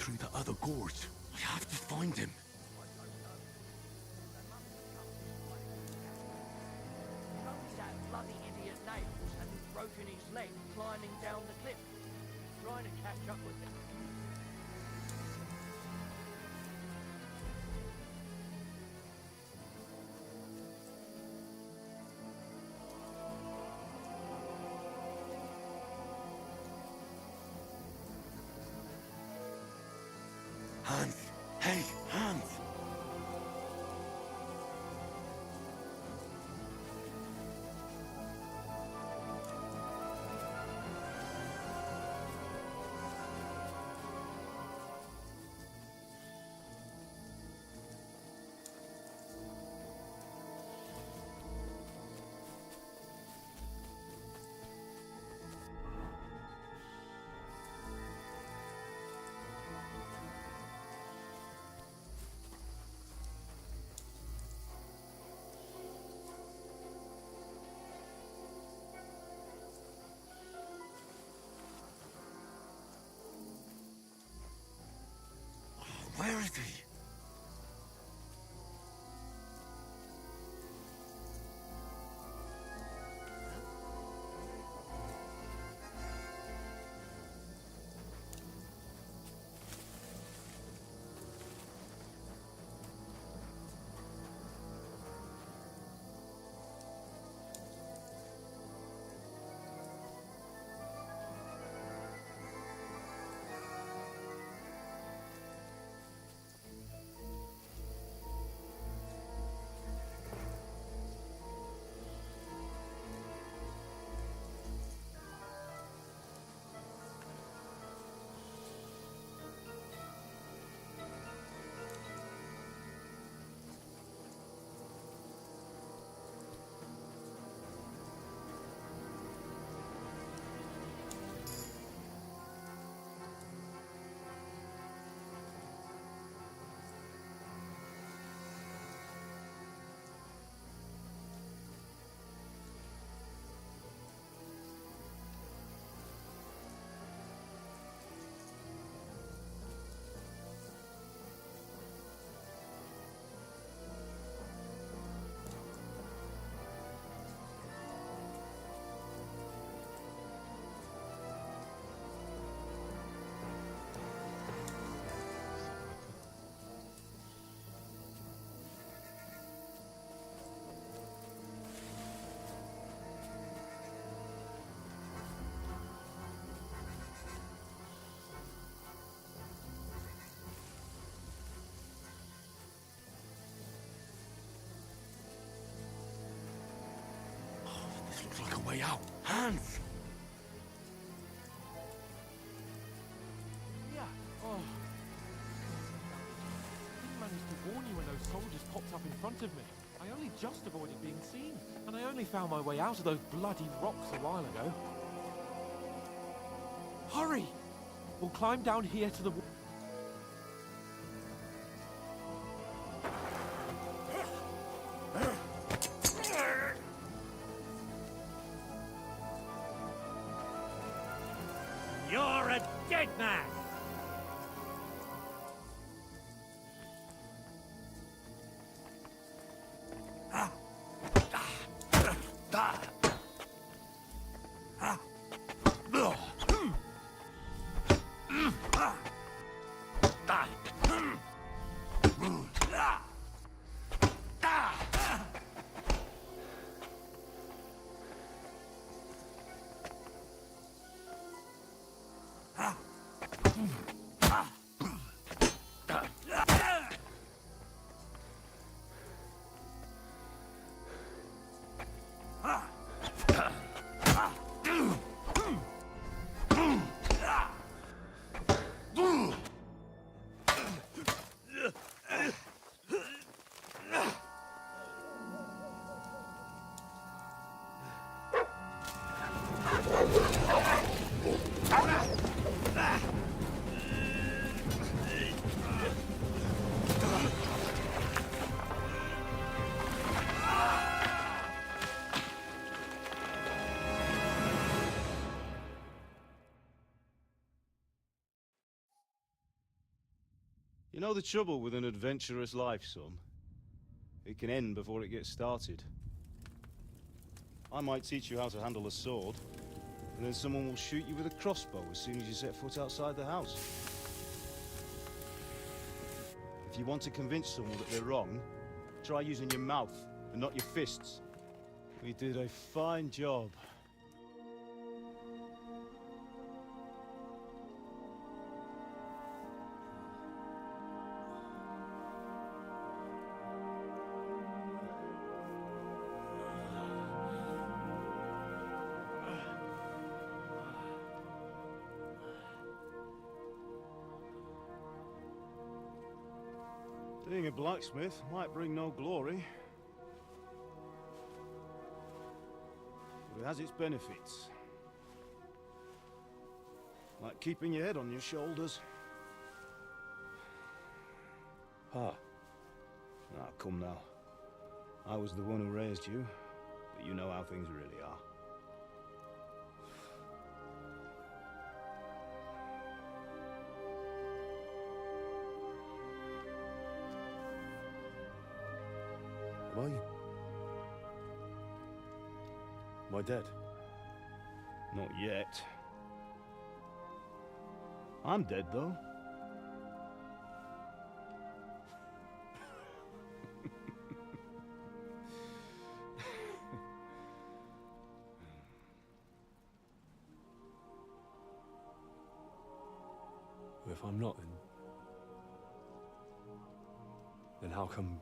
through the other gorge. I have to find him. Only that bloody idiot Nails hadn't broken his leg climbing down the cliff. Trying to catch up with him. Hans! Hey, Hans! Where is he? This looks like a way out. Hans! Yeah. Oh. I didn't manage to warn you when those soldiers popped up in front of me. I only just avoided being seen. And I only found my way out of those bloody rocks a while ago. Hurry! We'll climb down here to the... You're a dead man! know the trouble with an adventurous life, son? It can end before it gets started. I might teach you how to handle a sword, and then someone will shoot you with a crossbow as soon as you set foot outside the house. If you want to convince someone that they're wrong, try using your mouth and not your fists. We did a fine job. Being a blacksmith might bring no glory, but it has its benefits. Like keeping your head on your shoulders. Pa. Ah, come now. I was the one who raised you, but you know how things really are. Am I dead? Not yet. I'm dead, though. If I'm not, then how come...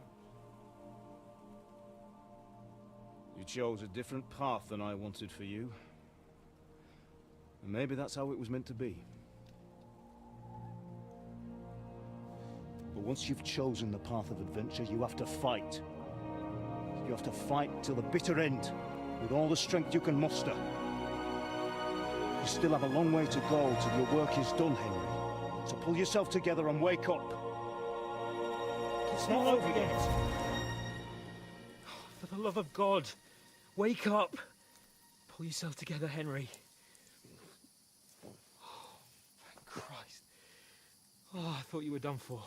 You chose a different path than I wanted for you. And maybe that's how it was meant to be. But once you've chosen the path of adventure, you have to fight. You have to fight till the bitter end, with all the strength you can muster. You still have a long way to go till your work is done, Henry. So pull yourself together and wake up. It's not over yet. For the love of God, wake up. Pull yourself together, Henry. Oh, thank Christ. Oh, I thought you were done for.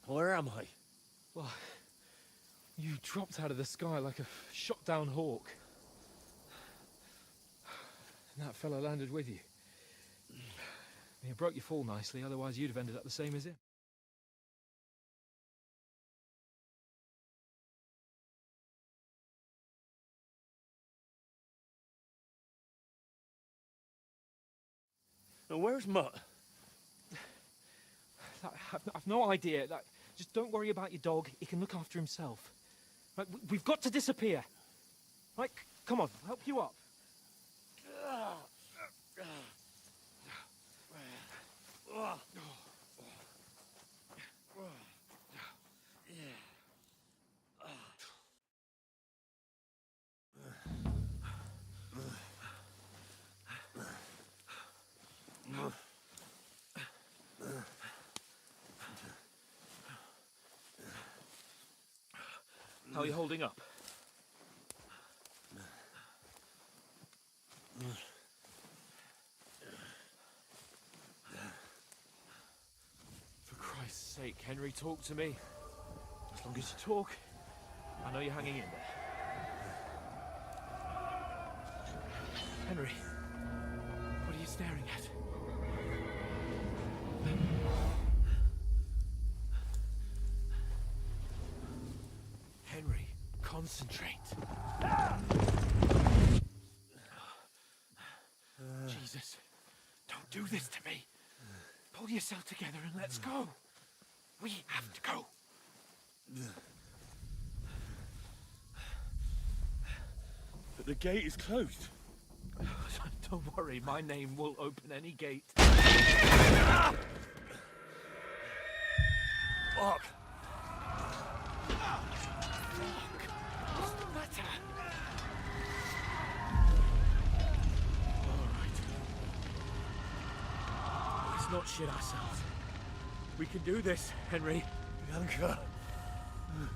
Where am I? Well, you dropped out of the sky like a shot-down hawk. And that fella landed with you. You broke your fall nicely, otherwise you'd have ended up the same as him. Now, where's Mutt? I've no idea. Just don't worry about your dog. He can look after himself. Right, we've got to disappear. Right, come on, I'll help you up. How are you holding up? For Christ's sake, Henry, talk to me. As long as you talk, I know you're hanging in there. Henry, what are you staring at? Henry, concentrate. Jesus, don't do this to me. Pull yourself together and let's go. We have to go. But the gate is closed. Don't worry, my name will open any gate. Fuck. What's the matter? Let's not shit ourselves. We can do this, Henry. Bianca.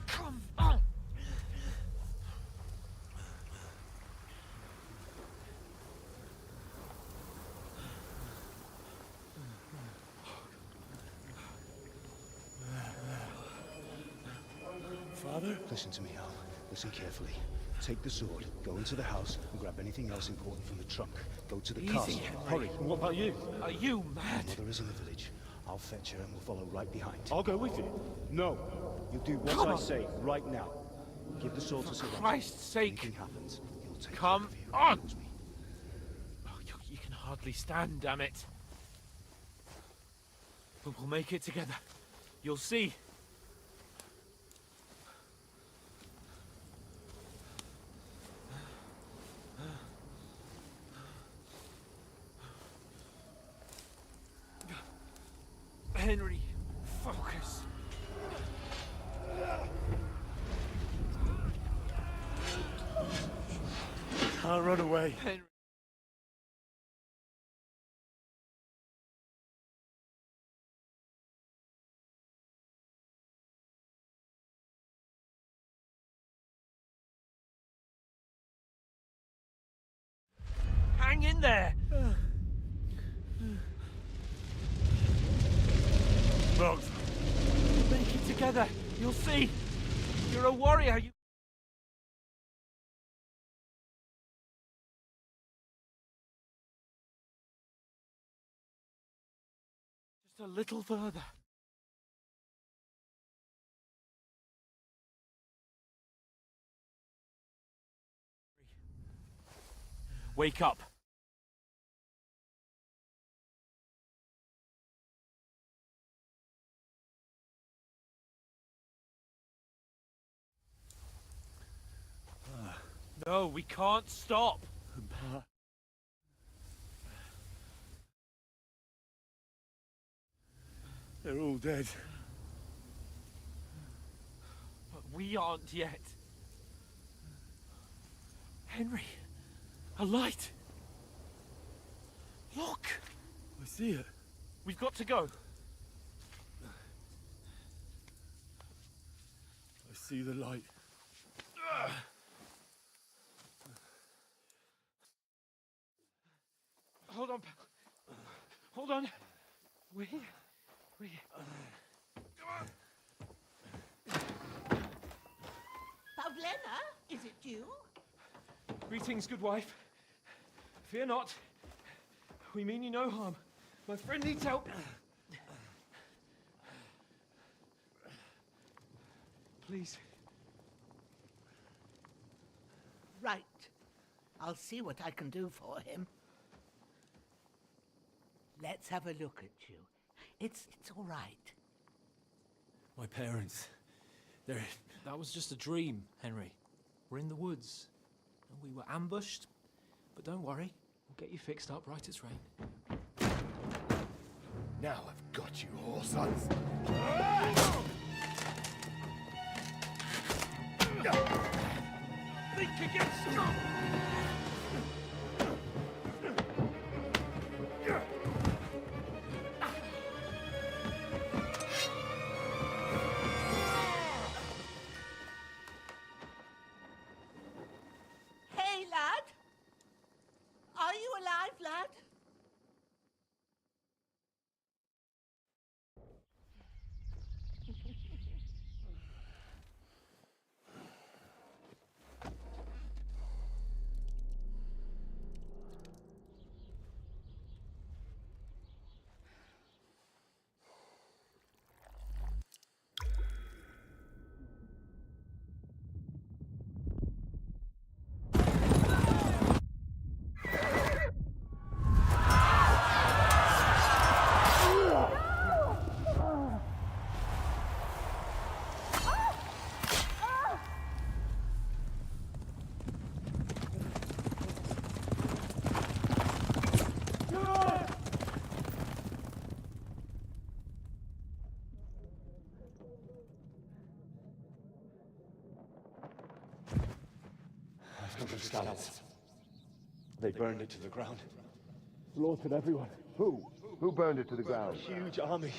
Come on! father? Listen to me, Al. Listen carefully. Take the sword, go into the house, and grab anything else important from the trunk. Go to the castle. Henry. Hurry. And what about you? Are you mad? Mother is in the village. I'll fetch her and we'll follow right behind. I'll go with you. No. You'll do what I say right now. Give the sword to Sylvester. Christ's sake. Anything happens, he'll take Come care of you. on. He knows me. Oh, you can hardly stand, damn it. But we'll make it together. You'll see. Henry, focus. Can't run away. Henry. Hang in there. Bugs. Make it together. You'll see. You're a warrior. You... Just a little further. Wake up. No, we can't stop. They're all dead. But we aren't yet. Henry, a light. Look, I see it. we've got to go. I see the light. Hold on, pal. Hold on. We're here. We're here. Pavlena, is it you? Greetings, good wife. Fear not. We mean you no harm. My friend needs help. Please. Right. I'll see what I can do for him. Let's have a look at you. It's all right. My parents. They're... That was just a dream, Henry. We're in the woods. And we were ambushed. But don't worry, we'll get you fixed up right as rain. Now I've got you, whore sons. Think against them. Hey, lad! Are you alive, lad? Scallops. They burned it to the ground. Slaughtered everyone. Who? Who burned it to the ground? Huge army.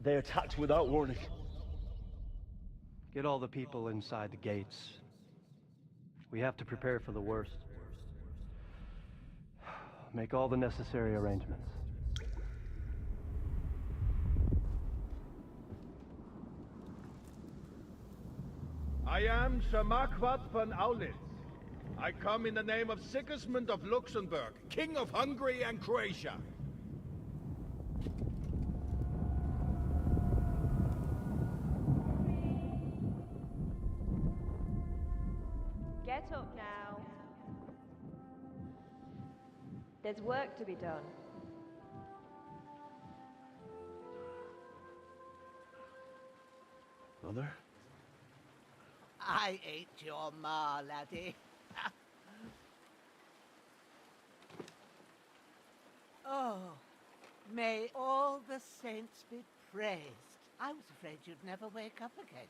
They attacked without warning. Get all the people inside the gates. We have to prepare for the worst. Make all the necessary arrangements. I am Sir Marquardt von Aulitz. I come in the name of Sigismund of Luxembourg, King of Hungary and Croatia. Get up now. There's work to be done. Mother? I ain't your ma, laddie. Oh, may all the saints be praised. I was afraid you'd never wake up again.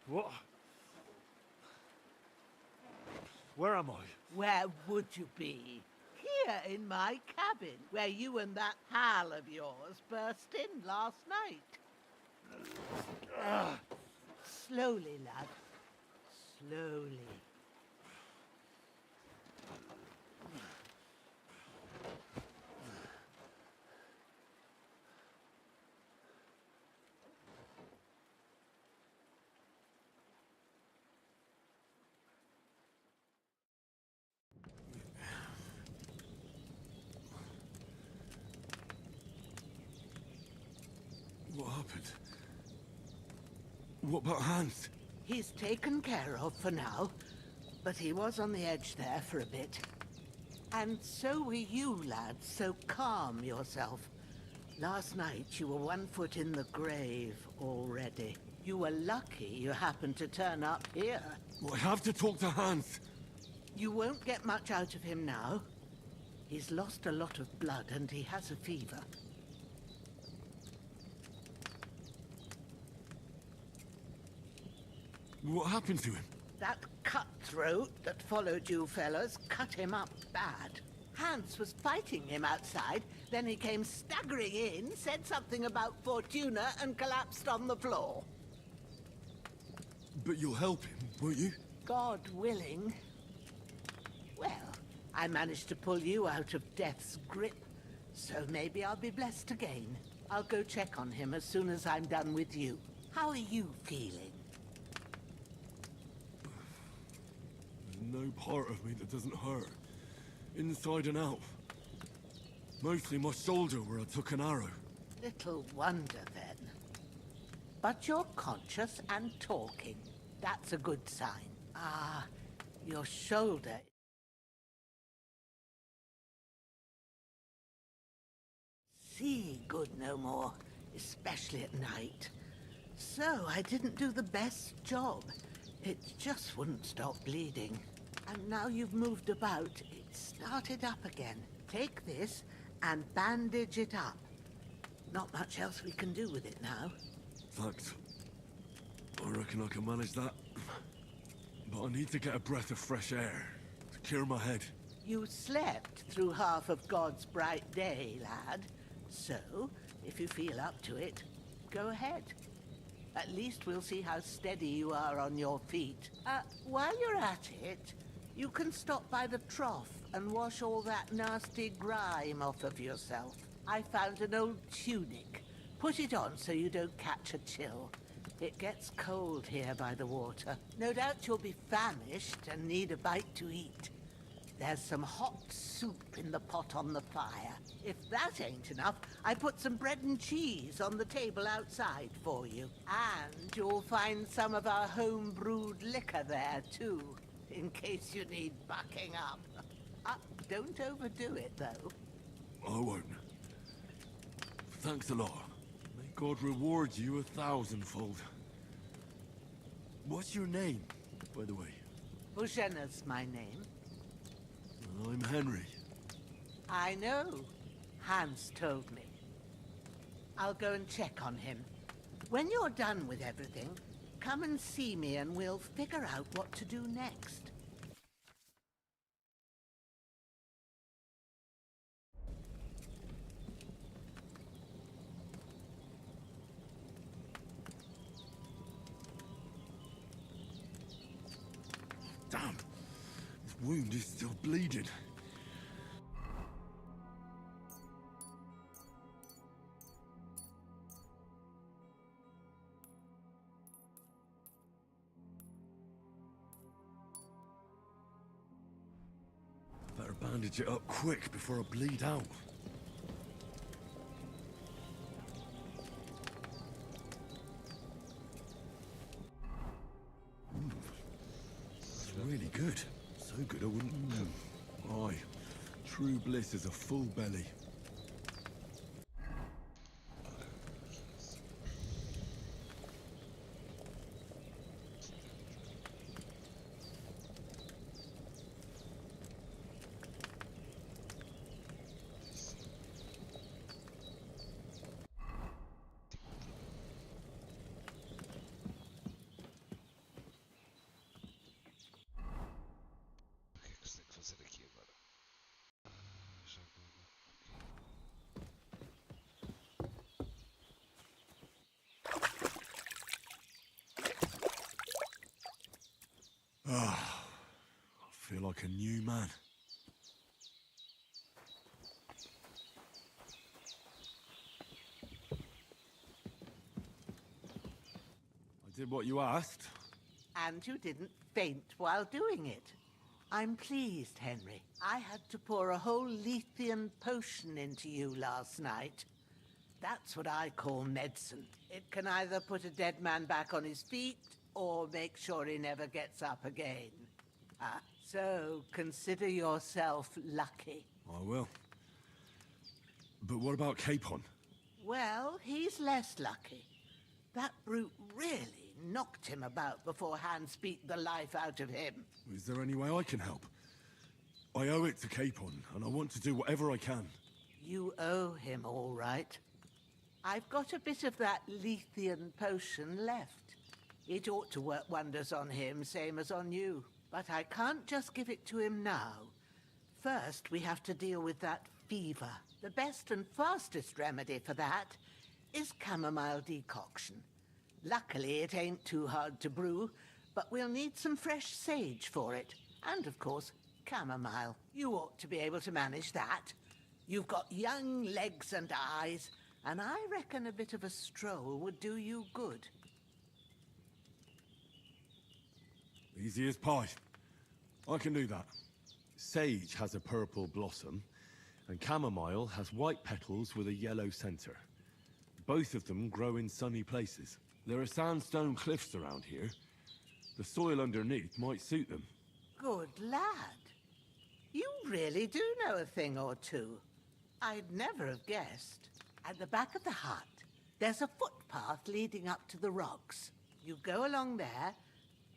What? Where am I? Where would you be? Here in my cabin, where you and that pal of yours burst in last night. Slowly, lad. Slowly. What happened? What about Hans? He's taken care of for now, but he was on the edge there for a bit. And so were you, lad, so calm yourself. Last night you were 1 foot in the grave already. You were lucky you happened to turn up here. Well, I have to talk to Hans. You won't get much out of him now. He's lost a lot of blood and he has a fever. What happened to him? That cutthroat that followed you fellas cut him up bad. Hans was fighting him outside, then he came staggering in, said something about Fortuna, and collapsed on the floor. But you'll help him, won't you? God willing. Well, I managed to pull you out of death's grip, so maybe I'll be blessed again. I'll go check on him as soon as I'm done with you. How are you feeling? No part of me that doesn't hurt. Inside and out. Mostly my shoulder where I took an arrow. Little wonder then. But you're conscious and talking. That's a good sign. Ah, your shoulder. See good no more, especially at night. So I didn't do the best job. It just wouldn't stop bleeding. And now you've moved about, it started up again. Take this and bandage it up. Not much else we can do with it now. Thanks. I reckon I can manage that. But I need to get a breath of fresh air to clear my head. You slept through half of God's bright day, lad. So, if you feel up to it, go ahead. At least we'll see how steady you are on your feet. While you're at it, you can stop by the trough and wash all that nasty grime off of yourself. I found an old tunic. Put it on so you don't catch a chill. It gets cold here by the water. No doubt you'll be famished and need a bite to eat. There's some hot soup in the pot on the fire. If that ain't enough, I put some bread and cheese on the table outside for you. And you'll find some of our home-brewed liquor there, too, in case you need bucking up. Don't overdo it, though. I won't. Thanks a lot. May God reward you 1,000-fold. What's your name, by the way? Bouchena's my name. I'm Henry. I know. Hans told me. I'll go and check on him. When you're done with everything, come and see me and we'll figure out what to do next. Damn! This wound is still bleeding. Bandage it up quick before I bleed out. It's really good. So good I wouldn't... Aye. True bliss is a full belly. O que é que se tem que fazer aqui agora? Já agora. Ah, I feel like a new man. I did what you asked. And you didn't faint while doing it. I'm pleased, Henry. I had to pour a whole Lethean potion into you last night. That's what I call medicine. It can either put a dead man back on his feet, or make sure he never gets up again. Ah, so consider yourself lucky. I will. But what about Capon? Well, he's less lucky. That brute really knocked him about before Hans beat the life out of him. Is there any way I can help? I owe it to Capon, and I want to do whatever I can. You owe him, all right. I've got a bit of that Lethean potion left. It ought to work wonders on him, same as on you. But I can't just give it to him now. First, we have to deal with that fever. The best and fastest remedy for that is chamomile decoction. Luckily, it ain't too hard to brew, but we'll need some fresh sage for it. And, of course, chamomile. You ought to be able to manage that. You've got young legs and eyes, and I reckon a bit of a stroll would do you good. Easy as pie. I can do that. Sage has a purple blossom, and chamomile has white petals with a yellow center. Both of them grow in sunny places. There are sandstone cliffs around here. The soil underneath might suit them. Good lad. You really do know a thing or two. I'd never have guessed. At the back of the hut, there's a footpath leading up to the rocks. You go along there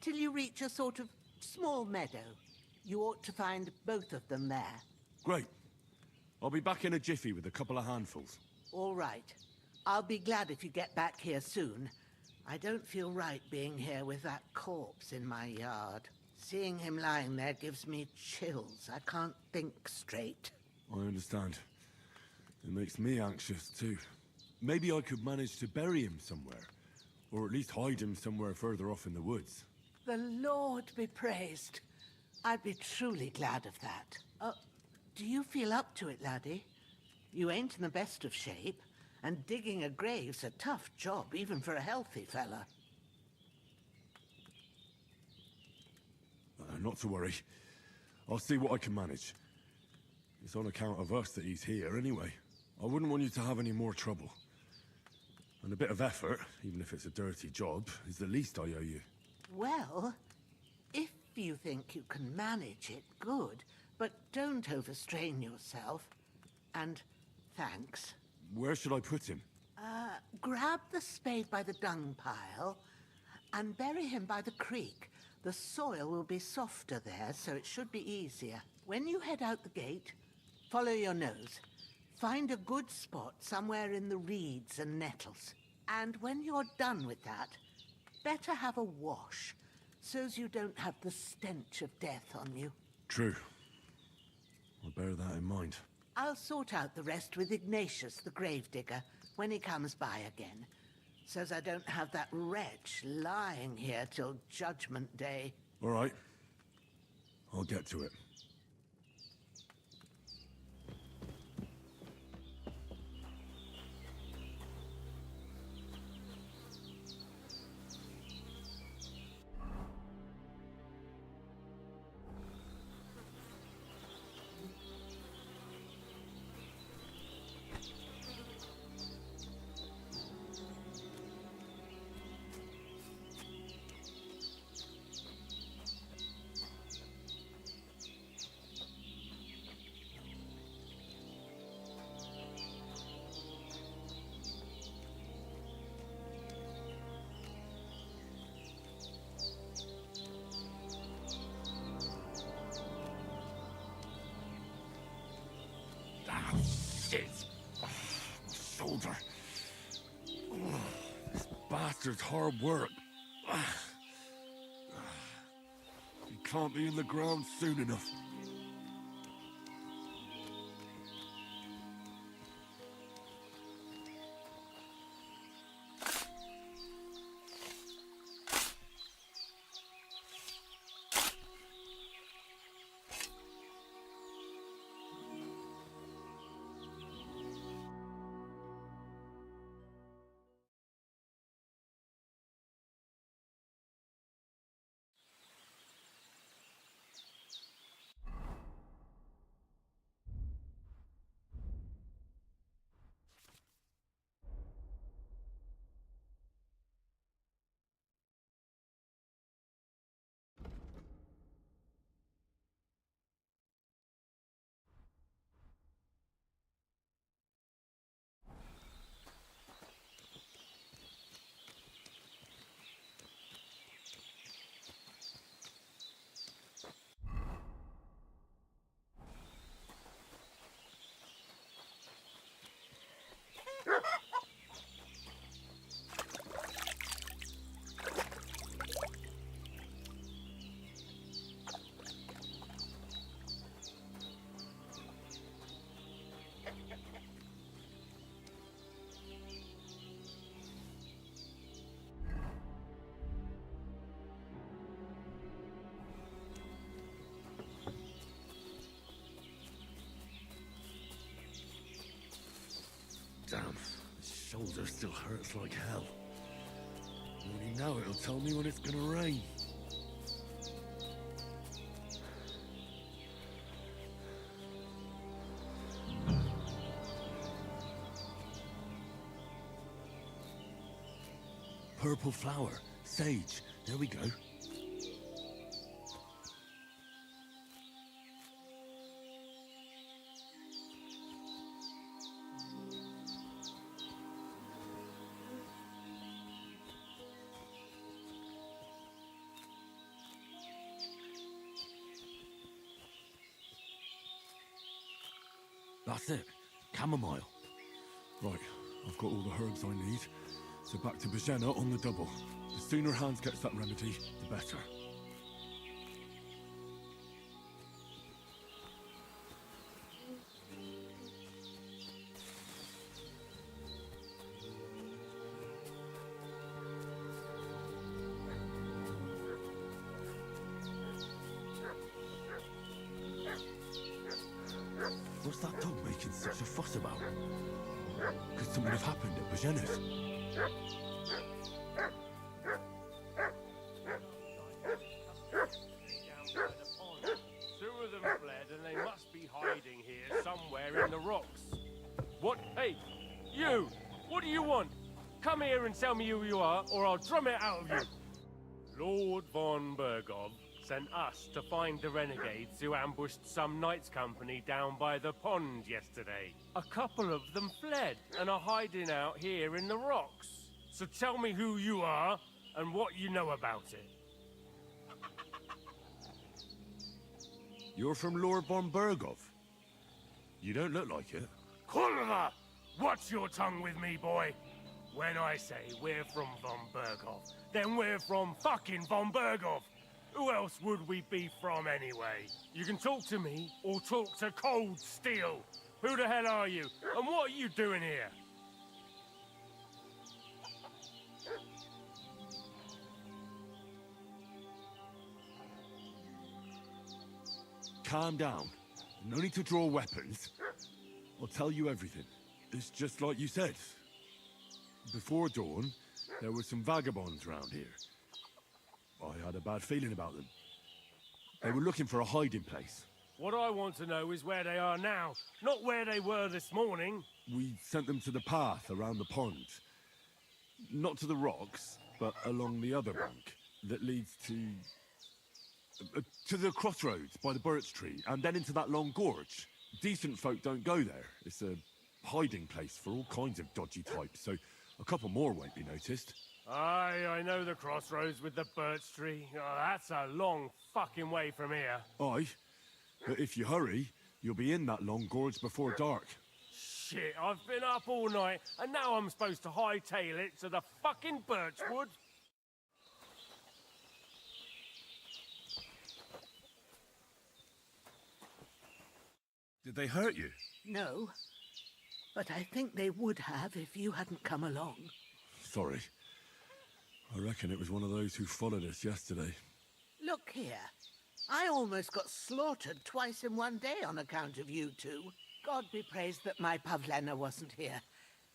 till you reach a sort of small meadow. You ought to find both of them there. Great. I'll be back in a jiffy with a couple of handfuls. All right. I'll be glad if you get back here soon. I don't feel right being here with that corpse in my yard. Seeing him lying there gives me chills. I can't think straight. I understand. It makes me anxious too. Maybe I could manage to bury him somewhere. Or at least hide him somewhere further off in the woods. The Lord be praised. I'd be truly glad of that. Do you feel up to it, laddie? You ain't in the best of shape, and digging a grave's a tough job, even for a healthy fella. Not to worry. I'll see what I can manage. It's on account of us that he's here anyway. I wouldn't want you to have any more trouble. And a bit of effort, even if it's a dirty job, is the least I owe you. Well, if you think you can manage it, good. But don't overstrain yourself. And thanks. Where should I put him? Grab the spade by the dung pile and bury him by the creek. The soil will be softer there, so it should be easier. When you head out the gate, follow your nose. Find a good spot somewhere in the reeds and nettles. And when you're done with that, better have a wash, so's you don't have the stench of death on you. True. I'll bear that in mind. I'll sort out the rest with Ignatius, the gravedigger, when he comes by again, so's I don't have that wretch lying here till Judgment Day. All right. I'll get to it. bastard's hard work. He can't be in the ground soon enough. Damn, the shoulder still hurts like hell. Only now it'll tell me when it's gonna rain. Purple flower, sage, there we go. That's it. Chamomile. Right, I've got all the herbs I need. So back to Bajena on the double. The sooner Hans gets that remedy, the better. What's that dog making such a fuss about? Could something have happened at Bajena's? Two of them fled and they must be hiding here somewhere in the rocks. What? Hey, you! What do you want? Come here and tell me who you are, or I'll drum it out of you. Lord von Bergov sent us to find the renegades who ambushed some knights' company down by the pond yesterday. A couple of them fled and are hiding out here in the rocks. So tell me who you are and what you know about it. You're from Lord von Bergov. You don't look like it. Kulva! Watch your tongue with me, boy. When I say we're from von Bergov, then we're from fucking von Bergov. Who else would we be from anyway? You can talk to me or talk to cold steel. Who the hell are you? And what are you doing here? Calm down. No need to draw weapons. I'll tell you everything. It's just like you said. Before dawn, there were some vagabonds around here. I had a bad feeling about them. They were looking for a hiding place. What I want to know is where they are now, not where they were this morning. We sent them to the path around the pond. Not to the rocks, but along the other bank that leads to the crossroads by the birch tree, and then into that long gorge. Decent folk don't go there. It's a hiding place for all kinds of dodgy types, so a couple more won't be noticed. Aye, I know the crossroads with the birch tree. Oh, that's a long fucking way from here. Aye, but if you hurry, you'll be in that long gorge before dark. Shit, I've been up all night, and now I'm supposed to hightail it to the fucking birchwood? Did they hurt you? No, but I think they would have if you hadn't come along. Sorry. I reckon it was one of those who followed us yesterday. Look here. I almost got slaughtered twice in one day on account of you two. God be praised that my Pavlena wasn't here.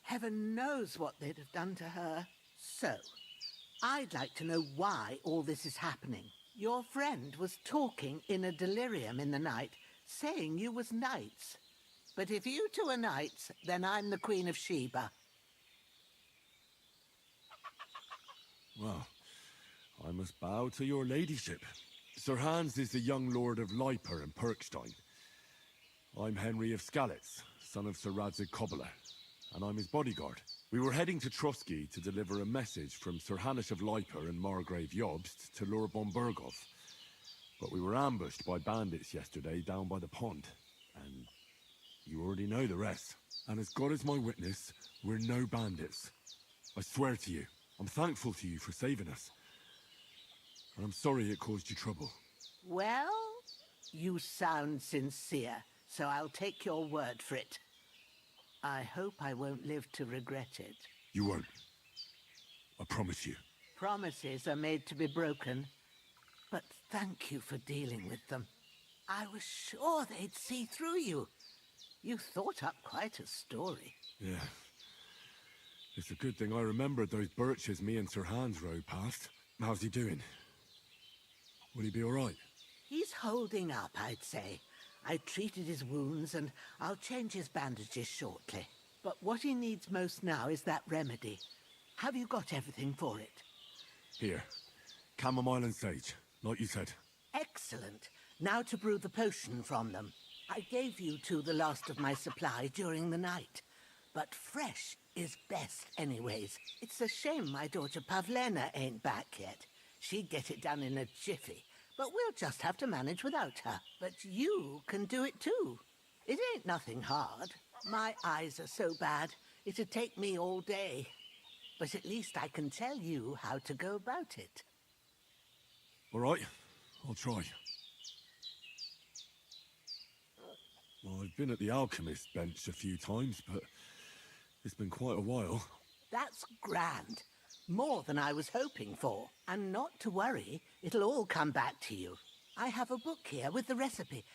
Heaven knows what they'd have done to her. So, I'd like to know why all this is happening. Your friend was talking in a delirium in the night, saying you was knights. But if you two are knights, then I'm the Queen of Sheba. Well, I must bow to your ladyship. Sir Hans is the young lord of Leiper and Perkstein. I'm Henry of Skalitz, son of Sir Radzig Cobbler, and I'm his bodyguard. We were heading to Trotsky to deliver a message from Sir Hanish of Leiper and Margrave Jobst to Lord Bombergov. But we were ambushed by bandits yesterday down by the pond, and you already know the rest. And as God is my witness, we're no bandits. I swear to you, I'm thankful to you for saving us. And I'm sorry it caused you trouble. Well, you sound sincere, so I'll take your word for it. I hope I won't live to regret it. You won't. I promise you. Promises are made to be broken, but thank you for dealing with them. I was sure they'd see through you. You thought up quite a story. Yeah. It's a good thing I remembered those birches me and Sir Hans rode past. How's he doing? Will he be all right? He's holding up, I'd say. I treated his wounds and I'll change his bandages shortly. But what he needs most now is that remedy. Have you got everything for it? Here. Chamomile and sage, like you said. Excellent. Now to brew the potion from them. I gave you two the last of my supply during the night. But fresh is best anyways. It's a shame my daughter Pavlena ain't back yet. She'd get it done in a jiffy. But we'll just have to manage without her. But you can do it too. It ain't nothing hard. My eyes are so bad, it'd take me all day. But at least I can tell you how to go about it. All right, I'll try. Well, I've been at the alchemist bench a few times, but it's been quite a while. That's grand. More than I was hoping for. And not to worry, it'll all come back to you. I have a book here with the recipe,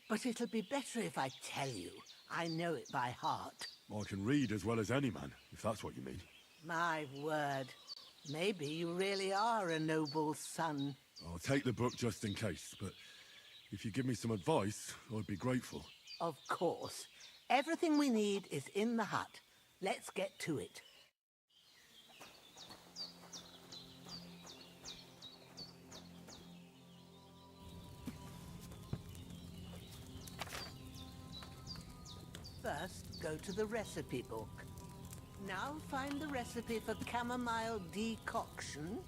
but it'll be better if I tell you. I know it by heart. I can read as well as any man, if that's what you mean. My word. Maybe you really are a noble son. I'll take the book just in case, but if you give me some advice, I'd be grateful. Of course. Everything we need is in the hut. Let's get to it. First, go to the recipe book. Now find the recipe for chamomile decoction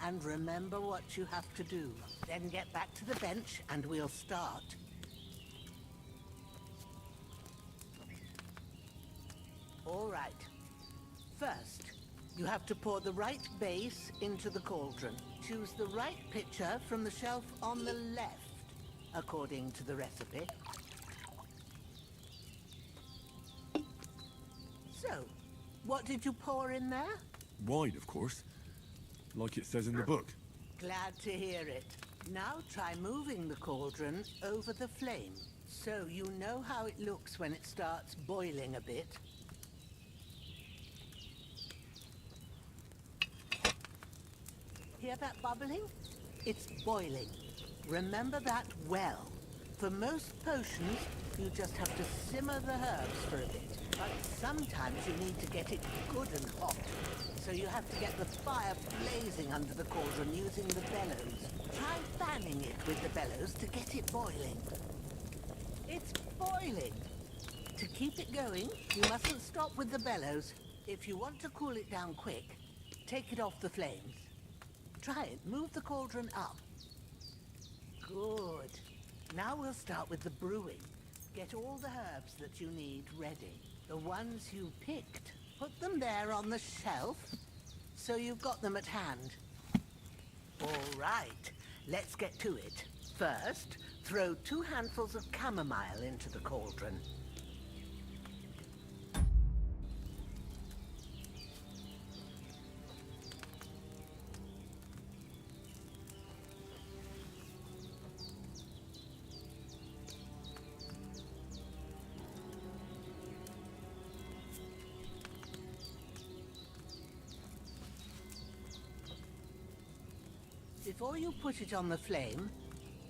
and remember what you have to do. Then get back to the bench and we'll start. All right. First, you have to pour the right base into the cauldron. Choose the right pitcher from the shelf on the left, according to the recipe. So, what did you pour in there? Wine, of course. Like it says in the book. Glad to hear it. Now try moving the cauldron over the flame, so you know how it looks when it starts boiling a bit. Hear that bubbling? It's boiling. Remember that well. For most potions, you just have to simmer the herbs for a bit. But sometimes you need to get it good and hot. So you have to get the fire blazing under the cauldron using the bellows. Try fanning it with the bellows to get it boiling. It's boiling. To keep it going, you mustn't stop with the bellows. If you want to cool it down quick, take it off the flames. Try it. Move the cauldron up. Good. Now we'll start with the brewing. Get all the herbs that you need ready. The ones you picked. Put them there on the shelf, so you've got them at hand. All right, let's get to it. First, throw 2 handfuls of chamomile into the cauldron. Before you put it on the flame,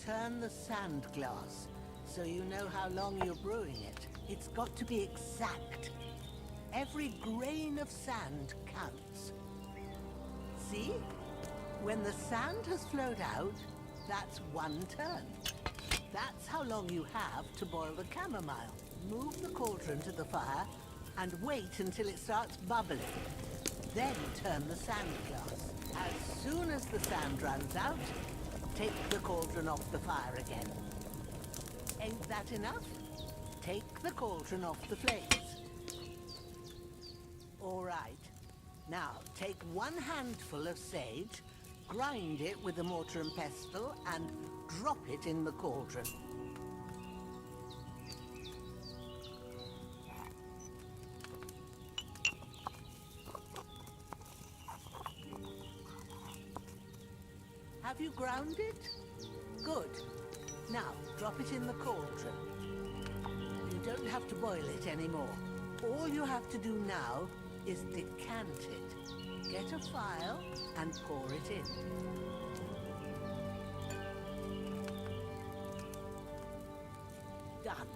turn the sand glass so you know how long you're brewing it. It's got to be exact. Every grain of sand counts. See? When the sand has flowed out, that's 1 turn. That's how long you have to boil the chamomile. Move the cauldron to the fire and wait until it starts bubbling. Then turn the sand glass. As soon as the sand runs out, take the cauldron off the fire again. Ain't that enough? Take the cauldron off the flames. All right. Now, take 1 handful of sage, grind it with a mortar and pestle, and drop it in the cauldron. Have you ground it? Good. Now, drop it in the cauldron. You don't have to boil it anymore. All you have to do now is decant it. Get a phial and pour it in. Done.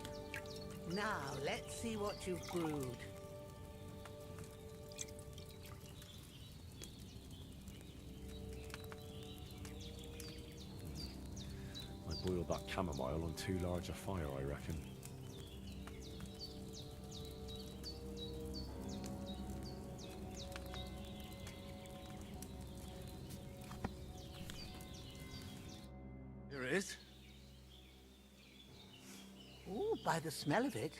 Now, let's see what you've brewed. Boil that chamomile on too large a fire, I reckon. Here it is. Ooh, by the smell of it,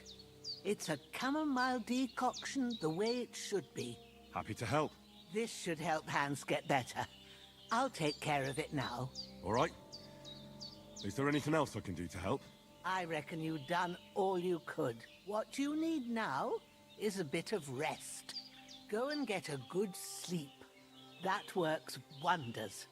it's a chamomile decoction the way it should be. Happy to help. This should help Hans get better. I'll take care of it now. All right. Is there anything else I can do to help? I reckon you've done all you could. What you need now is a bit of rest. Go and get a good sleep. That works wonders.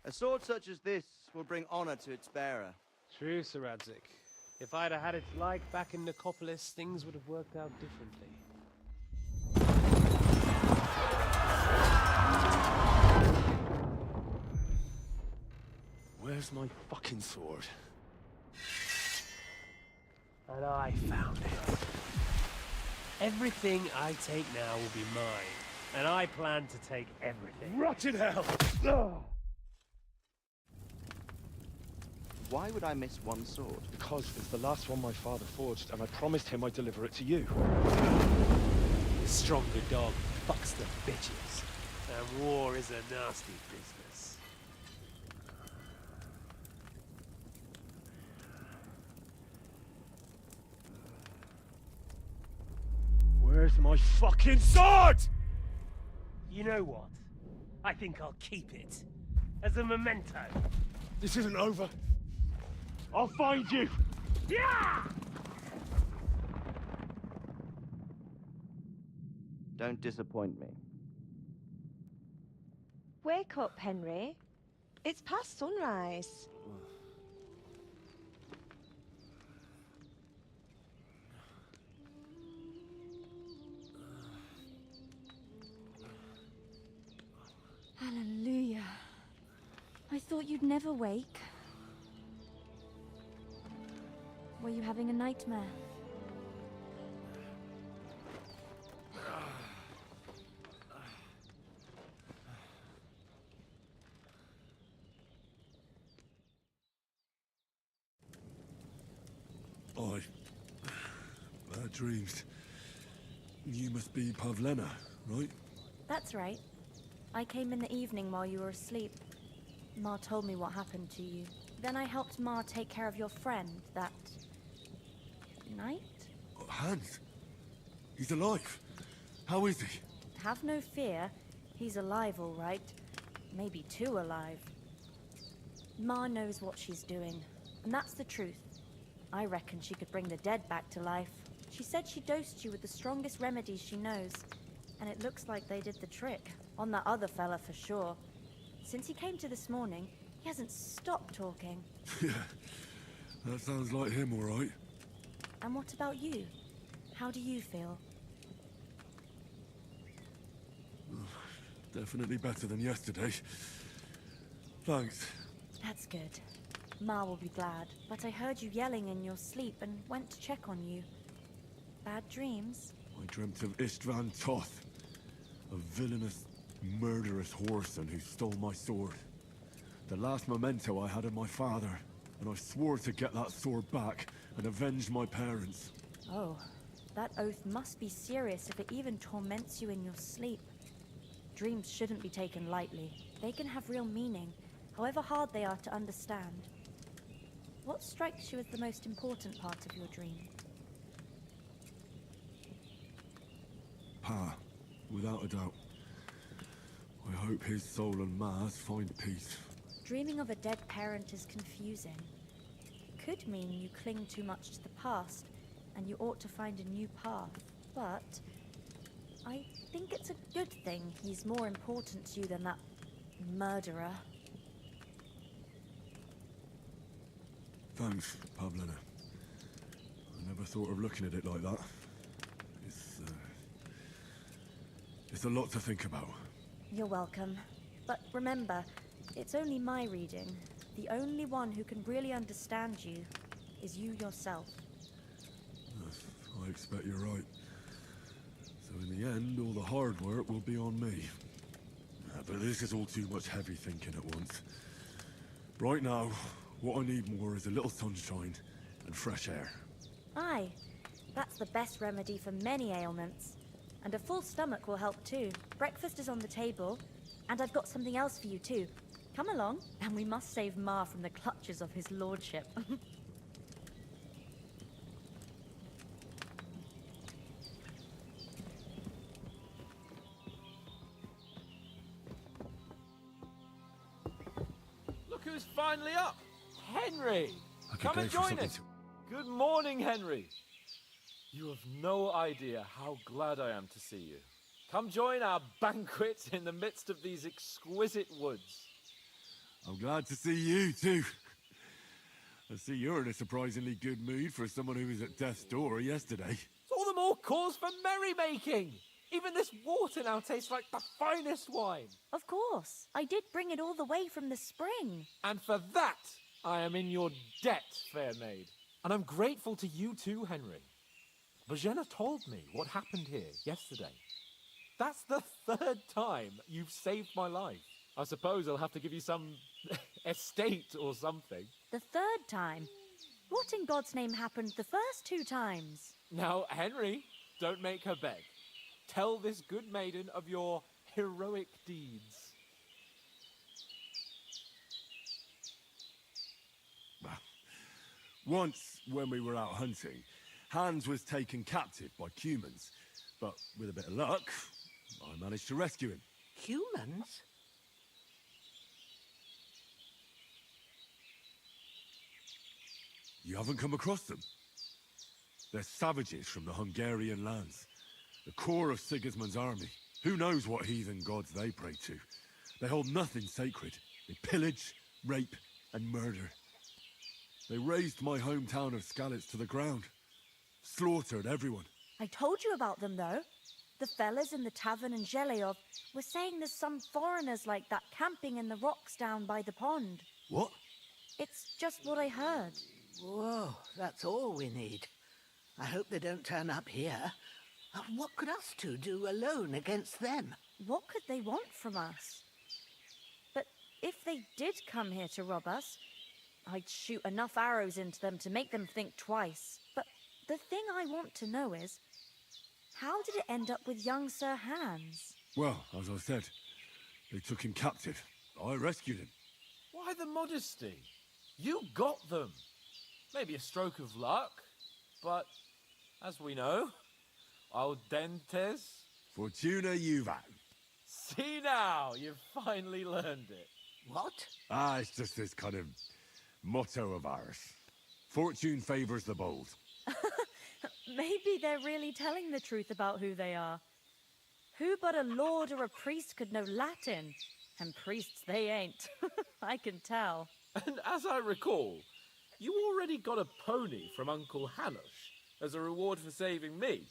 A sword such as this will bring honor to its bearer. True, Sir Radzik. If I'd have had its like back in Nicopolis, things would have worked out differently. Where's my fucking sword? And I found it. Everything I take now will be mine, and I plan to take everything. Rot in hell! Why would I miss one sword? Because it's the last one my father forged, and I promised him I'd deliver it to you. The stronger dog fucks the bitches, and war is a nasty business. Where's my fucking sword? You know what? I think I'll keep it. As a memento. This isn't over. I'll find you! Yeah! Don't disappoint me. Wake up, Henry. It's past sunrise. Hallelujah. I thought you'd never wake. Were you having a nightmare? dreams. You must be Pavlena, right? That's right. I came in the evening while you were asleep. Ma told me what happened to you. Then I helped Ma take care of your friend that night? Oh, Hans? He's alive. How is he? Have no fear. He's alive, all right. Maybe too alive. Ma knows what she's doing, and that's the truth. I reckon she could bring the dead back to life. She said she dosed you with the strongest remedies she knows, and it looks like they did the trick. On that other fella for sure. Since he came to this morning, he hasn't stopped talking. Yeah, that sounds like him, all right. And what about you? How do you feel? Definitely better than yesterday. Thanks. That's good. Ma will be glad, but I heard you yelling in your sleep and went to check on you. Bad dreams? I dreamt of Istvan Toth, a villainous, murderous whoreson who stole my sword. The last memento I had of my father, and I swore to get that sword back and avenge my parents. Oh, that oath must be serious if it even torments you in your sleep. Dreams shouldn't be taken lightly. They can have real meaning, however hard they are to understand. What strikes you as the most important part of your dream? Pa, without a doubt. I hope his soul and Ma's find peace. Dreaming of a dead parent is confusing. Could mean you cling too much to the past, and you ought to find a new path. But I think it's a good thing he's more important to you than that murderer. Thanks, Pavlena. I never thought of looking at it like that. It's a lot to think about. You're welcome. But remember, it's only my reading. The only one who can really understand you is you yourself. I expect you're right. So in the end, all the hard work will be on me. But this is all too much heavy thinking at once. Right now, what I need more is a little sunshine and fresh air. Aye, that's the best remedy for many ailments. And a full stomach will help too. Breakfast is on the table, and I've got something else for you too. Come along, and we must save Ma from the clutches of his lordship. Look who's finally up! Henry! I could Come go and for join something us! Good morning, Henry! You have no idea how glad I am to see you. Come join our banquet in the midst of these exquisite woods. I'm glad to see you, too. I see you're in a surprisingly good mood for someone who was at death's door yesterday. It's all the more cause for merrymaking! Even this water now tastes like the finest wine. Of course. I did bring it all the way from the spring. And for that, I am in your debt, fair maid. And I'm grateful to you too, Henry. Bojena told me what happened here yesterday. That's the third time you've saved my life. I suppose I'll have to give you some estate or something. The third time? What in God's name happened the first two times? Now, Henry, don't make her beg. Tell this good maiden of your heroic deeds. Once, when we were out hunting, Hans was taken captive by humans. But with a bit of luck, I managed to rescue him. Humans? You haven't come across them? They're savages from the Hungarian lands. The core of Sigismund's army. Who knows what heathen gods they pray to? They hold nothing sacred. They pillage, rape, and murder. They razed my hometown of Skalitz to the ground. Slaughtered everyone. I told you about them, though. The fellas in the tavern in Zheleyov were saying there's some foreigners like that camping in the rocks down by the pond. What? It's just what I heard. Whoa, that's all we need. I hope they don't turn up here. What could us two do alone against them? What could they want from us? But if they did come here to rob us, I'd shoot enough arrows into them to make them think twice. But The thing I want to know is, how did it end up with young Sir Hans? Well, as I said, they took him captive. I rescued him. Why the modesty? You got them. Maybe a stroke of luck, but as we know, al dentes. Fortuna juvat. See now, you've finally learned it. What? Ah, it's just this kind of motto of ours. Fortune favors the bold. Maybe they're really telling the truth about who they are. Who but a lord or a priest could know Latin? And priests they ain't. I can tell. And as I recall, you already got a pony from Uncle Hanush as a reward for saving me.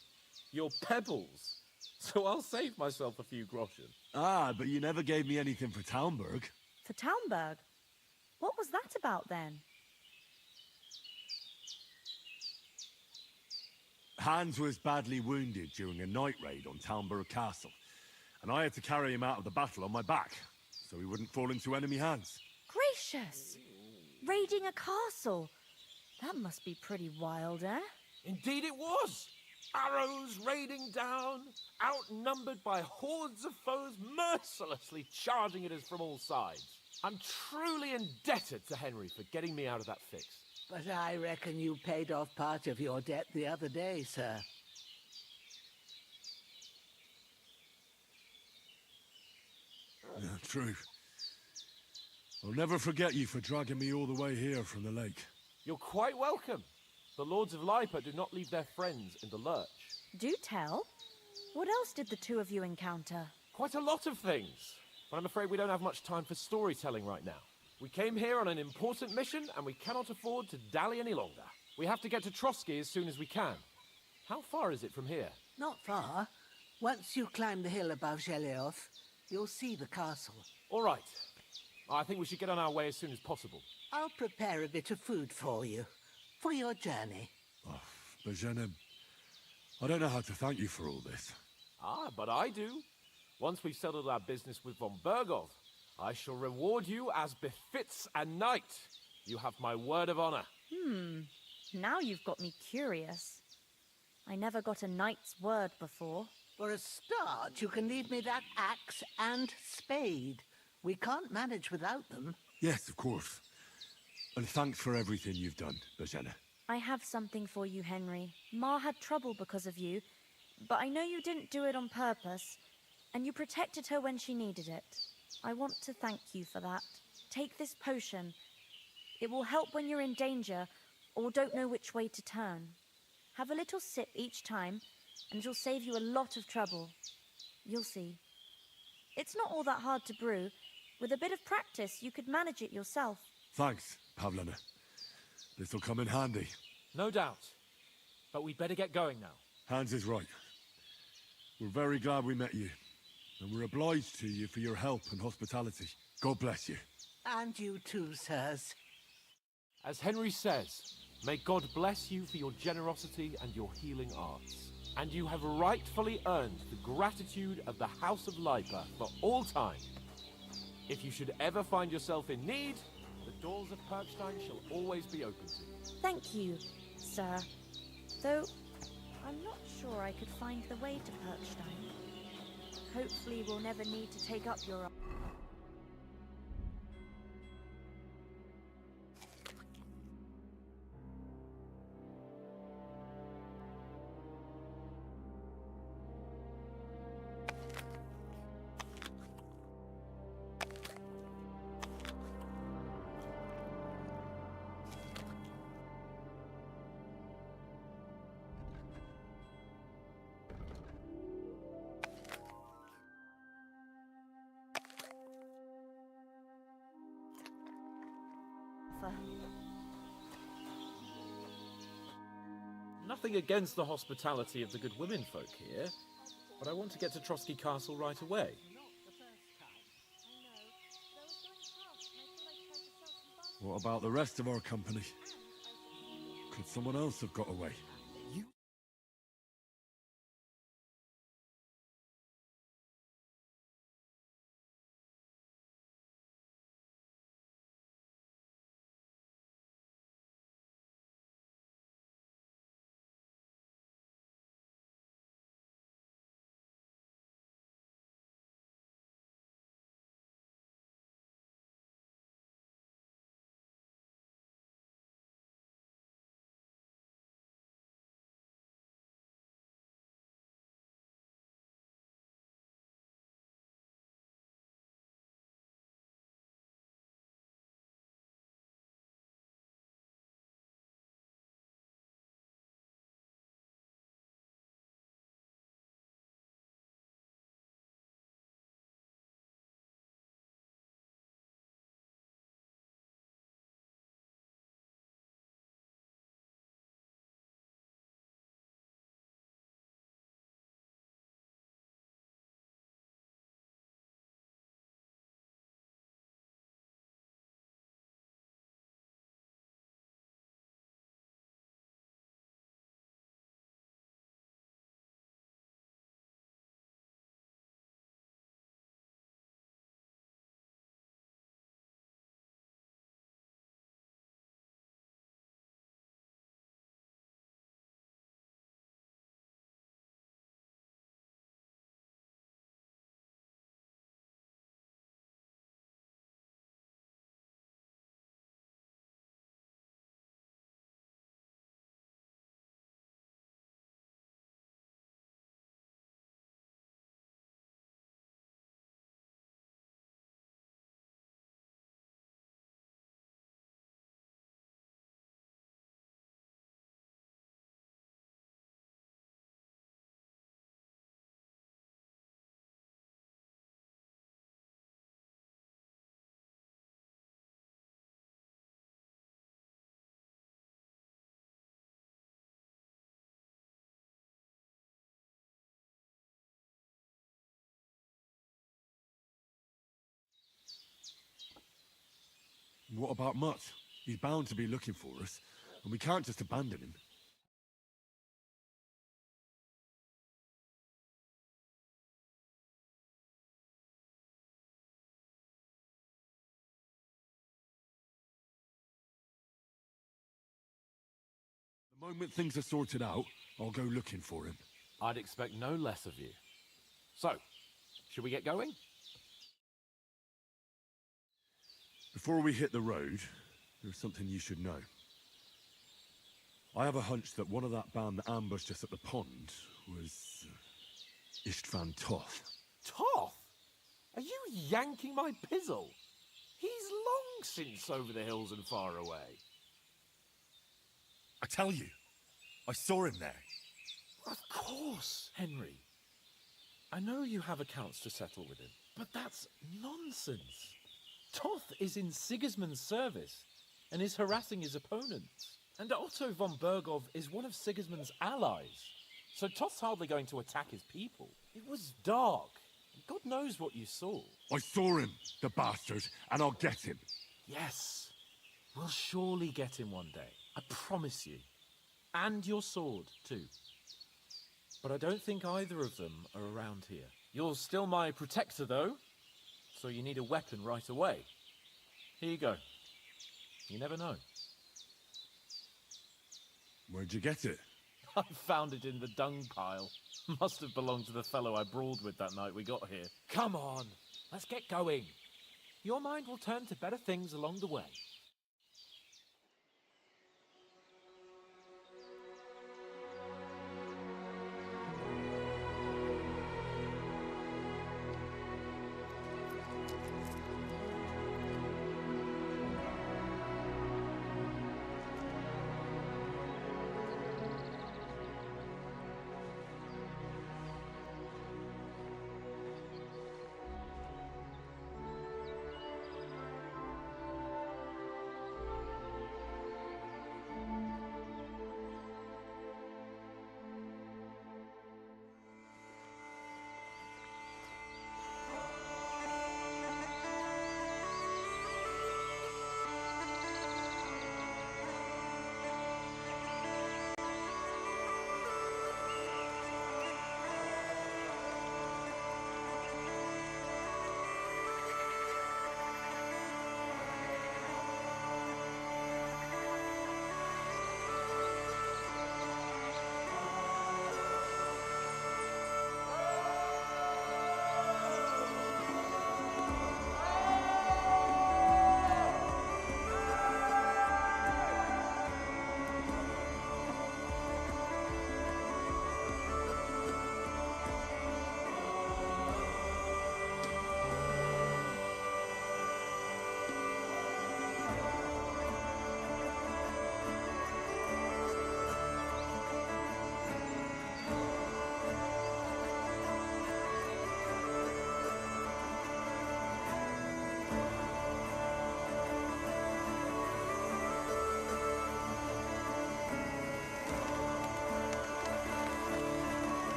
Your pebbles. So I'll save myself a few groschen. Ah, but you never gave me anything for Talmberg. For Talmberg? What was that about then? Hans was badly wounded during a night raid on Talmberg Castle, and I had to carry him out of the battle on my back, so he wouldn't fall into enemy hands. Gracious! Raiding a castle? That must be pretty wild, eh? Indeed it was! Arrows raining down, outnumbered by hordes of foes mercilessly charging at us from all sides. I'm truly indebted to Henry for getting me out of that fix. But I reckon you paid off part of your debt the other day, sir. Yeah, true. I'll never forget you for dragging me all the way here from the lake. You're quite welcome. The Lords of Lipa do not leave their friends in the lurch. Do tell. What else did the two of you encounter? Quite a lot of things. But I'm afraid we don't have much time for storytelling right now. We came here on an important mission, and we cannot afford to dally any longer. We have to get to Trotsky as soon as we can. How far is it from here? Not far. Once you climb the hill above Geleoth, you'll see the castle. All right. I think we should get on our way as soon as possible. I'll prepare a bit of food for you, for your journey. Oh, Bajena, I don't know how to thank you for all this. Ah, but I do. Once we've settled our business with von Bergov, I shall reward you as befits a knight. You have my word of honor. Now you've got me curious. I never got a knight's word before. For a start, you can leave me that axe and spade. We can't manage without them. Yes, of course. And thanks for everything you've done, Bajena. I have something for you, Henry. Ma had trouble because of you, but I know you didn't do it on purpose, and you protected her when she needed it. I want to thank you for that. Take this potion. It will help when you're in danger or don't know which way to turn. Have a little sip each time, and it'll save you a lot of trouble. You'll see. It's not all that hard to brew. With a bit of practice, you could manage it yourself. Thanks, Pavlena. This'll come in handy. No doubt. But we'd better get going now. Hans is right. We're very glad we met you. And we're obliged to you for your help and hospitality. God bless you. And you too, sirs. As Henry says, may God bless you for your generosity and your healing arts. And you have rightfully earned the gratitude of the House of Lipa for all time. If you should ever find yourself in need, the doors of Perkstein shall always be open to you. Thank you, sir. Though, I'm not sure I could find the way to Perkstein. Hopefully we'll never need to take up your... Nothing against the hospitality of the good women folk here, but I want to get to Trotsky Castle right away. What about the rest of our company? Could someone else have got away? What about Mutt? He's bound to be looking for us, and we can't just abandon him. The moment things are sorted out, I'll go looking for him. I'd expect no less of you. So, should we get going? Before we hit the road, there's something you should know. I have a hunch that one of that band that ambushed us at the pond was Istvan Toth. Toth? Are you yanking my pizzle? He's long since over the hills and far away. I tell you, I saw him there. Of course, Henry. I know you have accounts to settle with him, but that's nonsense. Toth is in Sigismund's service and is harassing his opponents. And Otto von Bergov is one of Sigismund's allies. So Toth's hardly going to attack his people. It was dark. God knows what you saw. I saw him, the bastard, and I'll get him. Yes. We'll surely get him one day. I promise you. And your sword, too. But I don't think either of them are around here. You're still my protector, though. So you need a weapon right away. Here you go. You never know. Where'd you get it? I found it in the dung pile. Must have belonged to the fellow I brawled with that night we got here. Come on, let's get going. Your mind will turn to better things along the way.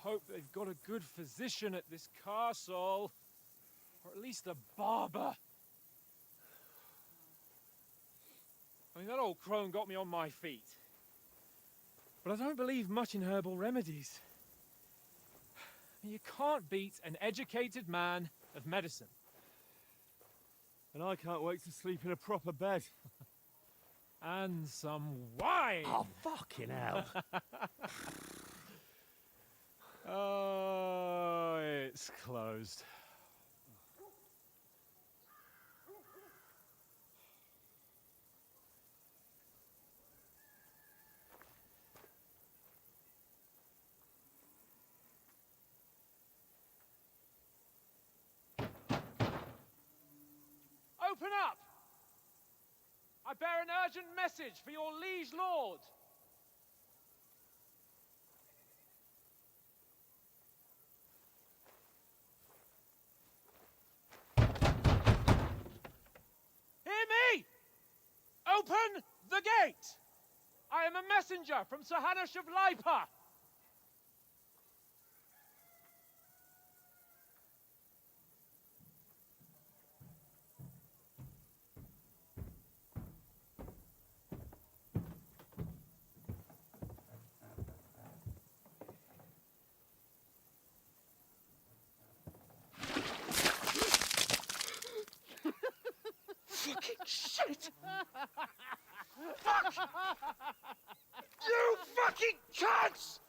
Hope they've got a good physician at this castle. Or at least a barber. I mean, that old crone got me on my feet. but I don't believe much in herbal remedies. You can't beat an educated man of medicine. And I can't wait to sleep in a proper bed. And some wine! Oh, fucking hell. Oh, it's closed. Open up! I bear an urgent message for your liege lord. Hear me! Open the gate! I am a messenger from Sir Hanush of Lipa. Fucking shit! Fuck! You fucking cunts!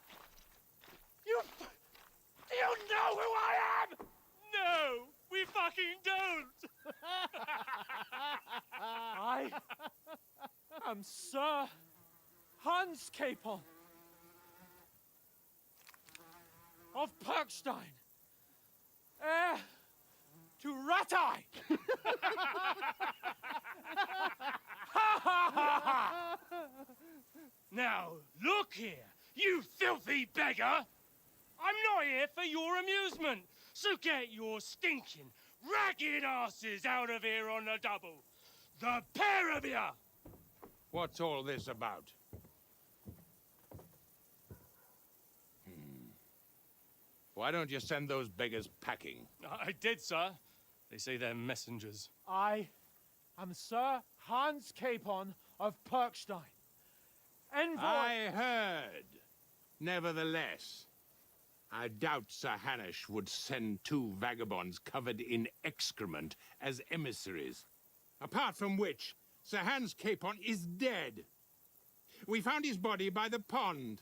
Do you know who I am? No, we fucking don't! I am Sir Hans Capon of Perkstein, heir to Ratai. Now, look here, you filthy beggar! I'm not here for your amusement, so get your stinking, ragged asses out of here on the double. The pair of you! What's all this about? Why don't you send those beggars packing? I did, sir. They say they're messengers. I am Sir Hans Capon of Perkstein, envoy. I heard. Nevertheless, I doubt Sir Hanush would send two vagabonds covered in excrement as emissaries. Apart from which, Sir Hans Capon is dead. We found his body by the pond.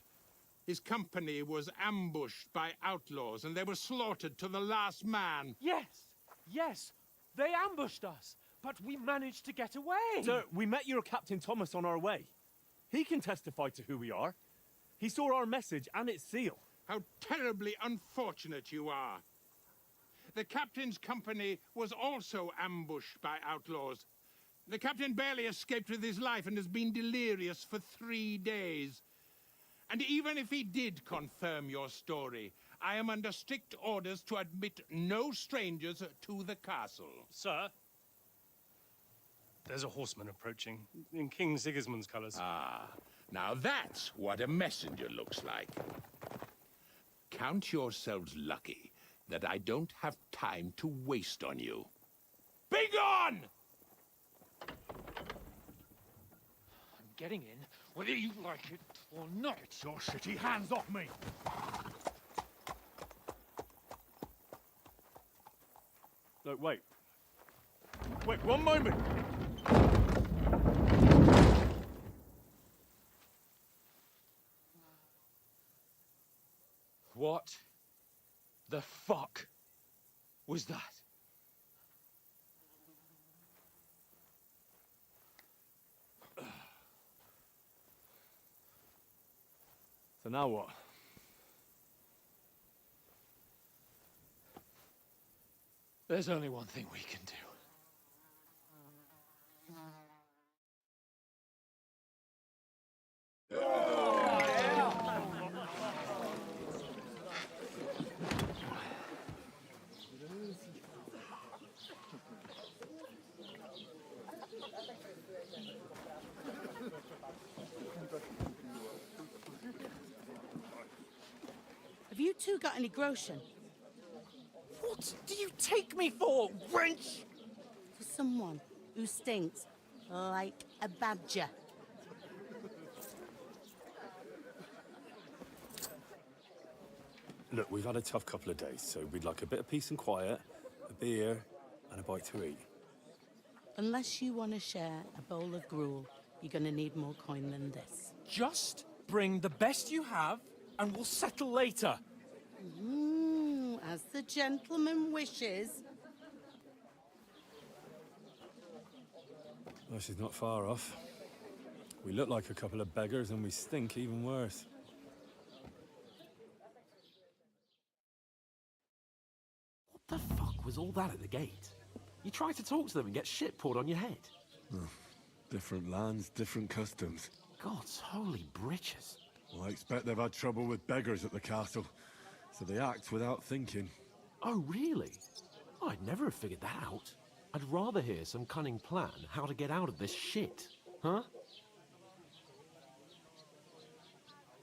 His company was ambushed by outlaws, and they were slaughtered to the last man. Yes, they ambushed us, but we managed to get away. Sir, we met your Captain Thomas on our way. He can testify to who we are. He saw our message and its seal. How terribly unfortunate you are. The captain's company was also ambushed by outlaws. The captain barely escaped with his life and has been delirious for 3 days. And even if he did confirm your story, I am under strict orders to admit no strangers to the castle. Sir, there's a horseman approaching, in King Sigismund's colours. Ah, now that's what a messenger looks like. Count yourselves lucky that I don't have time to waste on you. Be gone! I'm getting in, whether you like it or not. Get your shitty hands off me! Look, wait. Wait, one moment! What the fuck was that? So now what? There's only one thing we can do. Have you two got any groschen? What do you take me for, wench? For someone who stinks like a badger. Look, we've had a tough couple of days, so we'd like a bit of peace and quiet, a beer, and a bite to eat. Unless you want to share a bowl of gruel, you're going to need more coin than this. Just bring the best you have, and we'll settle later. As the gentleman wishes. Well, she's not far off. We look like a couple of beggars, and we stink even worse. What the fuck was all that at the gate? You try to talk to them and get shit poured on your head. Different lands, different customs. God's holy britches. Well, I expect they've had trouble with beggars at the castle, so they act without thinking. Oh, really? I'd never have figured that out. I'd rather hear some cunning plan how to get out of this shit. Huh?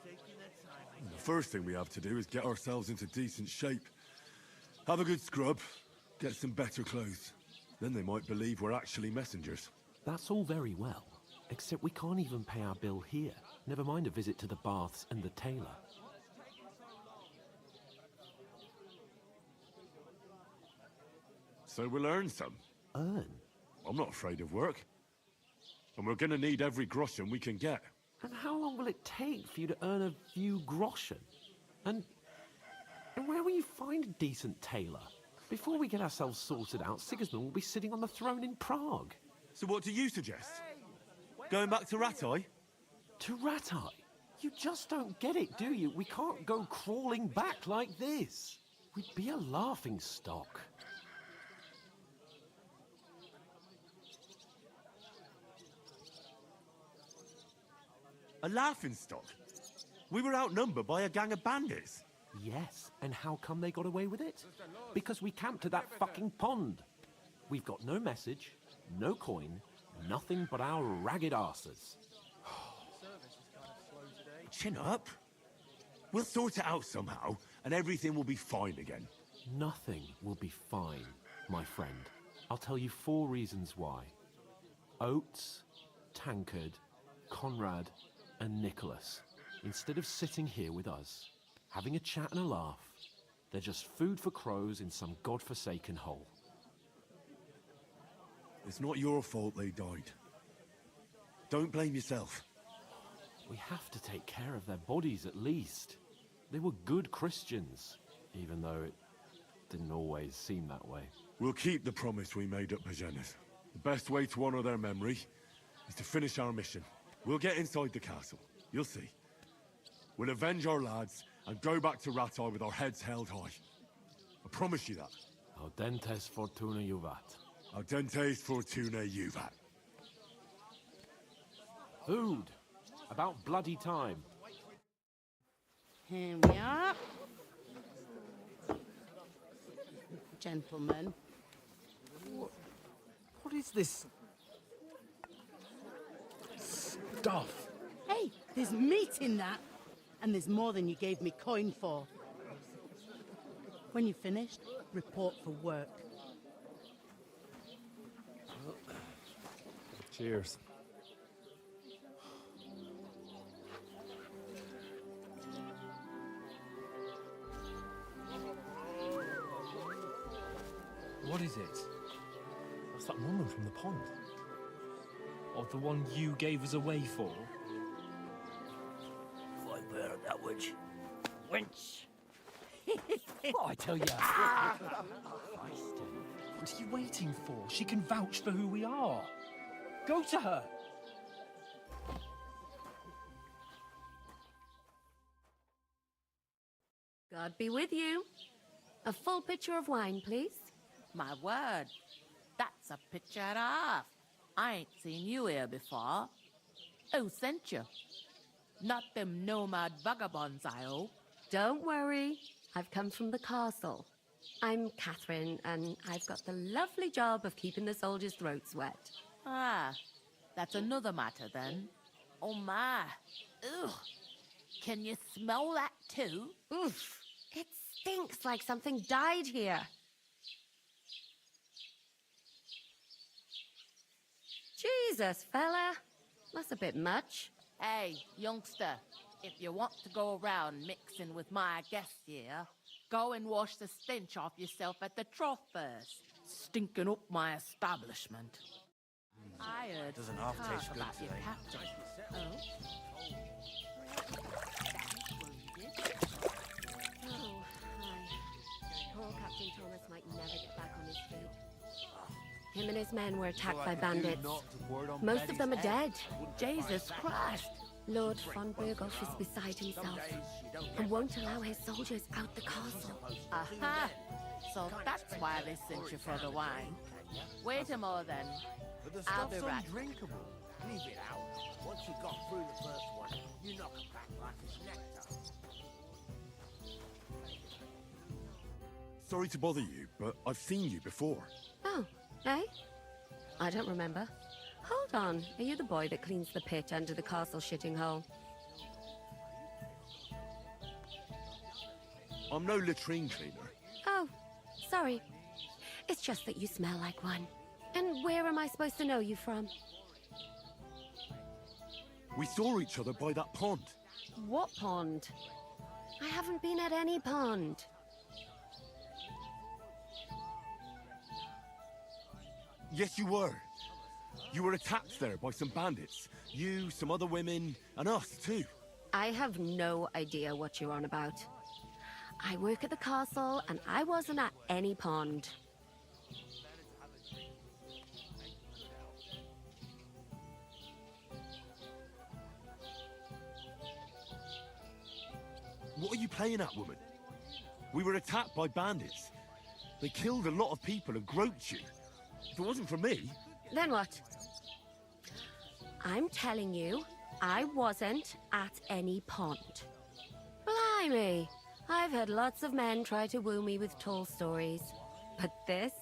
The first thing we have to do is get ourselves into decent shape. Have a good scrub, get some better clothes. Then they might believe we're actually messengers. That's all very well, except we can't even pay our bill here. Never mind a visit to the baths and the tailor. So we'll earn some. Earn? I'm not afraid of work. And we're gonna need every groschen we can get. And how long will it take for you to earn a few groschen? And where will you find a decent tailor? Before we get ourselves sorted out, Sigismund will be sitting on the throne in Prague. So what do you suggest? Going back to Ratai? To Ratai? You just don't get it, do you? We can't go crawling back like this. We'd be a laughing stock. A laughingstock? We were outnumbered by a gang of bandits. Yes, and how come they got away with it? Because we camped at that fucking pond. We've got no message, no coin, nothing but our ragged arses. Chin up. We'll sort it out somehow, and everything will be fine again. Nothing will be fine, my friend. I'll tell you 4 reasons why. Oates, Tankard, Conrad, and Nicholas, instead of sitting here with us, having a chat and a laugh, they're just food for crows in some godforsaken hole. It's not your fault they died. Don't blame yourself. We have to take care of their bodies at least. They were good Christians, even though it didn't always seem that way. We'll keep the promise we made at Bajena's. The best way to honor their memory is to finish our mission. We'll get inside the castle. You'll see. We'll avenge our lads and go back to Ratai with our heads held high. I promise you that. Audentes fortuna juvat. Audentes fortuna juvat. Food. About bloody time. Here we are. Gentlemen. What is this stuff? Hey, there's meat in that. And there's more than you gave me coin for. When you're finished, report for work. Cheers. What is it? What's that woman from the pond? Or the one you gave us away for? Beware of that witch. Wench! What I tell you? What are you waiting for? She can vouch for who we are. Go to her. God be with you. A full pitcher of wine, please. My word, that's a picture and a half. I ain't seen you here before. Who sent you? Not them nomad vagabonds, I hope. Don't worry. I've come from the castle. I'm Catherine, and I've got the lovely job of keeping the soldiers' throats wet. Ah, that's another matter then. Oh my. Ugh. Can you smell that too? Oof. It stinks like something died here. Jesus, fella. That's a bit much. Hey, youngster, if you want to go around mixing with my guests here, Go and wash the stench off yourself at the trough first. Stinking up my establishment. I heard Doesn't half talk taste good about your today. captain. Oh? Oh, hi. Poor Captain Thomas might never get back on his feet. Him and his men were attacked by bandits. Most of them are dead. Jesus Christ! Lord von Berghoff is beside himself and won't allow his soldiers out the castle. Aha! So that's why they sent you for the wine. Wait a more then. But the I'll be stuff's right. undrinkable. Leave it out. Once you got through the first one, you knock it back like it's nectar. Sorry to bother you, but I've seen you before. Oh, eh? I don't remember. Hold on, are you the boy that cleans the pit under the castle shitting hole? I'm no latrine cleaner. Oh, sorry. It's just that you smell like one. And where am I supposed to know you from? We saw each other by that pond. What pond? I haven't been at any pond. Yes, you were. You were attacked there by some bandits. You, some other women, and us too. I have no idea what you're on about. I work at the castle, and I wasn't at any pond. What are you playing at, woman? We were attacked by bandits. They killed a lot of people and groped you. If it wasn't for me... Then what? I'm telling you, I wasn't at any pond. Blimey! I've had lots of men try to woo me with tall stories. But this?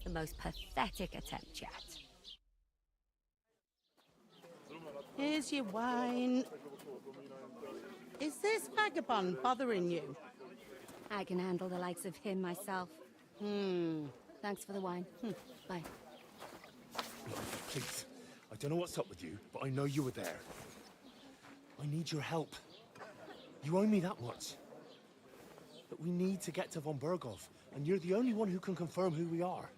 The most pathetic attempt yet. Here's your wine. Is this vagabond bothering you? I can handle the likes of him myself. Thanks for the wine. Bye. Please, I don't know what's up with you, but I know you were there. I need your help. You owe me that much. But we need to get to von Berghoff, and you're the only one who can confirm who we are.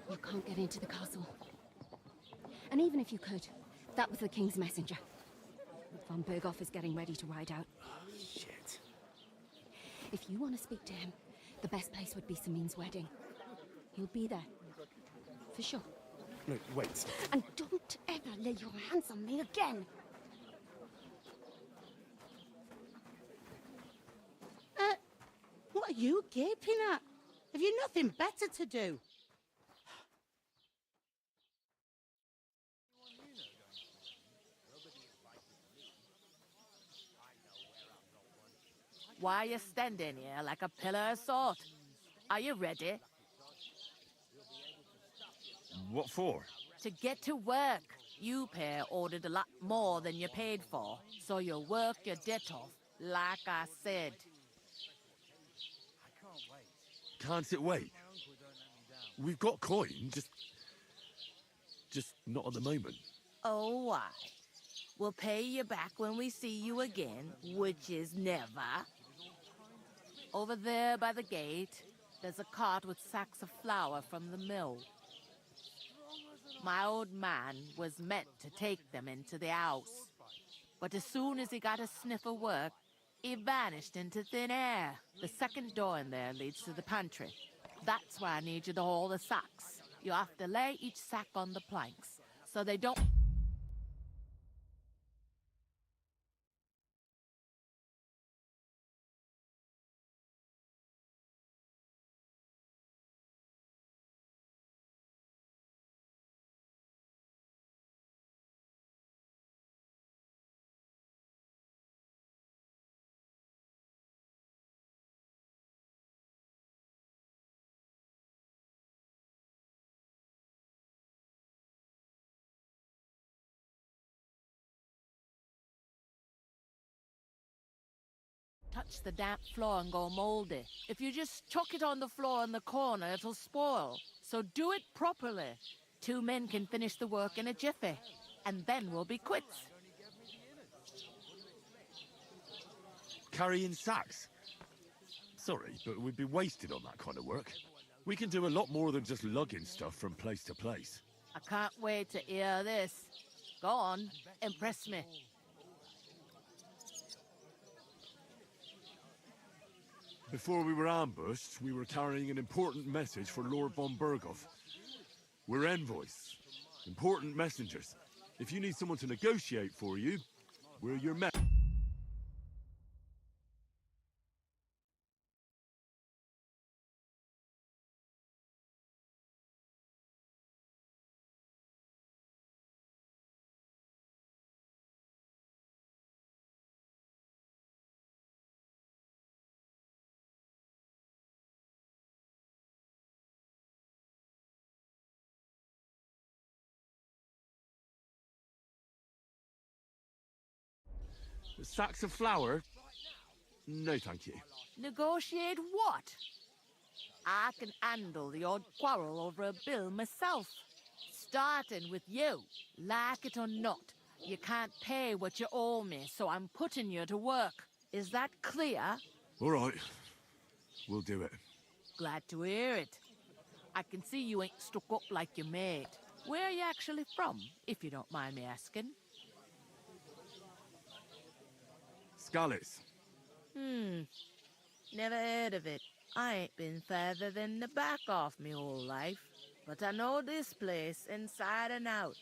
You can't get into the castle. And even if you could, that was the king's messenger. Von Berghoff is getting ready to ride out. Shit. If you want to speak to him, the best place would be Samin's wedding. He'll be there. For sure. No, wait. And don't ever lay your hands on me again! What are you gaping at? Have you nothing better to do? Why are you standing here like a pillar of salt? Are you ready? What for? To get to work. You pair ordered a lot more than you paid for, so you'll work your debt off, like I said. Can't it wait? We've got coin, just not at the moment. Oh, why? We'll pay you back when we see you again, which is never. Over there by the gate, there's a cart with sacks of flour from the mill. My old man was meant to take them into the house, but as soon as he got a sniff of work, he vanished into thin air. The second door in there leads to the pantry. That's why I need you to haul the sacks. You have to lay each sack on the planks, so they don't... touch the damp floor and go moldy. If you just chuck it on the floor in the corner, it'll spoil. So do it properly. 2 men can finish the work in a jiffy, and then we'll be quits. Carrying sacks? Sorry, but we'd be wasted on that kind of work. We can do a lot more than just lugging stuff from place to place. I can't wait to hear this. Go on, impress me. Before we were ambushed, we were carrying an important message for Lord von Berghoff. We're envoys, important messengers. If you need someone to negotiate for you, we're your men. Sacks of flour? No, thank you. Negotiate what? I can handle the odd quarrel over a bill myself. Starting with you. Like it or not, you can't pay what you owe me, so I'm putting you to work. Is that clear? All right. We'll do it. Glad to hear it. I can see you ain't stuck up like your mate. Where are you actually from, if you don't mind me asking? Scallis. Never heard of it. I ain't been further than the back off me whole life, but I know this place inside and out.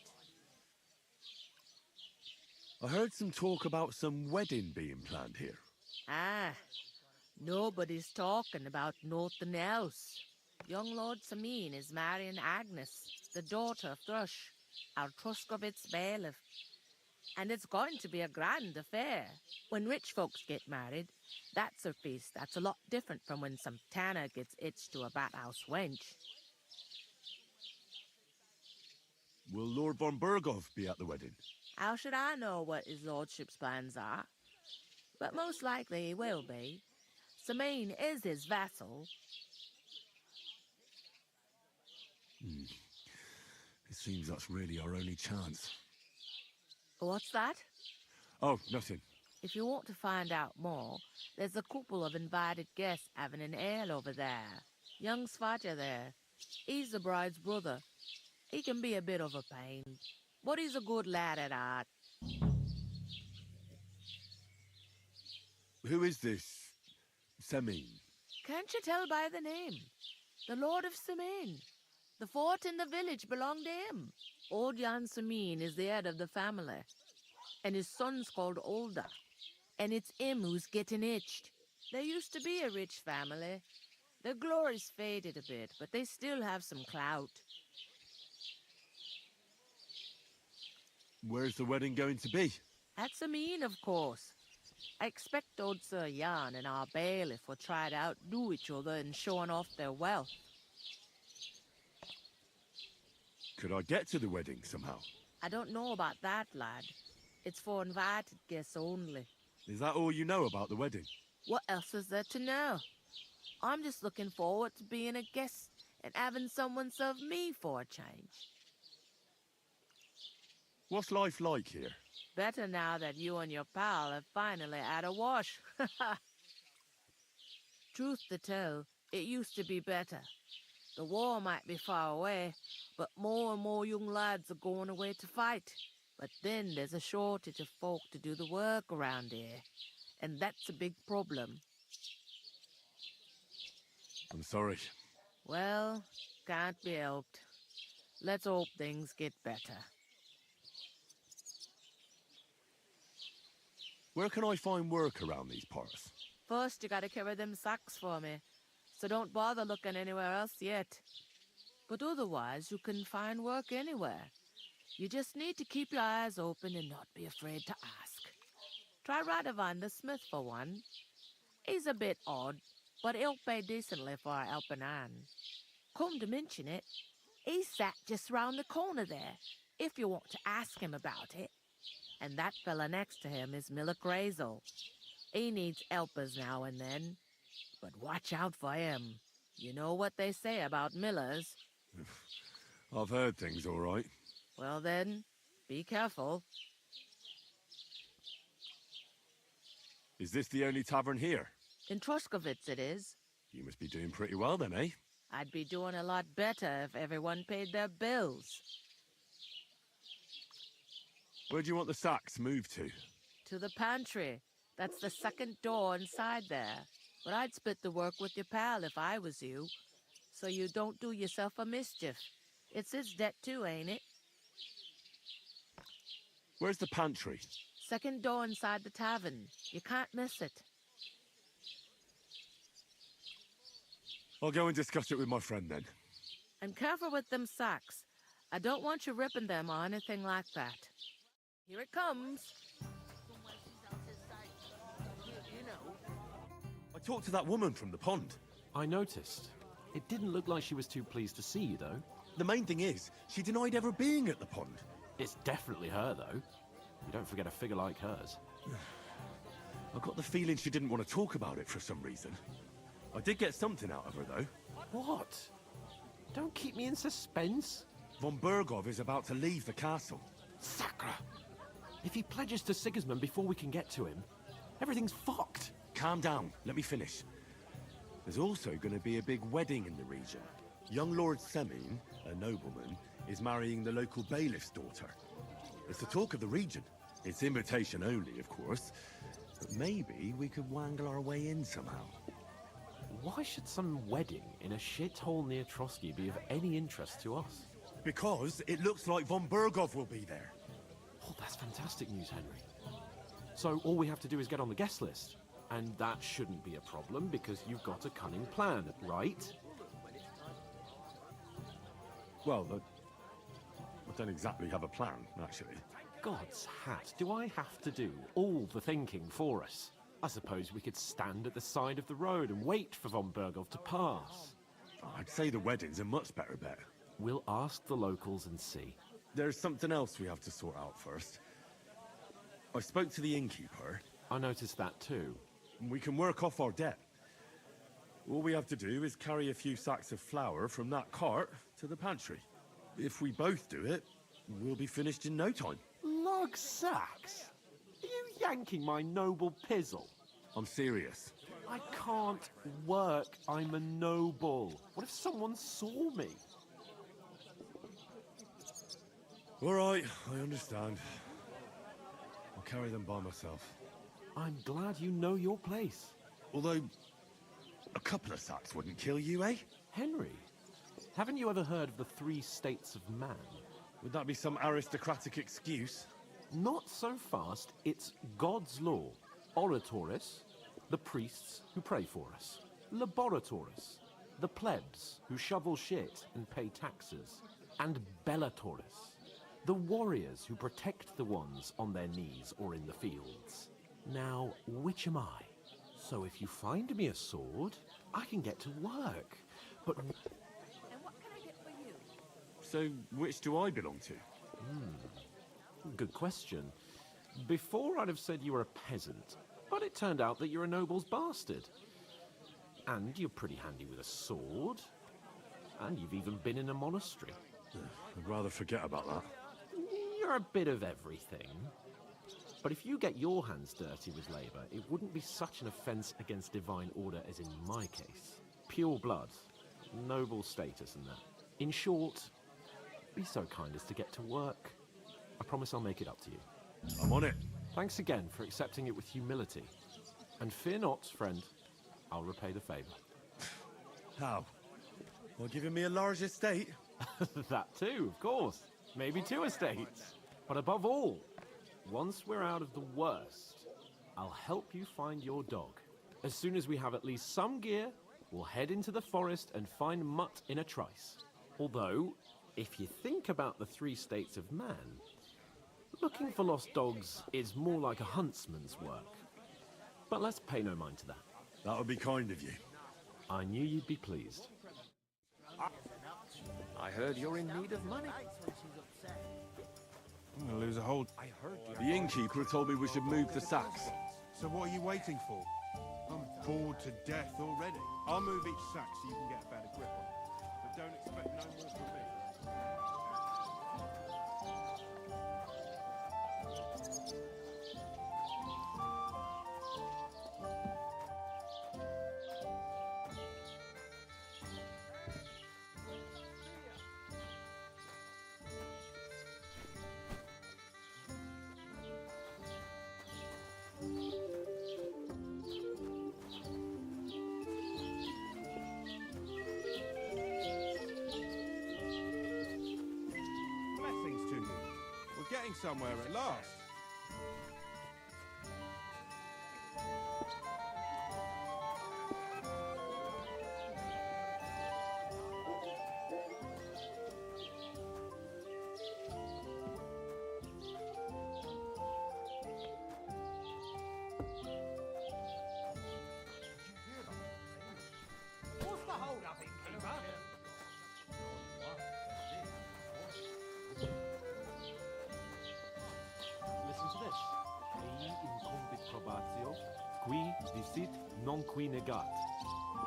I heard some talk about some wedding being planned here. Ah, nobody's talking about nothing else. Young Lord Samine is marrying Agnes, the daughter of Thrush, our Truscovitz bailiff. And it's going to be a grand affair. When rich folks get married, that's a feast that's a lot different from when some tanner gets hitched to a bat-house wench. Will Lord von Berghoff be at the wedding? How should I know what his lordship's plans are? But most likely he will be. Samine is his vassal. It seems that's really our only chance. What's that? Oh, nothing. If you want to find out more, there's a couple of invited guests having an ale over there. Young Svaja there. He's the bride's brother. He can be a bit of a pain, but he's a good lad at heart. Who is this Samine? Can't you tell by the name? The Lord of Samine. The fort in the village belonged to him. Old Jan Samine is the head of the family, and his son's called Olda, and it's him who's getting hitched. There used to be a rich family, Their glory's faded a bit, but they still have some clout. Where's the wedding going to be? At Samin, of course. I expect old Sir Jan and our bailiff will try to outdo each other in showing off their wealth. Could I get to the wedding somehow? I don't know about that, lad. It's for invited guests only. Is that all you know about the wedding? What else is there to know? I'm just looking forward to being a guest and having someone serve me for a change. What's life like here? Better now that you and your pal have finally had a wash. Truth to tell, it used to be better. The war might be far away, but more and more young lads are going away to fight. But then there's a shortage of folk to do the work around here, and that's a big problem. I'm sorry. Well, can't be helped. Let's hope things get better. Where can I find work around these parts? First, you gotta carry them sacks for me, so don't bother looking anywhere else yet. But otherwise, you can find work anywhere. You just need to keep your eyes open and not be afraid to ask. Try Radovan the smith for one. He's a bit odd, but he'll pay decently for a helping hand. Come to mention it, he's sat just round the corner there, if you want to ask him about it. And that fella next to him is Miller Crazel. He needs helpers now and then, but watch out for him. You know what they say about Millers. I've heard things all right. Well then, be careful. Is this the only tavern here? In Troskovitz it is. You must be doing pretty well then, eh? I'd be doing a lot better if everyone paid their bills. Where do you want the sacks moved to? To the pantry. That's the second door inside there. But I'd split the work with your pal if I was you. So you don't do yourself a mischief. It's his debt too, ain't it? Where's the pantry? Second door inside the tavern. You can't miss it. I'll go and discuss it with my friend then. And careful with them sacks. I don't want you ripping them or anything like that. Here it comes. I talked to that woman from the pond. I noticed. It didn't look like she was too pleased to see you, though. The main thing is, she denied ever being at the pond. It's definitely her, though. You don't forget a figure like hers. I got the feeling she didn't want to talk about it for some reason. I did get something out of her, though. What? Don't keep me in suspense. Von Bergov is about to leave the castle. Sacre! If he pledges to Sigismund before we can get to him, everything's fucked. Calm down. Let me finish. There's also going to be a big wedding in the region. Young Lord Semin, a nobleman, is marrying the local bailiff's daughter. It's the talk of the region. It's invitation only, of course. But maybe we could wangle our way in somehow. Why should some wedding in a shithole near Trotsky be of any interest to us? Because it looks like von Bergov will be there. Oh, that's fantastic news, Henry. So all we have to do is get on the guest list. And that shouldn't be a problem because you've got a cunning plan, right? Well, I don't exactly have a plan, actually. God's hat, do I have to do all the thinking for us? I suppose we could stand at the side of the road and wait for von Bergov to pass. I'd say the wedding's a much better bet. We'll ask the locals and see. There's something else we have to sort out first. I spoke to the innkeeper. I noticed that too. We can work off our debt. All we have to do is carry a few sacks of flour from that cart to the pantry. If we both do it, we'll be finished in no time. Lug sacks? Are you yanking my noble pizzle? I'm serious. I can't work. I'm a noble. What if someone saw me? All right, I understand. I'll carry them by myself. I'm glad you know your place. Although, a couple of sacks wouldn't kill you, eh? Henry, haven't you ever heard of the 3 states of man? Would that be some aristocratic excuse? Not so fast. It's God's law. Oratoris, the priests who pray for us. Laboratoris, the plebs who shovel shit and pay taxes, and Bellatorus, the warriors who protect the ones on their knees or in the fields. Now, which am I? So if you find me a sword, I can get to work. But... And what can I get for you? So, which do I belong to? Good question. Before I'd have said you were a peasant, but it turned out that you're a noble's bastard. And you're pretty handy with a sword. And you've even been in a monastery. I'd rather forget about that. You're a bit of everything. But if you get your hands dirty with labor, it wouldn't be such an offense against divine order as in my case. Pure blood, noble status and that. In short, be so kind as to get to work. I promise I'll make it up to you. I'm on it. Thanks again for accepting it with humility. And fear not, friend, I'll repay the favor. How? Well, giving me a large estate? That too, of course. Maybe 2 estates. But above all, once we're out of the worst, I'll help you find your dog. As soon as we have at least some gear, we'll head into the forest and find Mutt in a trice. Although, if you think about the 3 states of man, looking for lost dogs is more like a huntsman's work. But let's pay no mind to that. That would be kind of you. I knew you'd be pleased. I heard you're in need of money. I'm gonna lose a hold. I heard you. The innkeeper told me we should move the sacks. So what are you waiting for? I'm bored to death already. I'll move each sack so you can get a better grip on it. But don't expect no more from me. Blessings to you. We're getting somewhere at last. What's the hold up, innkeeper? Listen to this. Ei incumbit probatio, qui dicit non qui negat.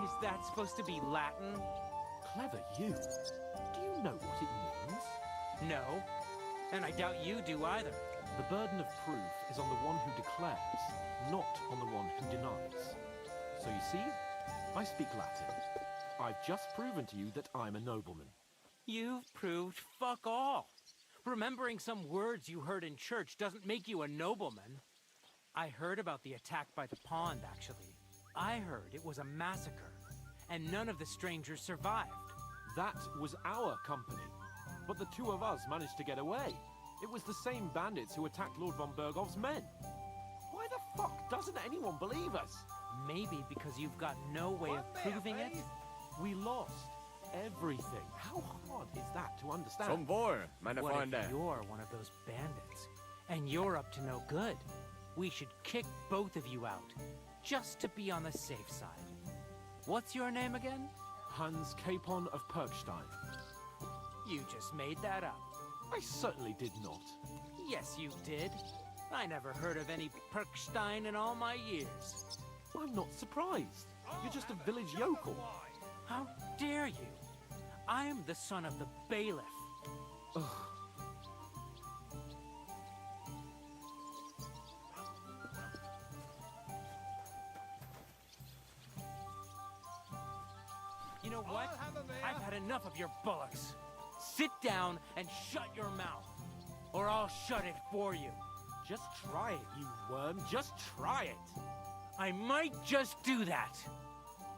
Is that supposed to be Latin? Clever you. Do you know what it means? No. And I doubt you do either. The burden of proof is on the one who declares, not on the one who denies. So you see, I speak Latin. I've just proven to you that I'm a nobleman. You've proved fuck all. Remembering some words you heard in church doesn't make you a nobleman. I heard about the attack by the pond, actually. I heard it was a massacre, and none of the strangers survived. That was our company, but the 2 of us managed to get away. It was the same bandits who attacked Lord von Bergov's men. Why the fuck doesn't anyone believe us? Maybe because you've got no way of proving it. We lost everything. How hard is that to understand? Som vår, meine What Freunde. if you're one of those bandits, and you're up to no good? We should kick both of you out, just to be on the safe side. What's your name again? Hans Capon of Perkstein. You just made that up. I certainly did not. Yes, you did. I never heard of any Perkstein in all my years. I'm not surprised. You're just a village yokel. How dare you? I'm the son of the bailiff. Ugh. You know what? I've had enough of your bullocks. Sit down and shut your mouth, or I'll shut it for you. Just try it, you worm. Just try it. I might just do that.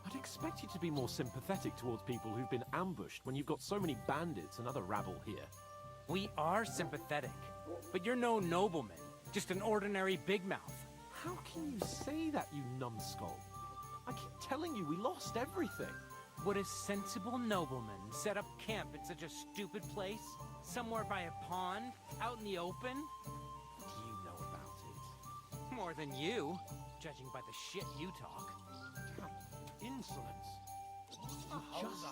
I'd expect you to be more sympathetic towards people who've been ambushed when you've got so many bandits and other rabble here. We are sympathetic, but you're no nobleman, just an ordinary big mouth. How can you say that, you numbskull? I keep telling you we lost everything. Would a sensible nobleman set up camp in such a stupid place? Somewhere by a pond? Out in the open? Do you know about it? More than you, judging by the shit you talk. Insolence. You're just an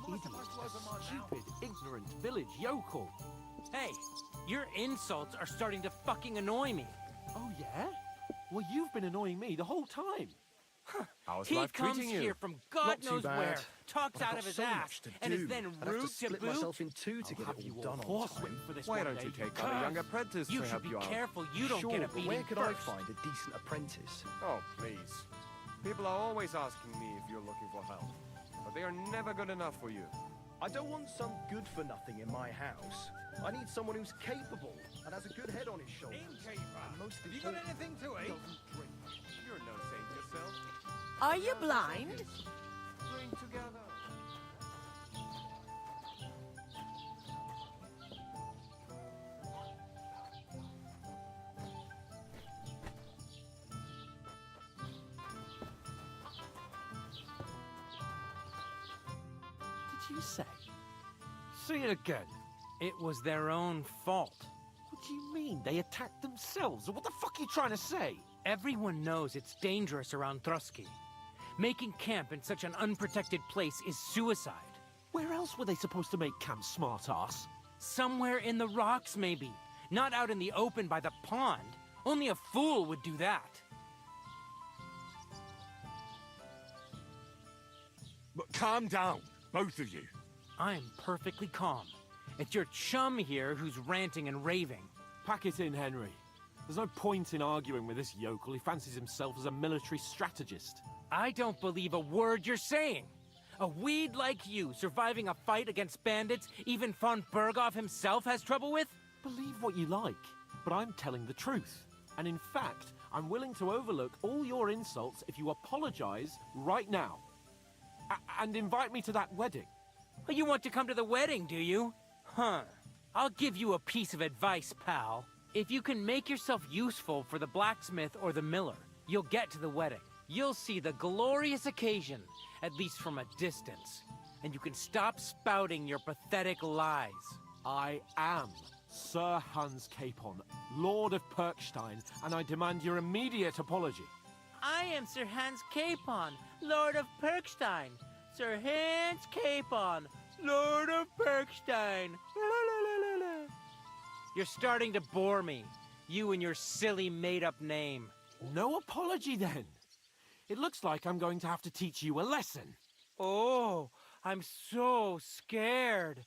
idiot, a stupid, ignorant village yokel. Hey, your insults are starting to fucking annoy me. Oh, yeah? Well, you've been annoying me the whole time. How's He life comes treating you? here from God Not too knows bad. where, talks I've out got of his so ass, much to and is do. then I'd have rude to split boot. myself in two to get it all done on time. For this Why one don't day, you take on a young apprentice You to should help be you out? careful you don't Sure, get a but beating where could first. I find a decent apprentice? Oh, please. People are always asking me if you're looking for help, but they are never good enough for you. I don't want some good-for-nothing in my house. I need someone who's capable and has a good head on his shoulders. And most Have you got important, anything to eat? doesn't drink. You're no saint yourself. Are you blind? Drink together. Did you say? Say it again. It was their own fault. What do you mean? They attacked themselves? What the fuck are you trying to say? Everyone knows it's dangerous around Trotsky. Making camp in such an unprotected place is suicide. Where else were they supposed to make camp, smart-ass? Somewhere in the rocks, maybe. Not out in the open by the pond. Only a fool would do that. But calm down, both of you. I'm perfectly calm. It's your chum here who's ranting and raving. Pack it in, Henry. There's no point in arguing with this yokel. He fancies himself as a military strategist. I don't believe a word you're saying. A weed like you surviving a fight against bandits even von Berghoff himself has trouble with? Believe what you like, but I'm telling the truth. And in fact, I'm willing to overlook all your insults if you apologize right now. And invite me to that wedding. Oh, you want to come to the wedding, do you? Huh. I'll give you a piece of advice, pal. If you can make yourself useful for the blacksmith or the miller, you'll get to the wedding. You'll see the glorious occasion, at least from a distance. And you can stop spouting your pathetic lies. I am Sir Hans Capon, Lord of Perkstein, and I demand your immediate apology. I am Sir Hans Capon, Lord of Perkstein. Sir Hans Capon, Lord of Perkstein. You're starting to bore me. You and your silly made-up name. No apology, then. It looks like I'm going to have to teach you a lesson. Oh, I'm so scared.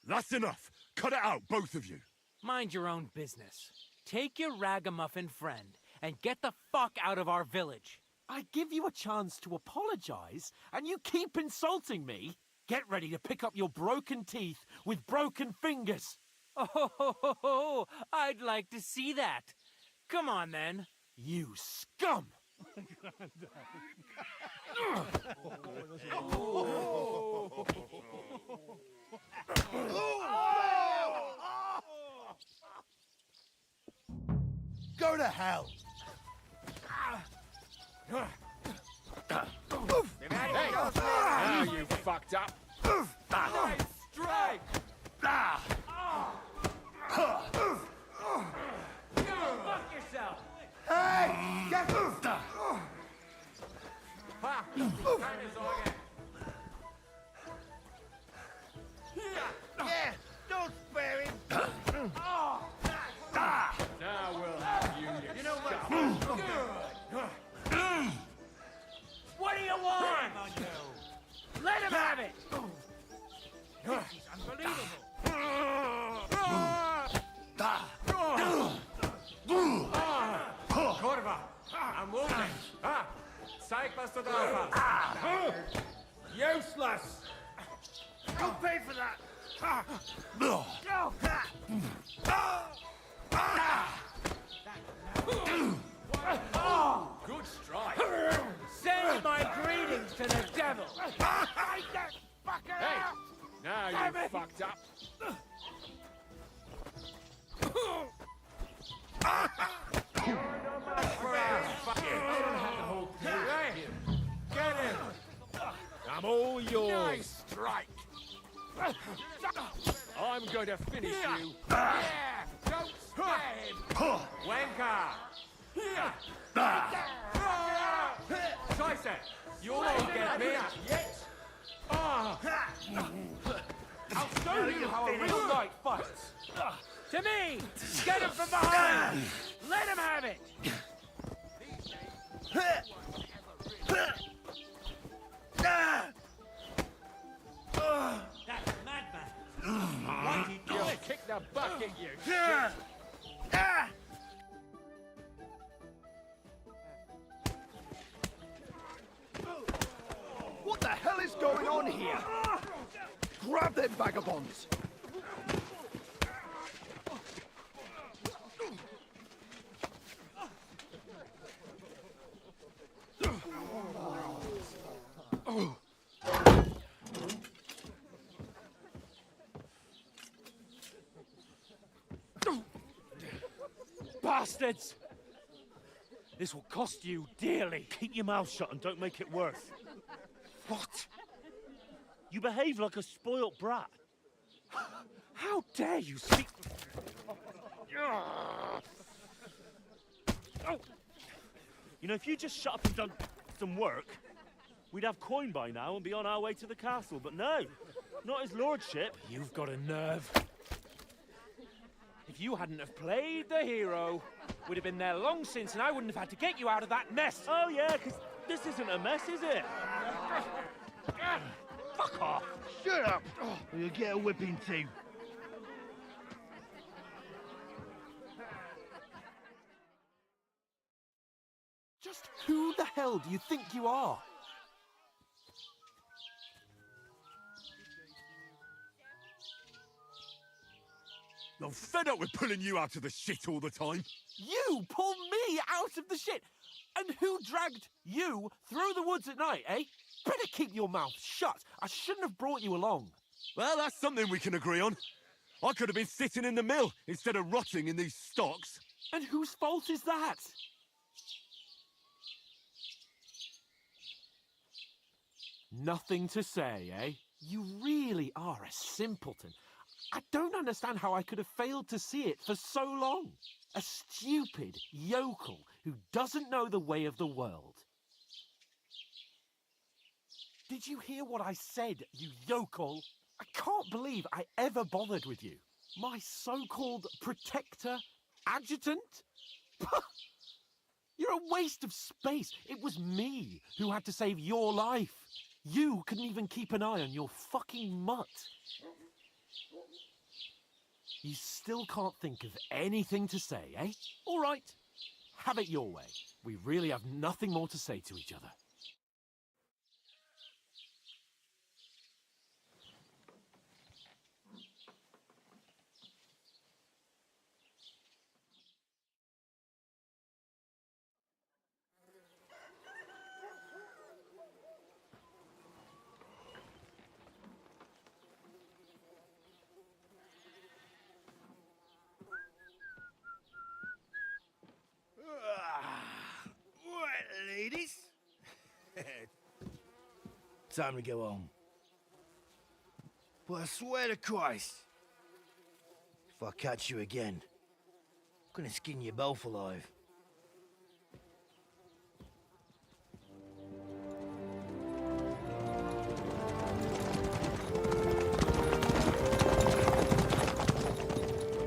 That's enough. Cut it out, both of you. Mind your own business. Take your ragamuffin friend and get the fuck out of our village. I give you a chance to apologize, and you keep insulting me. Get ready to pick up your broken teeth with broken fingers. Oh, I'd like to see that. Come on, then. You scum! Go to hell! Hey, now you fucked up. Nice strike! Fuck yourself! Hey! Get Ha! Keine Sorge. Yeah! Don't spare him! Now we'll have you. You know what? What do you want? Let him have it! This is unbelievable. Kurwa! I'm wounded. Ah! Zeig, was du drauf hast. Useless! You'll pay for that! Good strike. Send my greetings to the devil. Hey! Now you fucked up. You're no match for us. Fuck you. I don't have the whole thing. Hey! I'm all yours. Nice strike. I'm going to finish you. Yeah, don't spare him. Wanker! Scheiße! You won't get me! I'll show you how a real knight fights! To me! Get him from behind! Let him have it! That madman! Why did you kick the bucket, you shit? What the hell is going on here? Grab them vagabonds! Bastards! This will cost you dearly. Keep your mouth shut and don't make it worse. What? You behave like a spoilt brat. How dare you speak... You know, if you just shut up and done some work, we'd have coin by now and be on our way to the castle. But no, not his lordship. You've got a nerve. If you hadn't have played the hero, we'd have been there long since and I wouldn't have had to get you out of that mess. Oh yeah, because this isn't a mess, is it? Fuck off! Shut up! Or you'll get a whipping too. Just who the hell do you think you are? I'm fed up with pulling you out of the shit all the time. You pull me out of the shit! And who dragged you through the woods at night, eh? Better keep your mouth shut. I shouldn't have brought you along. Well, that's something we can agree on. I could have been sitting in the mill instead of rotting in these stocks. And whose fault is that? Nothing to say, eh? You really are a simpleton. I don't understand how I could have failed to see it for so long. A stupid yokel who doesn't know the way of the world. Did you hear what I said, you yokel? I can't believe I ever bothered with you. My so-called protector, adjutant? You're a waste of space. It was me who had to save your life. You couldn't even keep an eye on your fucking mutt. You still can't think of anything to say, eh? All right, have it your way. We really have nothing more to say to each other. Right, ladies. Time to go home. But I swear to Christ, if I catch you again, I'm gonna skin you both alive.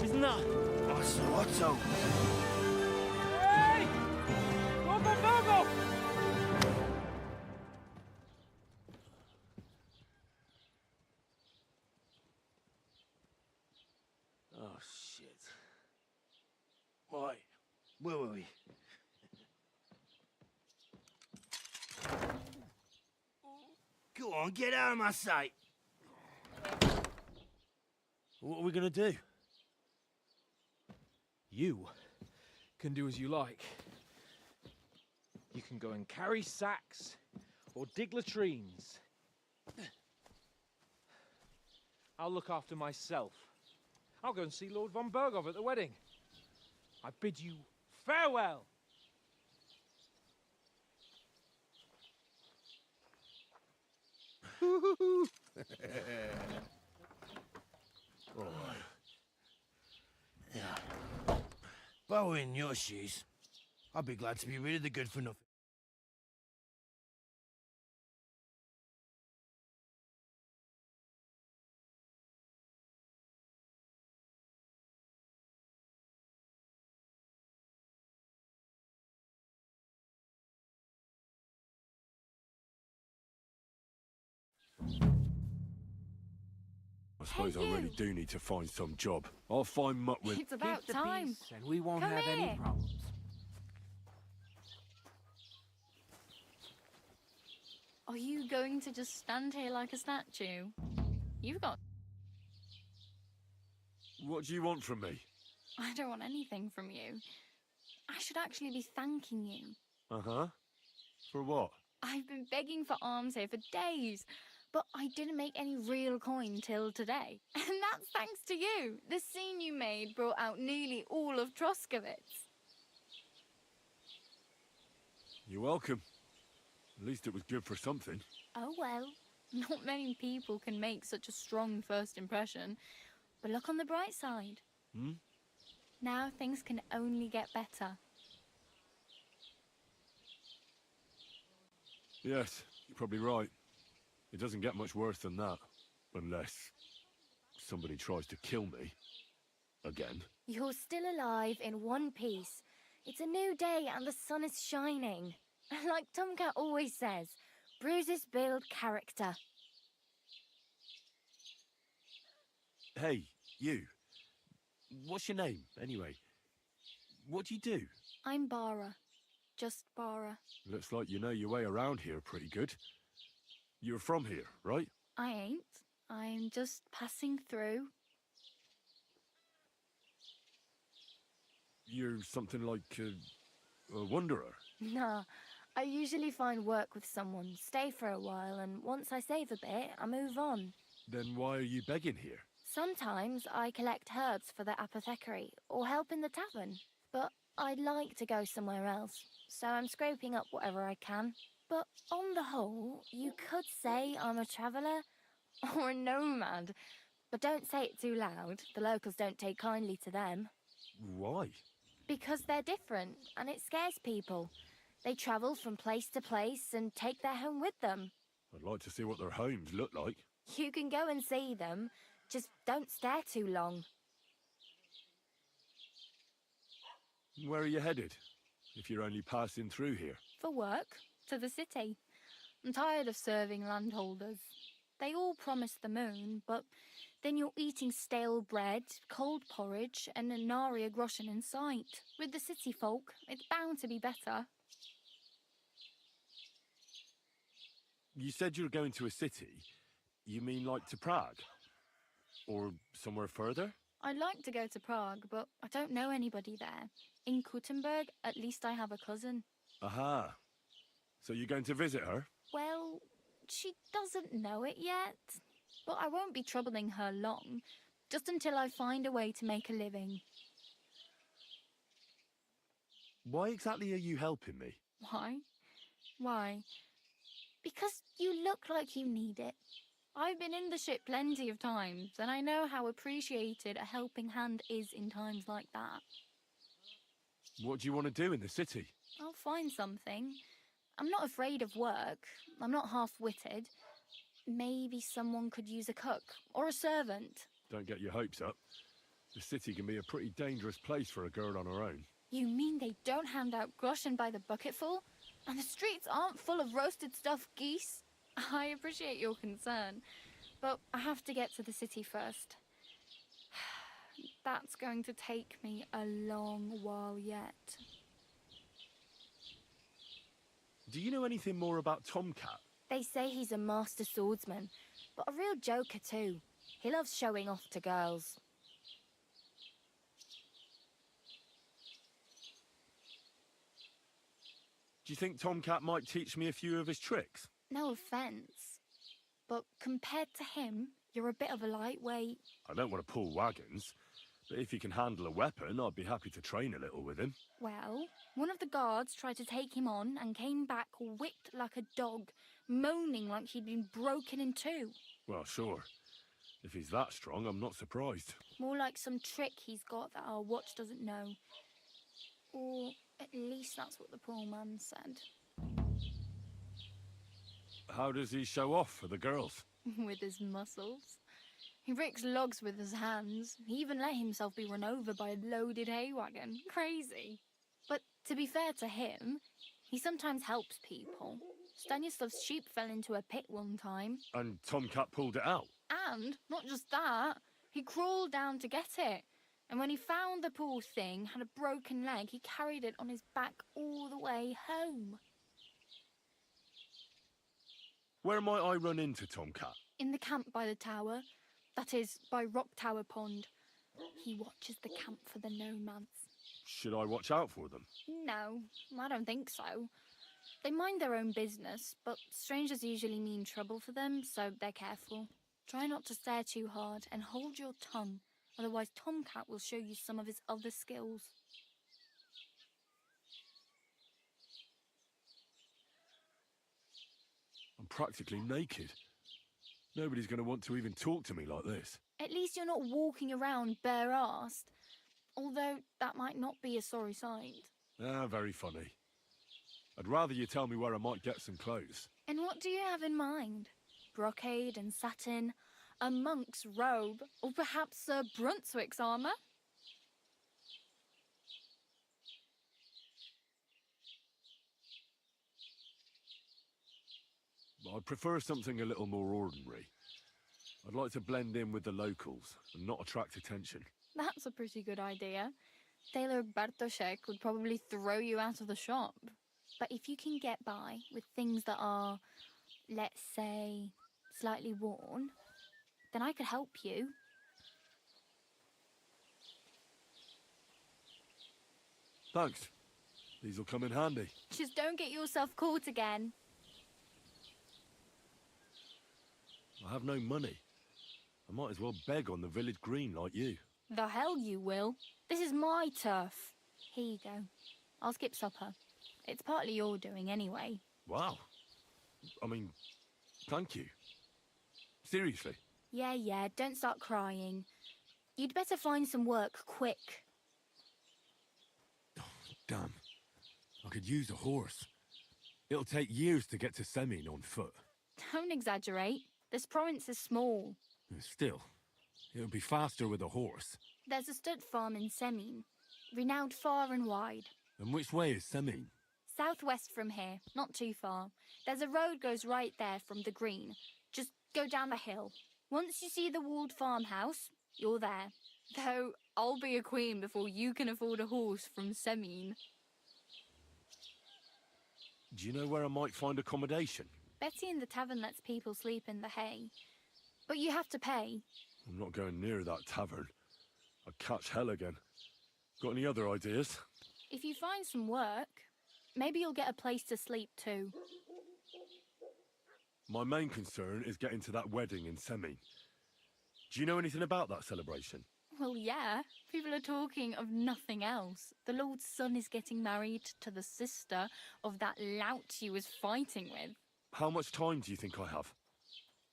Isn't that? Otto. Hey! Go! Oh, shit. Right, where were we? Go on, get out of my sight. What are we gonna do? You can do as you like. You can go and carry sacks or dig latrines. I'll look after myself. I'll go and see Lord von Berghoff at the wedding. I bid you farewell. If I were in your shoes, I'd be glad to be rid of the good for nothing. I suppose I really do need to find some job. I'll find muck with... It's about time. And we won't Come have any here. problems. Are you going to just stand here like a statue? You've got... What do you want from me? I don't want anything from you. I should actually be thanking you. Uh-huh. For what? I've been begging for alms here for days, but I didn't make any real coin till today. And that's thanks to you. The scene you made brought out nearly all of Troskovitz. You're welcome. At least it was good for something. Oh well, not many people can make such a strong first impression. But look on the bright side. Hmm? Now things can only get better. Yes, you're probably right. It doesn't get much worse than that. Unless somebody tries to kill me. Again. You're still alive in one piece. It's a new day and the sun is shining. Like Tomcat always says, bruises build character. Hey, you. What's your name, anyway? What do you do? I'm Bara. Just Bara. Looks like you know your way around here pretty good. You're from here, right? I ain't. I'm just passing through. You're something like a wanderer. Nah, I usually find work with someone, stay for a while, and once I save a bit, I move on. Then why are you begging here? Sometimes I collect herbs for the apothecary, or help in the tavern. But I'd like to go somewhere else, so I'm scraping up whatever I can. But on the whole, you could say I'm a traveller, or a nomad. But don't say it too loud, the locals don't take kindly to them. Why? Because they're different, and it scares people. They travel from place to place and take their home with them. I'd like to see what their homes look like. You can go and see them, just don't stare too long. Where are you headed, if you're only passing through here? For work, to the city. I'm tired of serving landholders. They all promise the moon, but then you're eating stale bread, cold porridge, and a nary a groschen in sight. With the city folk, it's bound to be better. You said you were going to a city. You mean like to Prague? Or somewhere further? I'd like to go to Prague, but I don't know anybody there. In Kuttenberg, at least I have a cousin. Aha. So you're going to visit her? Well, she doesn't know it yet. But I won't be troubling her long, just until I find a way to make a living. Why exactly are you helping me? Why? Why? Because you look like you need it. I've been in the ship plenty of times, and I know how appreciated a helping hand is in times like that. What do you want to do in the city? I'll find something. I'm not afraid of work. I'm not half-witted. Maybe someone could use a cook or a servant. Don't get your hopes up. The city can be a pretty dangerous place for a girl on her own. You mean they don't hand out groschen by the bucketful? And the streets aren't full of roasted stuffed geese? I appreciate your concern, but I have to get to the city first. That's going to take me a long while yet. Do you know anything more about Tomcat? They say he's a master swordsman, but a real joker too. He loves showing off to girls. Do you think Tomcat might teach me a few of his tricks? No offence, but compared to him, you're a bit of a lightweight. I don't want to pull wagons, But if he can handle a weapon, I'd be happy to train a little with him. Well, one of the guards tried to take him on and came back whipped like a dog, moaning like he'd been broken in two. Well, sure. If he's that strong, I'm not surprised. More like some trick he's got that our watch doesn't know. Or at least that's what the poor man said. How does he show off for the girls? With his muscles. He breaks logs with his hands. He even let himself be run over by a loaded hay wagon. Crazy. But to be fair to him, he sometimes helps people. Stanislav's sheep fell into a pit one time. And Tomcat pulled it out? And, not just that, he crawled down to get it. And when he found the poor thing had a broken leg, he carried it on his back all the way home. Where might I run into Tomcat? In the camp by the tower. That is, by Rock Tower Pond. He watches the camp for the nomads. Should I watch out for them? No, I don't think so. They mind their own business, but strangers usually mean trouble for them, so they're careful. Try not to stare too hard and hold your tongue, otherwise Tomcat will show you some of his other skills. I'm practically naked. Nobody's going to want to even talk to me like this. At least you're not walking around bare-assed, although that might not be a sorry sight. Ah, very funny. I'd rather you tell me where I might get some clothes. And what do you have in mind? Brocade and satin, a monk's robe, or perhaps Sir Brunswick's armour? I'd prefer something a little more ordinary. I'd like to blend in with the locals and not attract attention. That's a pretty good idea. Tailor Bartoszek would probably throw you out of the shop. But if you can get by with things that are, let's say, slightly worn, then I could help you. Thanks. These'll come in handy. Just don't get yourself caught again. I have no money. I might as well beg on the village green like you. The hell you will. This is my turf. Here you go. I'll skip supper. It's partly your doing anyway. Wow. I mean, thank you. Seriously. Yeah, don't start crying. You'd better find some work quick. Damn. I could use a horse. It'll take years to get to Semin on foot. Don't exaggerate. This province is small. Still, it would be faster with a horse. There's a stud farm in Semin, renowned far and wide. And which way is Semin? Southwest from here, not too far. There's a road goes right there from the green. Just go down the hill. Once you see the walled farmhouse, you're there. Though, I'll be a queen before you can afford a horse from Semin. Do you know where I might find accommodation? Betty in the tavern lets people sleep in the hay. But you have to pay. I'm not going near that tavern. I'd catch hell again. Got any other ideas? If you find some work, maybe you'll get a place to sleep too. My main concern is getting to that wedding in Semin. Do you know anything about that celebration? Well, yeah. People are talking of nothing else. The Lord's son is getting married to the sister of that lout he was fighting with. How much time do you think I have?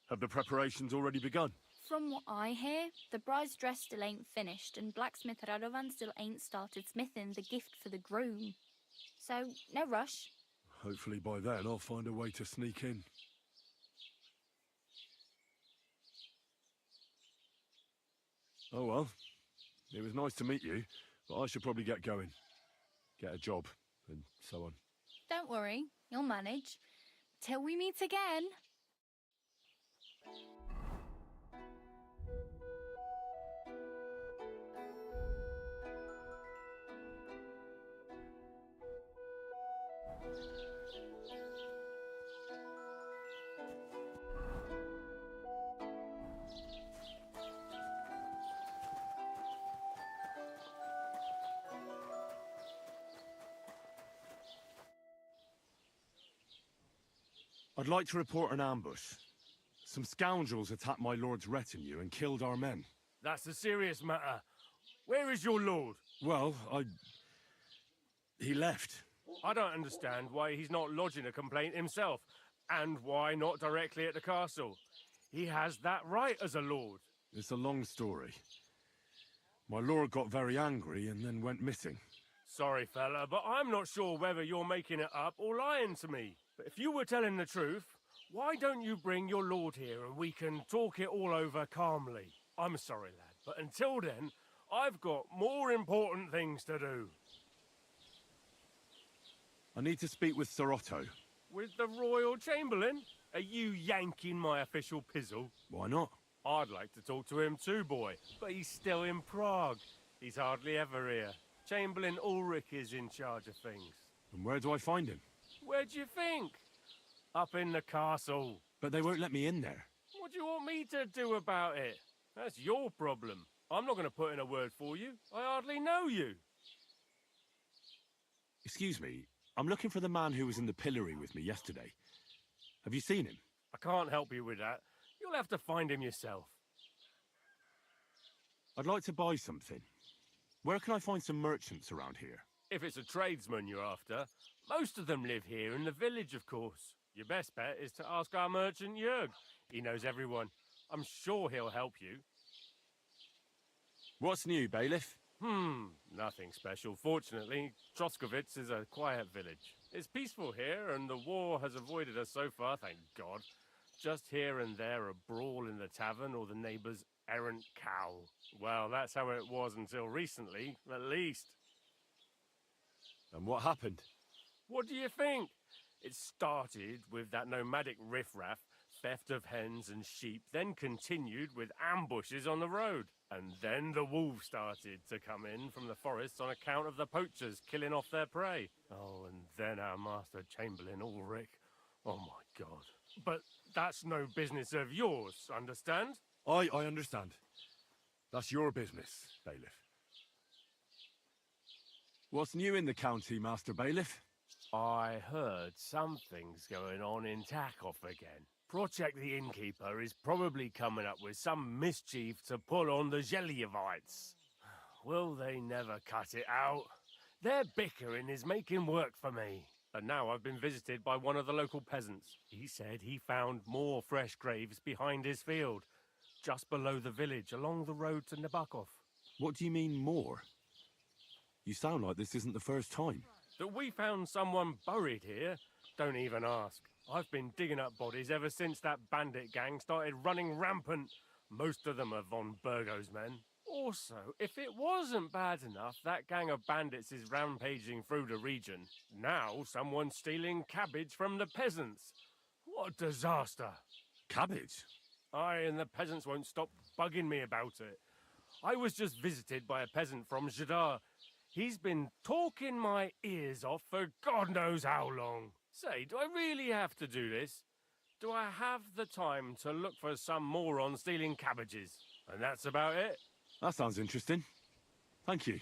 Have the preparations already begun? From what I hear, the bride's dress still ain't finished, and blacksmith Radovan still ain't started smithing the gift for the groom. So, no rush. Hopefully by then I'll find a way to sneak in. Oh well, it was nice to meet you, but I should probably get going. Get a job, and so on. Don't worry, you'll manage. Till we meet again. I'd like to report an ambush. Some scoundrels attacked my lord's retinue and killed our men. That's a serious matter. Where is your lord? Well, he left. I don't understand why he's not lodging a complaint himself, and why not directly at the castle. He has that right as a lord. It's a long story. My lord got very angry and then went missing. Sorry, fella, but I'm not sure whether you're making it up or lying to me. But if you were telling the truth, why don't you bring your lord here and we can talk it all over calmly? I'm sorry, lad, but until then, I've got more important things to do. I need to speak with Sir Otto. With the Royal Chamberlain? Are you yanking my official pizzle? Why not? I'd like to talk to him too, boy, but he's still in Prague. He's hardly ever here. Chamberlain Ulrich is in charge of things. And where do I find him? Where do you think? Up in the castle. But they won't let me in there. What do you want me to do about it? That's your problem. I'm not going to put in a word for you. I hardly know you. Excuse me, I'm looking for the man who was in the pillory with me yesterday. Have you seen him? I can't help you with that. You'll have to find him yourself. I'd like to buy something. Where can I find some merchants around here? If it's a tradesman you're after, most of them live here in the village, of course. Your best bet is to ask our merchant Jörg. He knows everyone. I'm sure he'll help you. What's new, bailiff? Nothing special. Fortunately, Troskowitz is a quiet village. It's peaceful here, and the war has avoided us so far, thank God. Just here and there a brawl in the tavern or the neighbour's errant cow. Well, that's how it was until recently, at least. And what happened? What do you think? It started with that nomadic riffraff, theft of hens and sheep, then continued with ambushes on the road. And then the wolves started to come in from the forests on account of the poachers killing off their prey. Oh, and then our master Chamberlain Ulrich. Oh my God. But that's no business of yours, understand? I understand. That's your business, bailiff. What's new in the county, Master Bailiff? I heard something's going on in Takov again. Project the Innkeeper is probably coming up with some mischief to pull on the Zhelyevites. Will they never cut it out? Their bickering is making work for me. And now I've been visited by one of the local peasants. He said he found more fresh graves behind his field, just below the village, along the road to Nabokov. What do you mean, more? You sound like this isn't the first time. That we found someone buried here? Don't even ask. I've been digging up bodies ever since that bandit gang started running rampant. Most of them are von Burgo's men. Also, if it wasn't bad enough that gang of bandits is rampaging through the region, now someone's stealing cabbage from the peasants. What a disaster. Cabbage? Aye, and the peasants won't stop bugging me about it. I was just visited by a peasant from Jornada. He's been talking my ears off for God knows how long. Say, do I really have to do this? Do I have the time to look for some moron stealing cabbages? And that's about it. That sounds interesting. Thank you.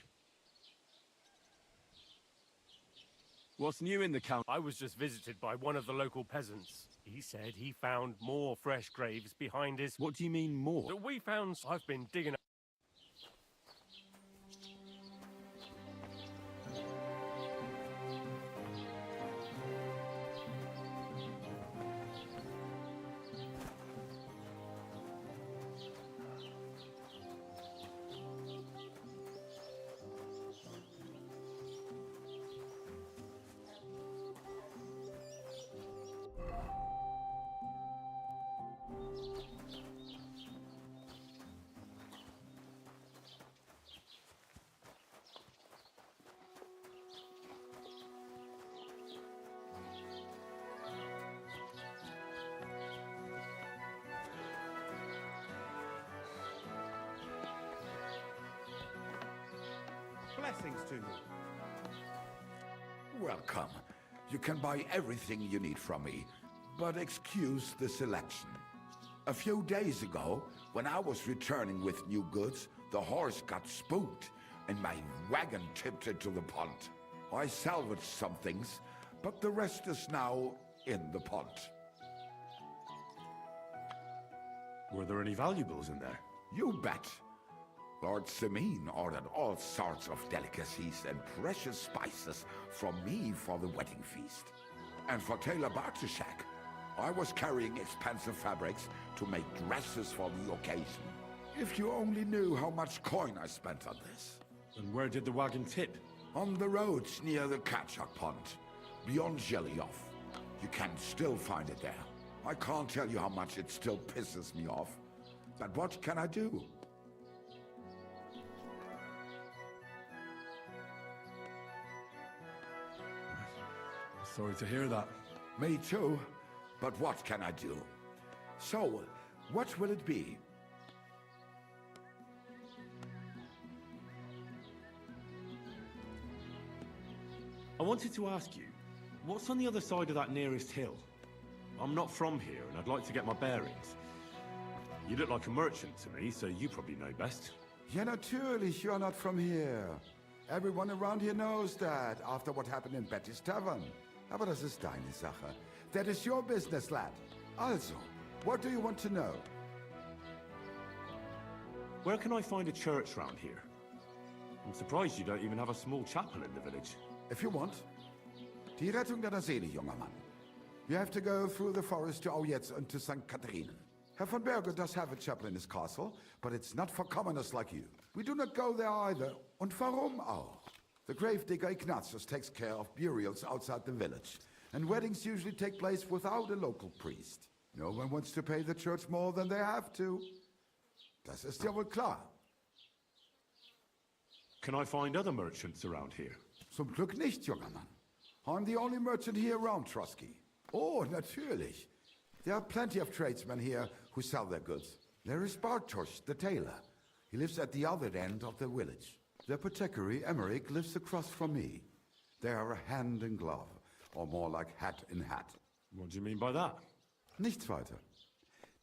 What's new in the county? I was just visited by one of the local peasants. He said he found more fresh graves behind his... What do you mean, more? That we found... I've been digging... Blessings to you. Welcome. You can buy everything you need from me, but excuse the selection. A few days ago, when I was returning with new goods, the horse got spooked and my wagon tipped into the pond. I salvaged some things, but the rest is now in the pond. Were there any valuables in there? You bet. Lord Simeon ordered all sorts of delicacies and precious spices from me for the wedding feast. And for Taylor Bartoszek, I was carrying expensive fabrics to make dresses for the occasion. If you only knew how much coin I spent on this. And where did the wagon tip? On the roads near the Katchak Pond, beyond Jelioff. You can still find it there. I can't tell you how much it still pisses me off. But what can I do? Sorry to hear that. Me too. But what can I do? So, what will it be? I wanted to ask you, what's on the other side of that nearest hill? I'm not from here, and I'd like to get my bearings. You look like a merchant to me, so you probably know best. Ja, natürlich, you're not from here. Everyone around here knows that, after what happened in Betty's Tavern. Aber das ist deine Sache. That is your business, lad. Also, what do you want to know? Where can I find a church round here? I'm surprised you don't even have a small chapel in the village. If you want. Die Rettung deiner Seele, junger Mann. You have to go through the forest to Aujetz and to St. Katharinen. Herr von Berger does have a chapel in his castle, but it's not for commoners like you. We do not go there either. Und warum auch? The gravedigger Ignatius takes care of burials outside the village, and weddings usually take place without a local priest. No one wants to pay the church more than they have to. Das ist ja wohl klar. Can I find other merchants around here? Zum Glück nicht, junger Mann. I'm the only merchant here around Trusky. Oh, natürlich. There are plenty of tradesmen here who sell their goods. There is Bartosz, the tailor. He lives at the other end of the village. The apothecary, Emmerich, lives across from me. They are hand in glove, or more like hat in hat. What do you mean by that? Nichts weiter.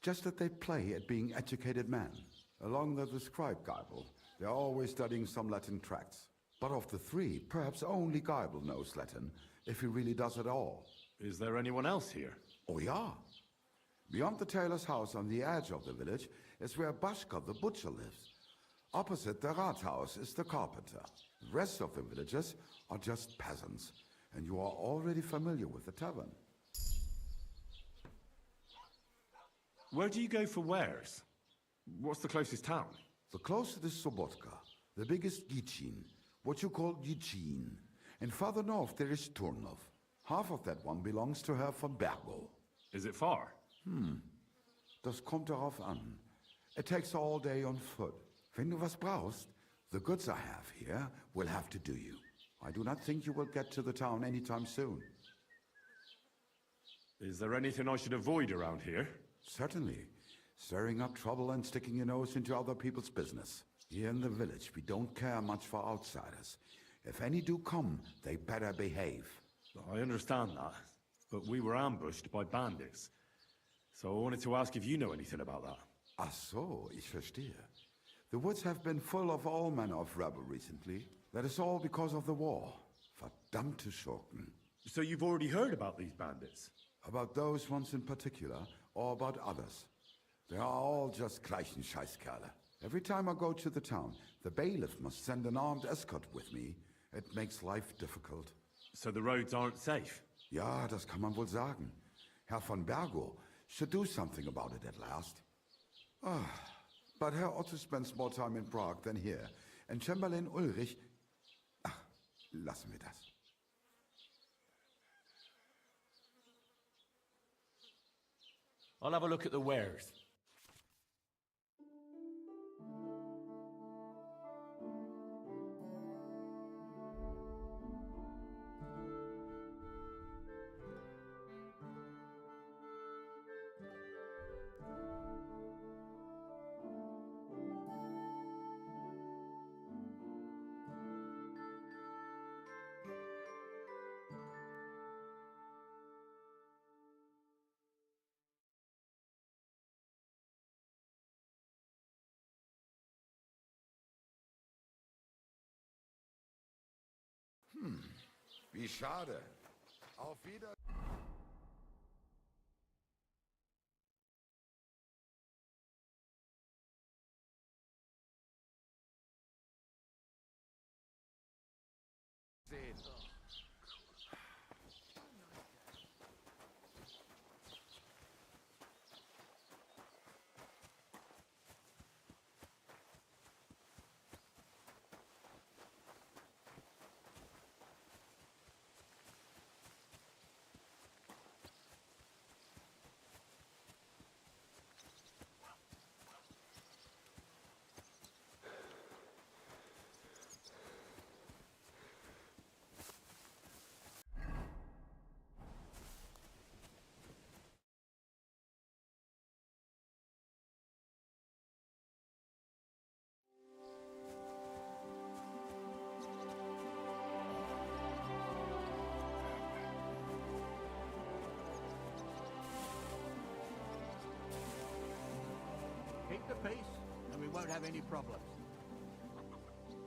Just that they play at being educated men. Along the scribe Geibel, they are always studying some Latin tracts. But of the three, perhaps only Geibel knows Latin, if he really does at all. Is there anyone else here? Oh, yeah. Beyond the tailor's house on the edge of the village is where Bashka the butcher lives. Opposite the Rathaus is the carpenter. The rest of the villagers are just peasants, and you are already familiar with the tavern. Where do you go for wares? What's the closest town? The closest is Sobotka, the biggest Gichin, what you call Gichin. And farther north there is Turnov. Half of that one belongs to Herr von Bergo. Is it far? Das kommt darauf an. It takes all day on foot. Wenn du was brauchst, the goods I have here will have to do you. I do not think you will get to the town anytime soon. Is there anything I should avoid around here? Certainly. Stirring up trouble and sticking your nose into other people's business. Here in the village, we don't care much for outsiders. If any do come, they better behave. I understand that, but we were ambushed by bandits. So I wanted to ask if you know anything about that. Ach so, ich verstehe. The woods have been full of all manner of rebel recently. That is all because of the war. Verdammte Schurken. So you've already heard about these bandits? About those ones in particular, or about others. They are all just gleichen Scheißkerle. Every time I go to the town, the bailiff must send an armed escort with me. It makes life difficult. So the roads aren't safe? Ja, das kann man wohl sagen. Herr von Bergo should do something about it at last. But Herr Otto spends more time in Prague than here. And Chamberlain Ulrich... Ach, lassen wir das. I'll have a look at the wares. Wie schade. Auf Wiedersehen. in. Keep the peace, and we won't have any problems.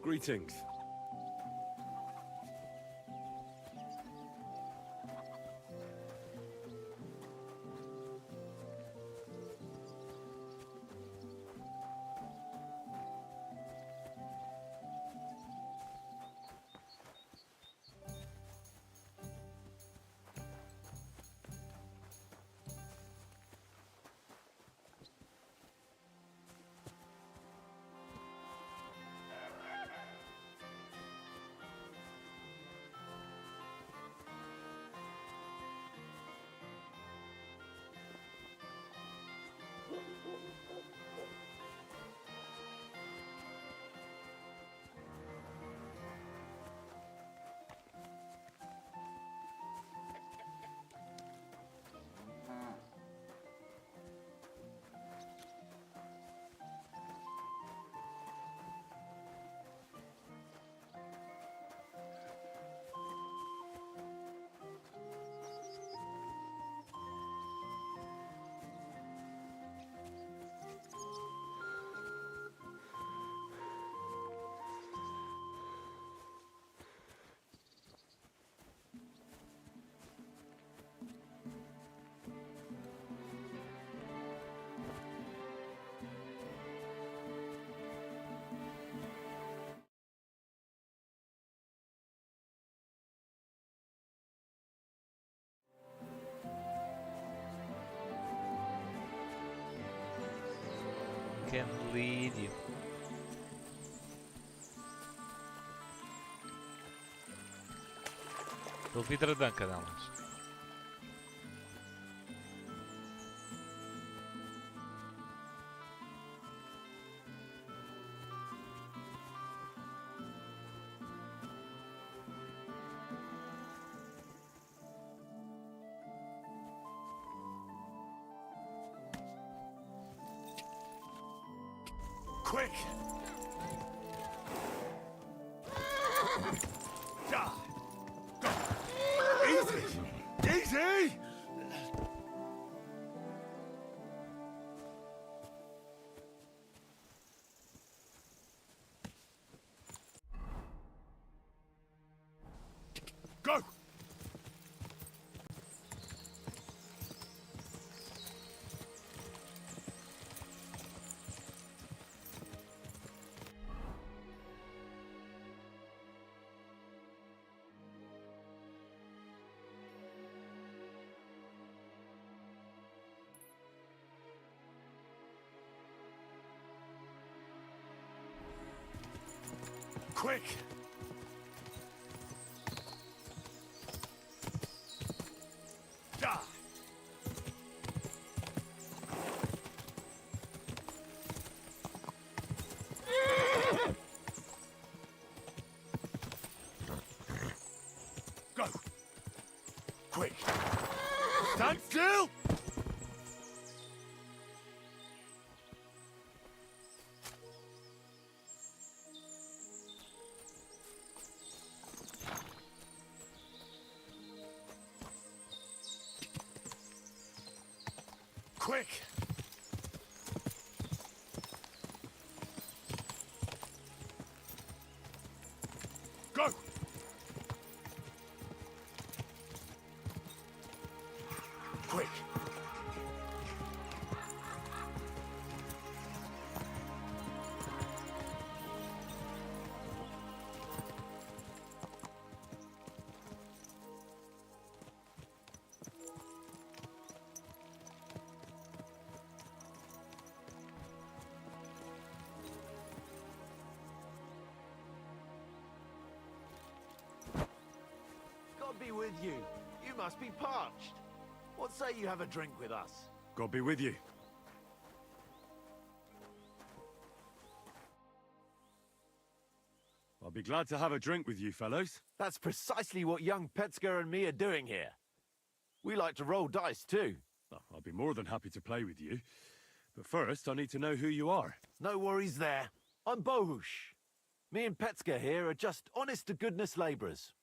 Greetings. Can lead you. Estou vidradão cada um. Quick! Go! Easy! Easy! Go! Quick! Die! Go! Quick! Stand still! Quick! Go! Quick! you? You must be parched. What say you have a drink with us? God be with you. I'll be glad to have a drink with you, fellows. That's precisely what young Petska and me are doing here. We like to roll dice too. Oh, I'll be more than happy to play with you. But first, I need to know who you are. No worries there. I'm Bohush. Me and Petska here are just honest-to-goodness labourers.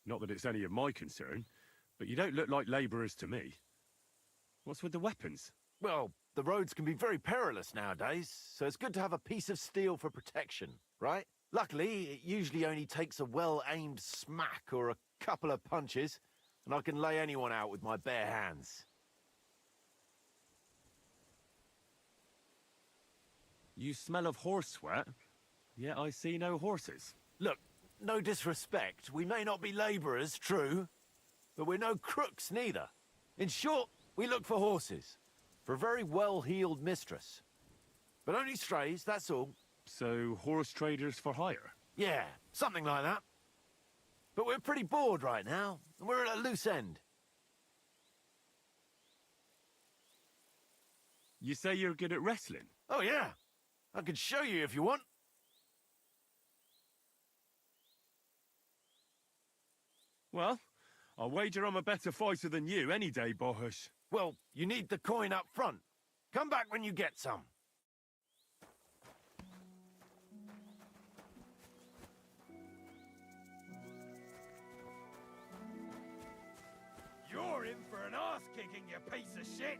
Not that it's any of my concern, but you don't look like labourers to me. What's with the weapons? Well, the roads can be very perilous nowadays, so it's good to have a piece of steel for protection, right? Luckily, it usually only takes a well-aimed smack or a couple of punches, and I can lay anyone out with my bare hands. You smell of horse sweat, yet I see no horses. Look, no disrespect, we may not be labourers, true, but we're no crooks neither. In short, we look for horses, for a very well-heeled mistress. But only strays, that's all. So, horse traders for hire? Yeah, something like that. But we're pretty bored right now, and we're at a loose end. You say you're good at wrestling? Oh yeah, I could show you if you want. Well, I'll wager I'm a better fighter than you any day, Bohush. Well, you need the coin up front. Come back when you get some. You're in for an arse-kicking, you piece of shit!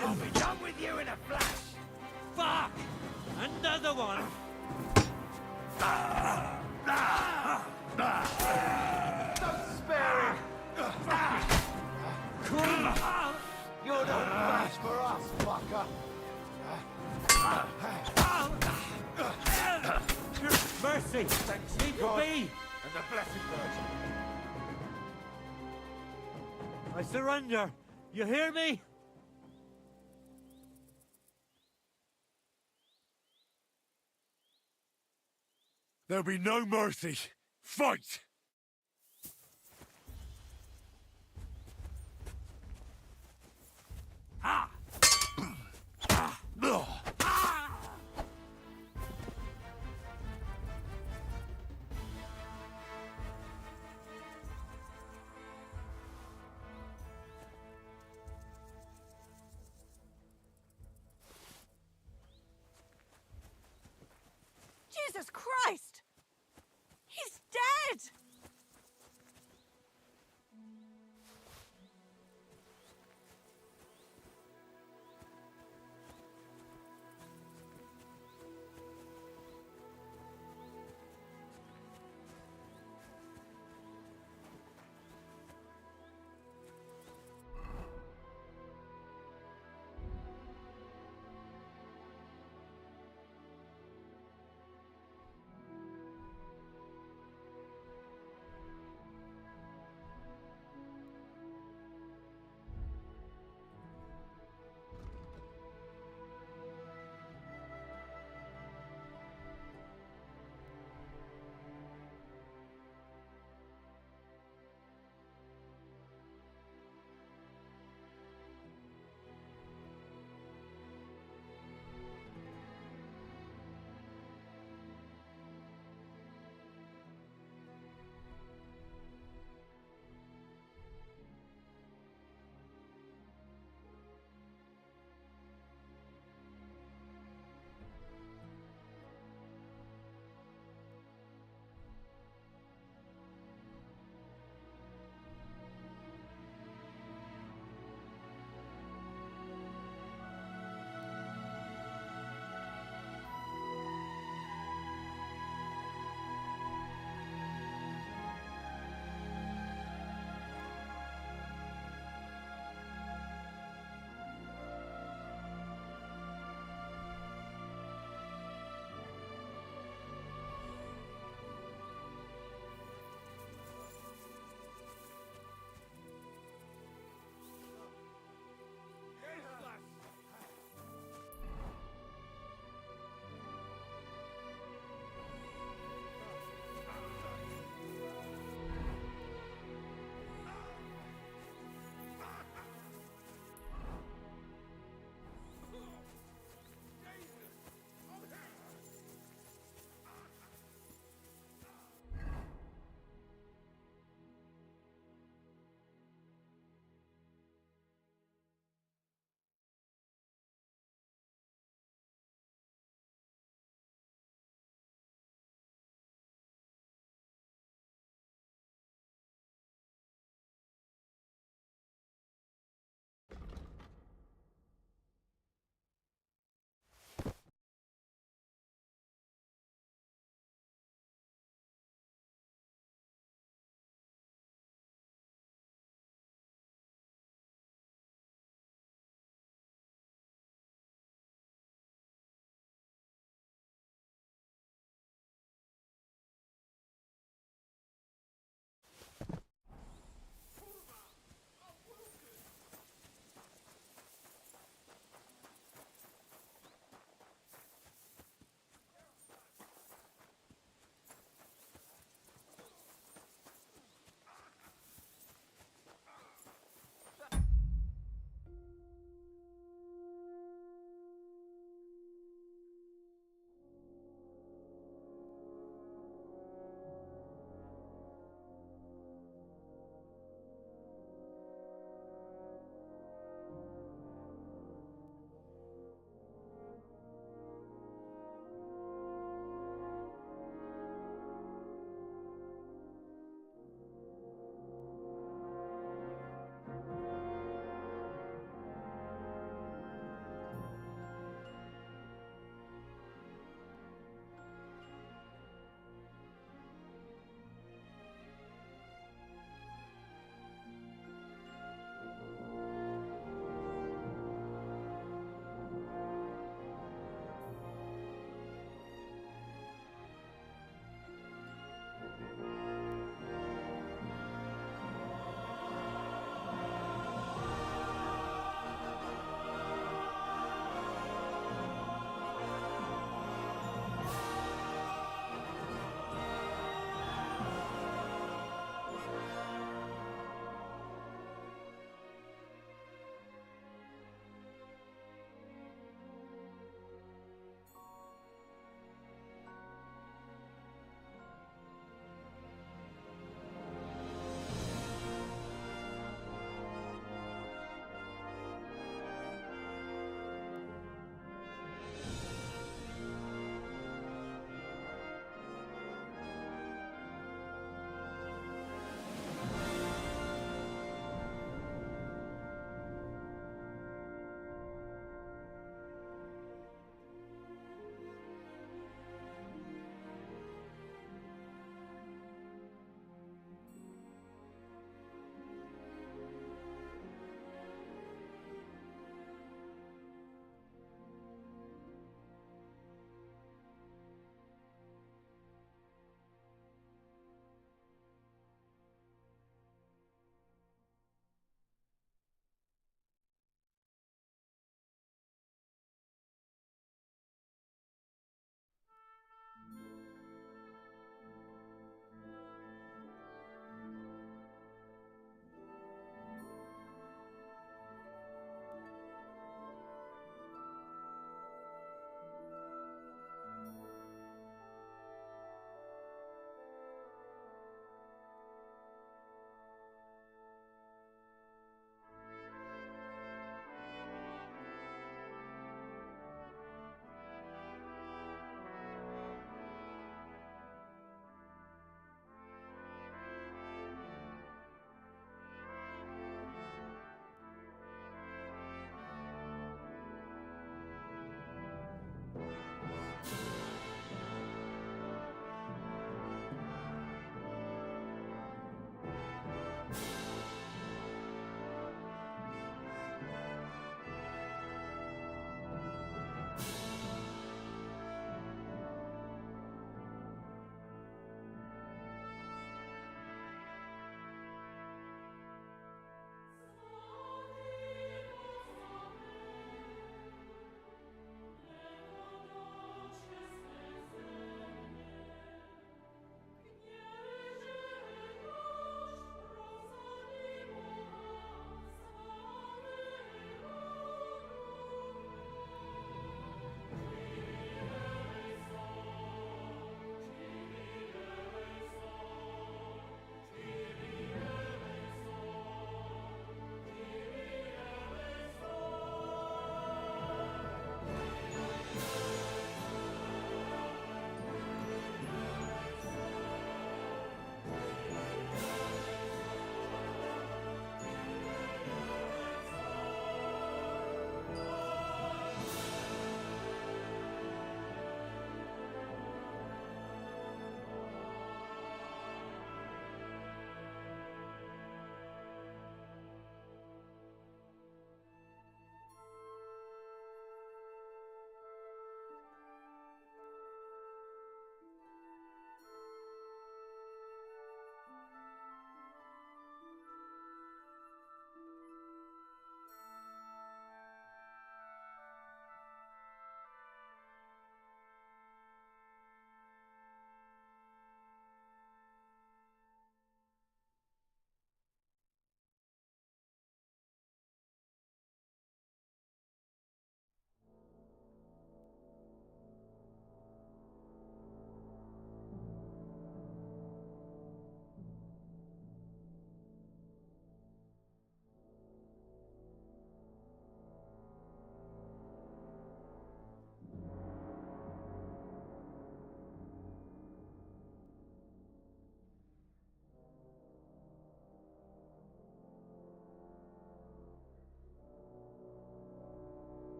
I'll be done with you in a flash! Fuck! Another one! Don't spare him! You're no match for us, fucker! Mercy! Thanks, Leave God, me! and the Blessed Virgin. I surrender! You hear me? There'll be no mercy. Fight! Ah! Jesus Christ! He's dead!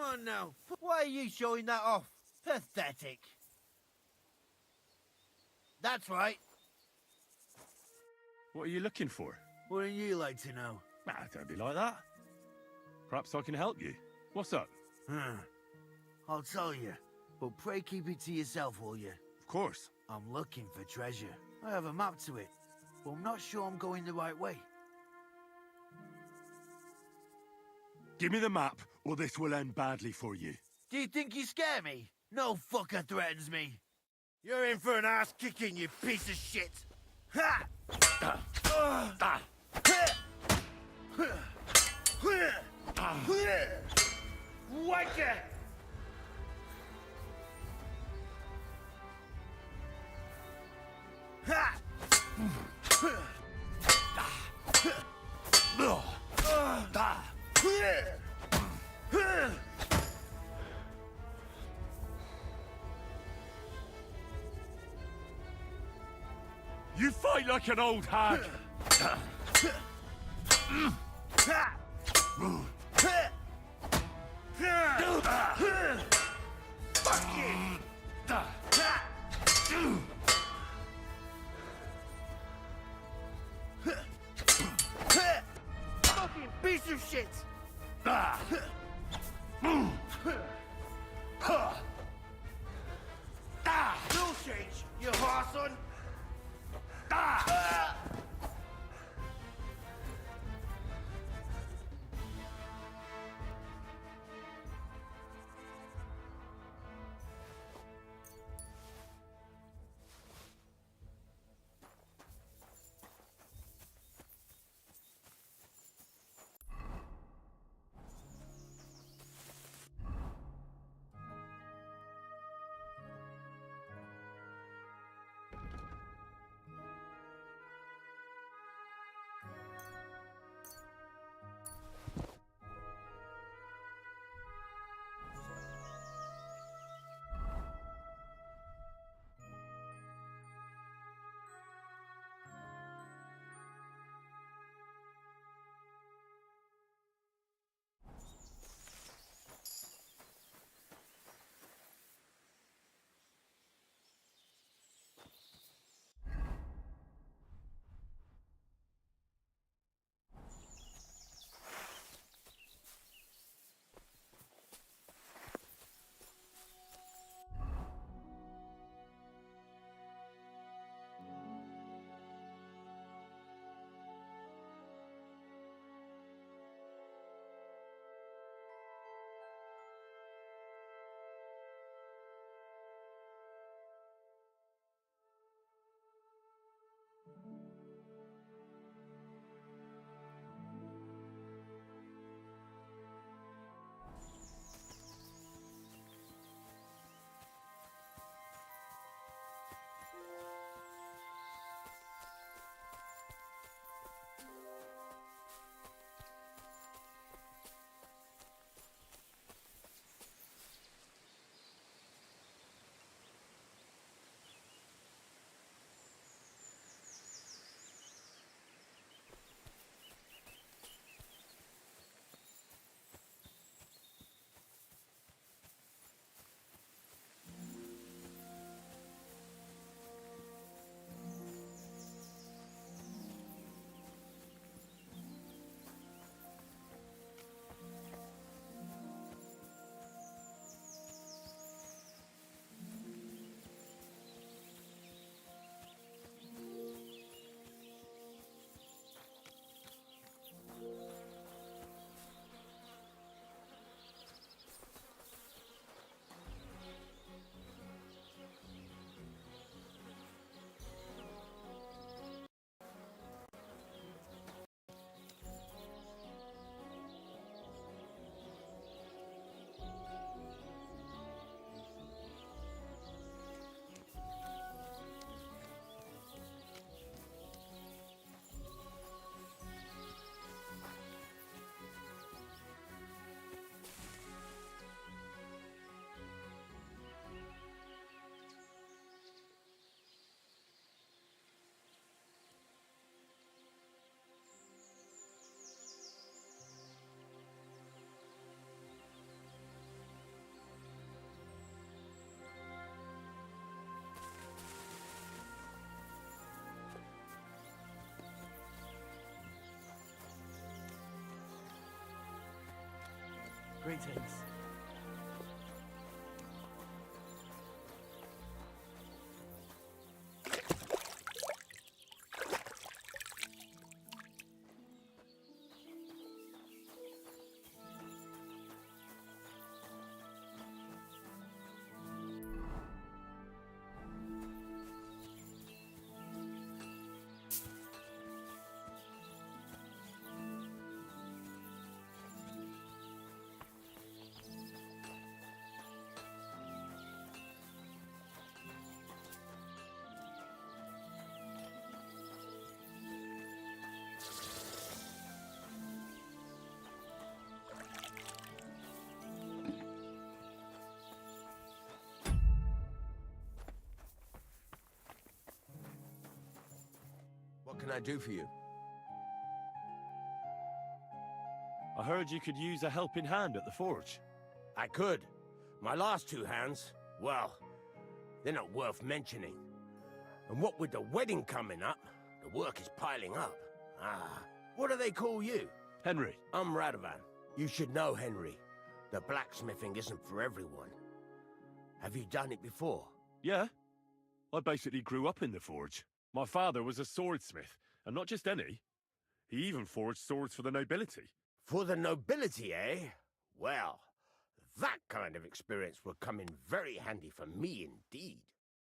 on now. Why are you showing that off? Pathetic. That's right. What are you looking for? Wouldn't you like to know? Ah, don't be like that. Perhaps I can help you. What's up? I'll tell you, but pray keep it to yourself, will you? Of course. I'm looking for treasure. I have a map to it, but I'm not sure I'm going the right way. Give me the map, or this will end badly for you. Do you think you scare me? No fucker threatens me. You're in for an ass kicking, you piece of shit. Ha! Wanker! Ha! You fight like an old hag. Fuck you! Fucking piece of shit! No change, you whoreson! Greetings. What can I do for you? I heard you could use a helping hand at the forge. I could. My last two hands, well, they're not worth mentioning. And what with the wedding coming up, the work is piling up. Ah, what do they call you? Henry. I'm Radovan. You should know, Henry. The blacksmithing isn't for everyone. Have you done it before? Yeah. I basically grew up in the forge. My father was a swordsmith, and not just any. He even forged swords for the nobility. For the nobility, eh? Well, that kind of experience will come in very handy for me indeed.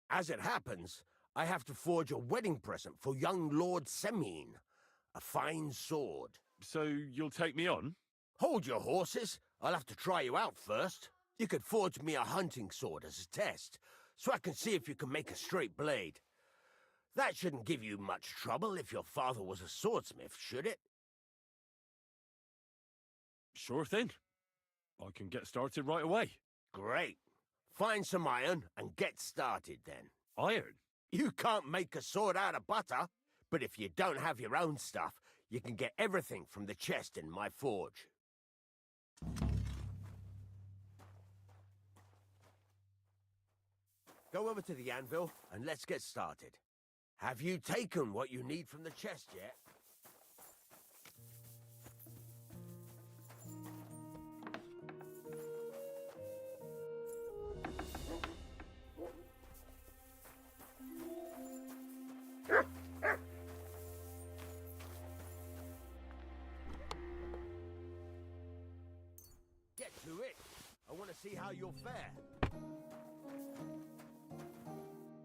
As it happens, I have to forge a wedding present for young Lord Semine. A fine sword. So you'll take me on? Hold your horses. I'll have to try you out first. You could forge me a hunting sword as a test, so I can see if you can make a straight blade. That shouldn't give you much trouble if your father was a swordsmith, should it? Sure thing. I can get started right away. Great. Find some iron and get started then. Iron? You can't make a sword out of butter, but if you don't have your own stuff, you can get everything from the chest in my forge. Go over to the anvil and let's get started. Have you taken what you need from the chest yet? Get to it. I want to see how you'll fare.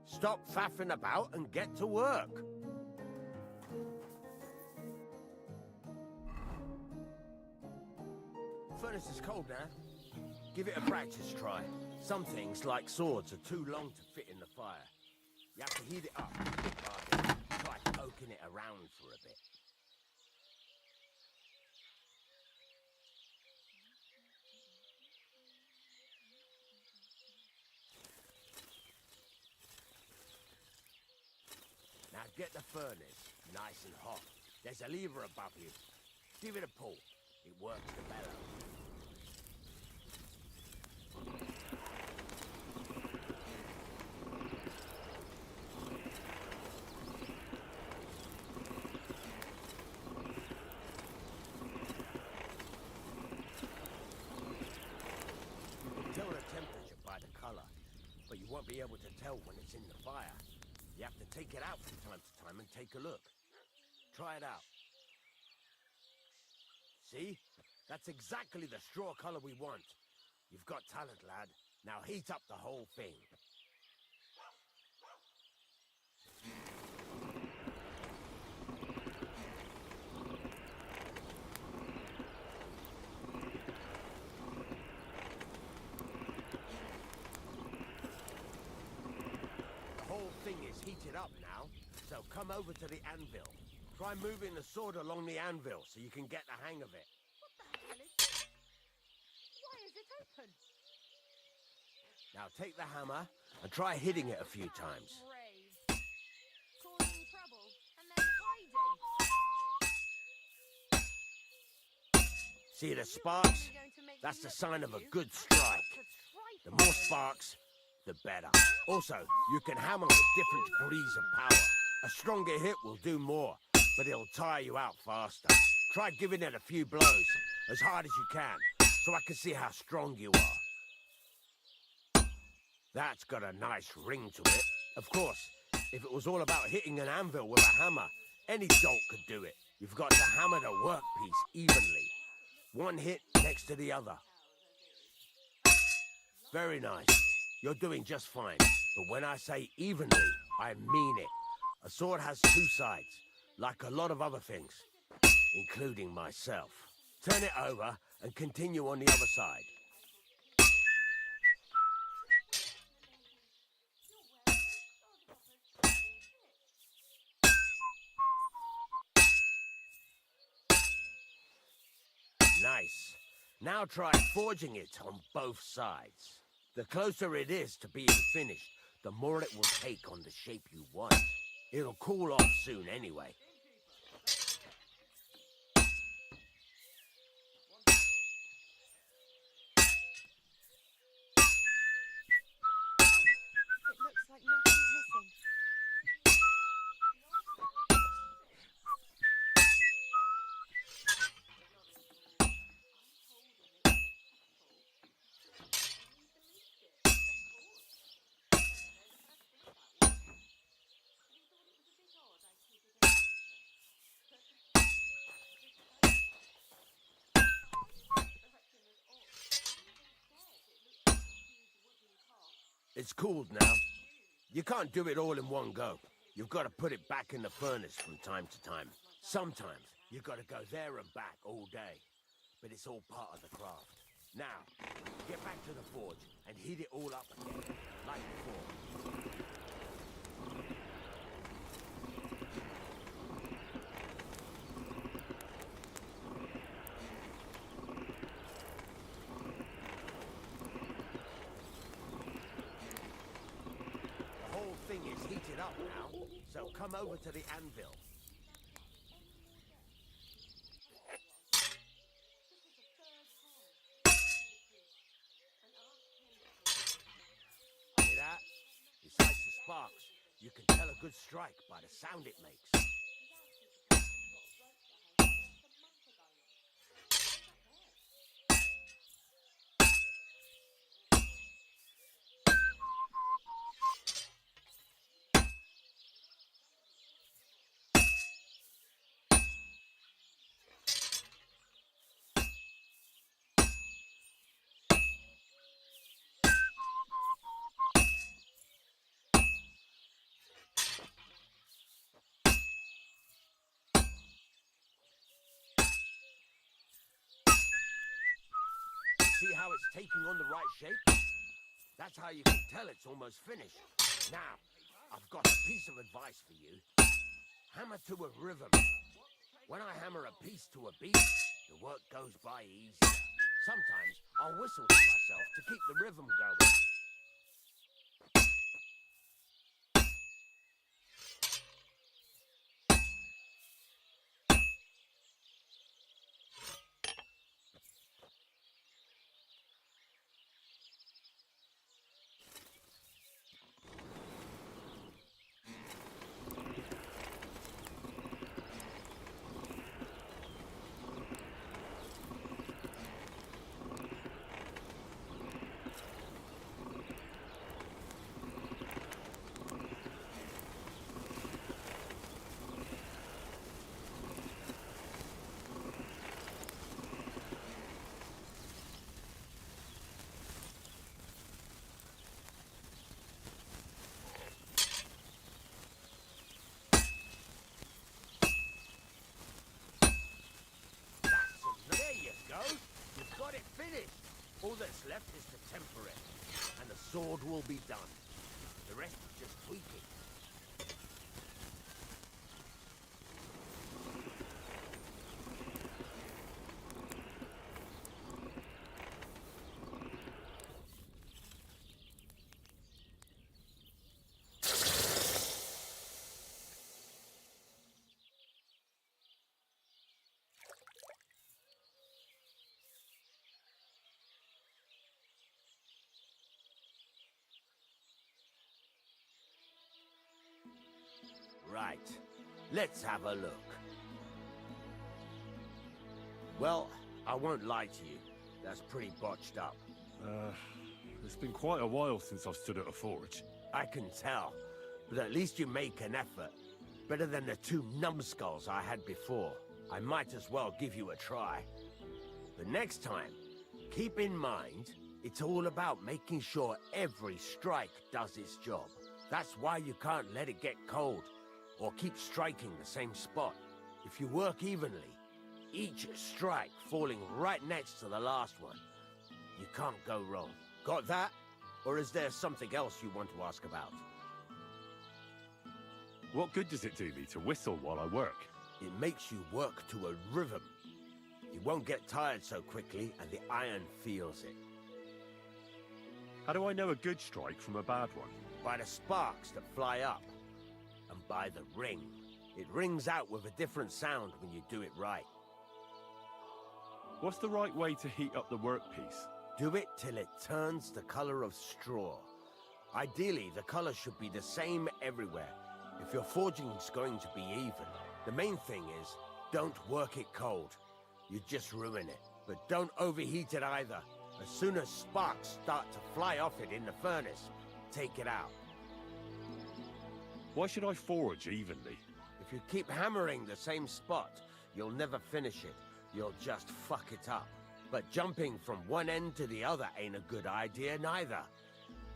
Stop faffing about and get to work. Furnace is cold now. Give it a practice try. Some things, like swords, are too long to fit in the fire. You have to heat it up. Try poking it around for a bit. Now get the furnace nice and hot. There's a lever above you. Give it a pull. It works the bellows. You can tell the temperature by the color, but you won't be able to tell when it's in the fire. You have to take it out from time to time and take a look. Try it out. See? That's exactly the straw color we want. You've got talent, lad. Now heat up the whole thing. The whole thing is heated up now, so come over to the anvil. Try moving the sword along the anvil so you can get the hang of it. What the hell is this? Why is it open? Now take the hammer and try hitting it a few times. Brave. Causing trouble and then hiding. See the sparks? That's the sign of a good strike. The more sparks, the better. Also, you can hammer with different degrees of power. A stronger hit will do more, but it'll tire you out faster. Try giving it a few blows, as hard as you can. so I can see how strong you are. That's got a nice ring to it. Of course, if it was all about hitting an anvil with a hammer, any dolt could do it. You've got to hammer the workpiece evenly. One hit next to the other. Very nice. You're doing just fine. But when I say evenly, I mean it. A sword has two sides, like a lot of other things, including myself. Turn it over and continue on the other side. Nice. Now try forging it on both sides. The closer it is to being finished, the more it will take on the shape you want. It'll cool off soon anyway. It looks like nothing's missing. It's cooled now. You can't do it all in one go. You've got to put it back in the furnace from time to time. Sometimes you've got to go there and back all day. But it's all part of the craft. Now, get back to the forge and heat it all up again, like before. The whole thing is heated up now, so come over to the anvil. Hear that? Besides the sparks, you can tell a good strike by the sound it makes. See how it's taking on the right shape? That's how you can tell it's almost finished. Now, I've got a piece of advice for you. Hammer to a rhythm. When I hammer a piece to a beat, the work goes by easier. Sometimes I'll whistle to myself to keep the rhythm going. You've got it finished. All that's left is to temper it, and the sword will be done. The rest is just tweaking. Right, let's have a look. Well, I won't lie to you. That's pretty botched up. It's been quite a while since I've stood at a forge. I can tell, but at least you make an effort. Better than the 2 numbskulls I had before. I might as well give you a try. But next time, keep in mind, it's all about making sure every strike does its job. That's why you can't let it get cold, or keep striking the same spot. If you work evenly, each strike falling right next to the last one, you can't go wrong. Got that? Or is there something else you want to ask about? What good does it do me to whistle while I work? It makes you work to a rhythm. You won't get tired so quickly, and the iron feels it. How do I know a good strike from a bad one? By the sparks that fly up, and by the ring. It rings out with a different sound when you do it right. What's the right way to heat up the workpiece? Do it till it turns the color of straw. Ideally, the color should be the same everywhere. If your forging's going to be even, the main thing is, don't work it cold. You just ruin it. But don't overheat it either. As soon as sparks start to fly off it in the furnace, take it out. Why should I forge evenly? If you keep hammering the same spot, you'll never finish it. You'll just fuck it up. But jumping from one end to the other ain't a good idea neither.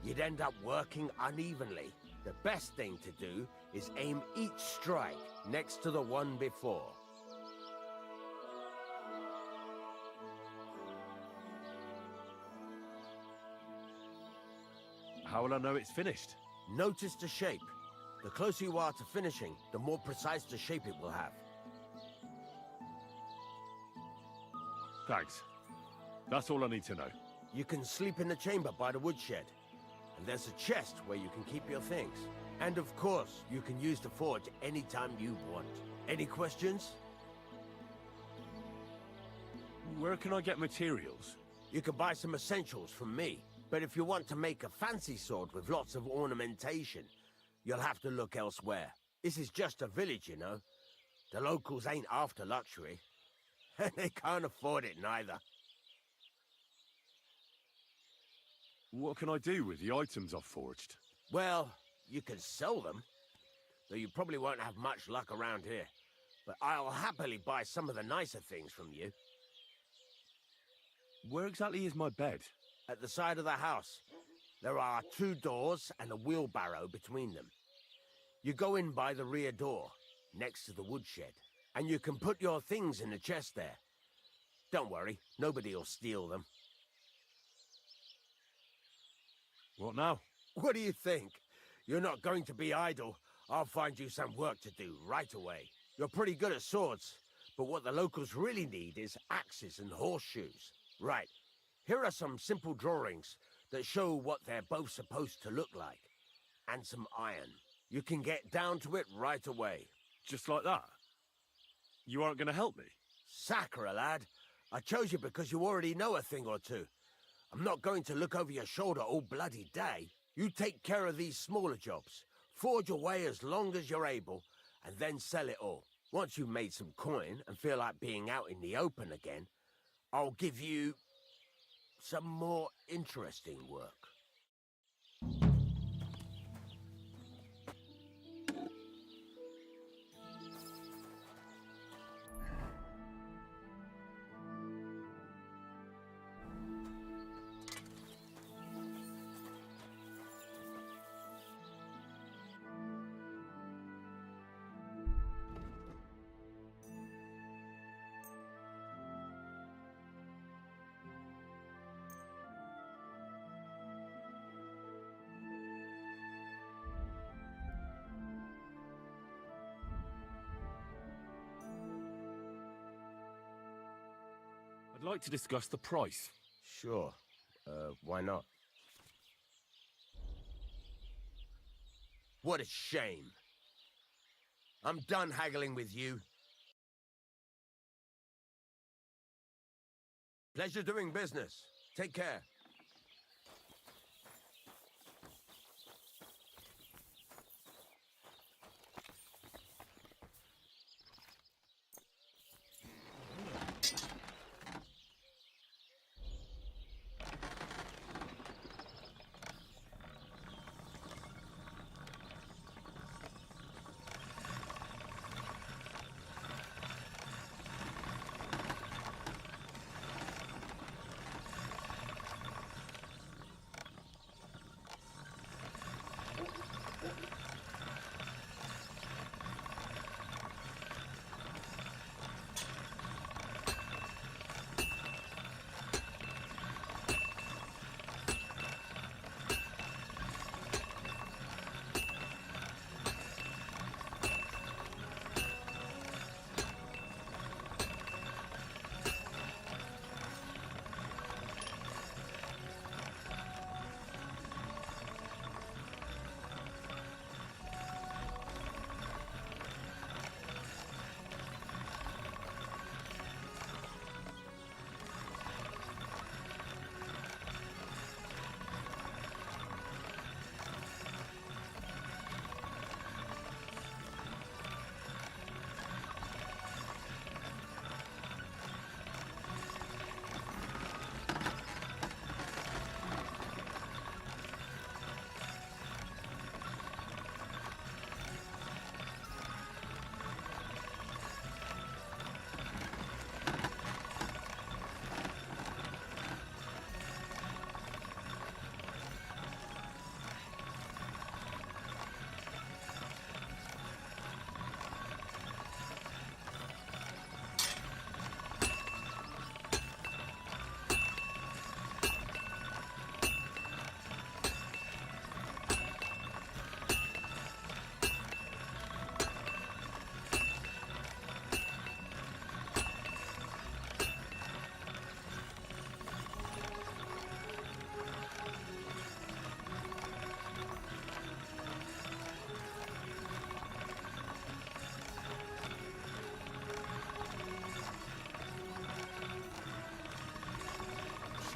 You'd end up working unevenly. The best thing to do is aim each strike next to the one before. How will I know it's finished? Notice the shape. The closer you are to finishing, the more precise the shape it will have. Thanks. That's all I need to know. You can sleep in the chamber by the woodshed. And there's a chest where you can keep your things. And of course, you can use the forge anytime you want. Any questions? Where can I get materials? You can buy some essentials from me. But if you want to make a fancy sword with lots of ornamentation, you'll have to look elsewhere. This is just a village, you know. The locals ain't after luxury. And they can't afford it neither. What can I do with the items I've forged? Well, you can sell them. Though you probably won't have much luck around here. But I'll happily buy some of the nicer things from you. Where exactly is my bed? At the side of the house. There are 2 doors and a wheelbarrow between them. You go in by the rear door, next to the woodshed, and you can put your things in the chest there. Don't worry, nobody'll steal them. What now? What do you think? You're not going to be idle. I'll find you some work to do right away. You're pretty good at swords, but what the locals really need is axes and horseshoes. Right. Here are some simple drawings that show what they're both supposed to look like. And some iron. You can get down to it right away. Just like that? You aren't going to help me? Sacre, lad. I chose you because you already know a thing or two. I'm not going to look over your shoulder all bloody day. You take care of these smaller jobs. Forge away as long as you're able, and then sell it all. Once you've made some coin and feel like being out in the open again, I'll give you some more interesting work. I'd like to discuss the price. Sure. Why not? What a shame. I'm done haggling with you. Pleasure doing business. Take care.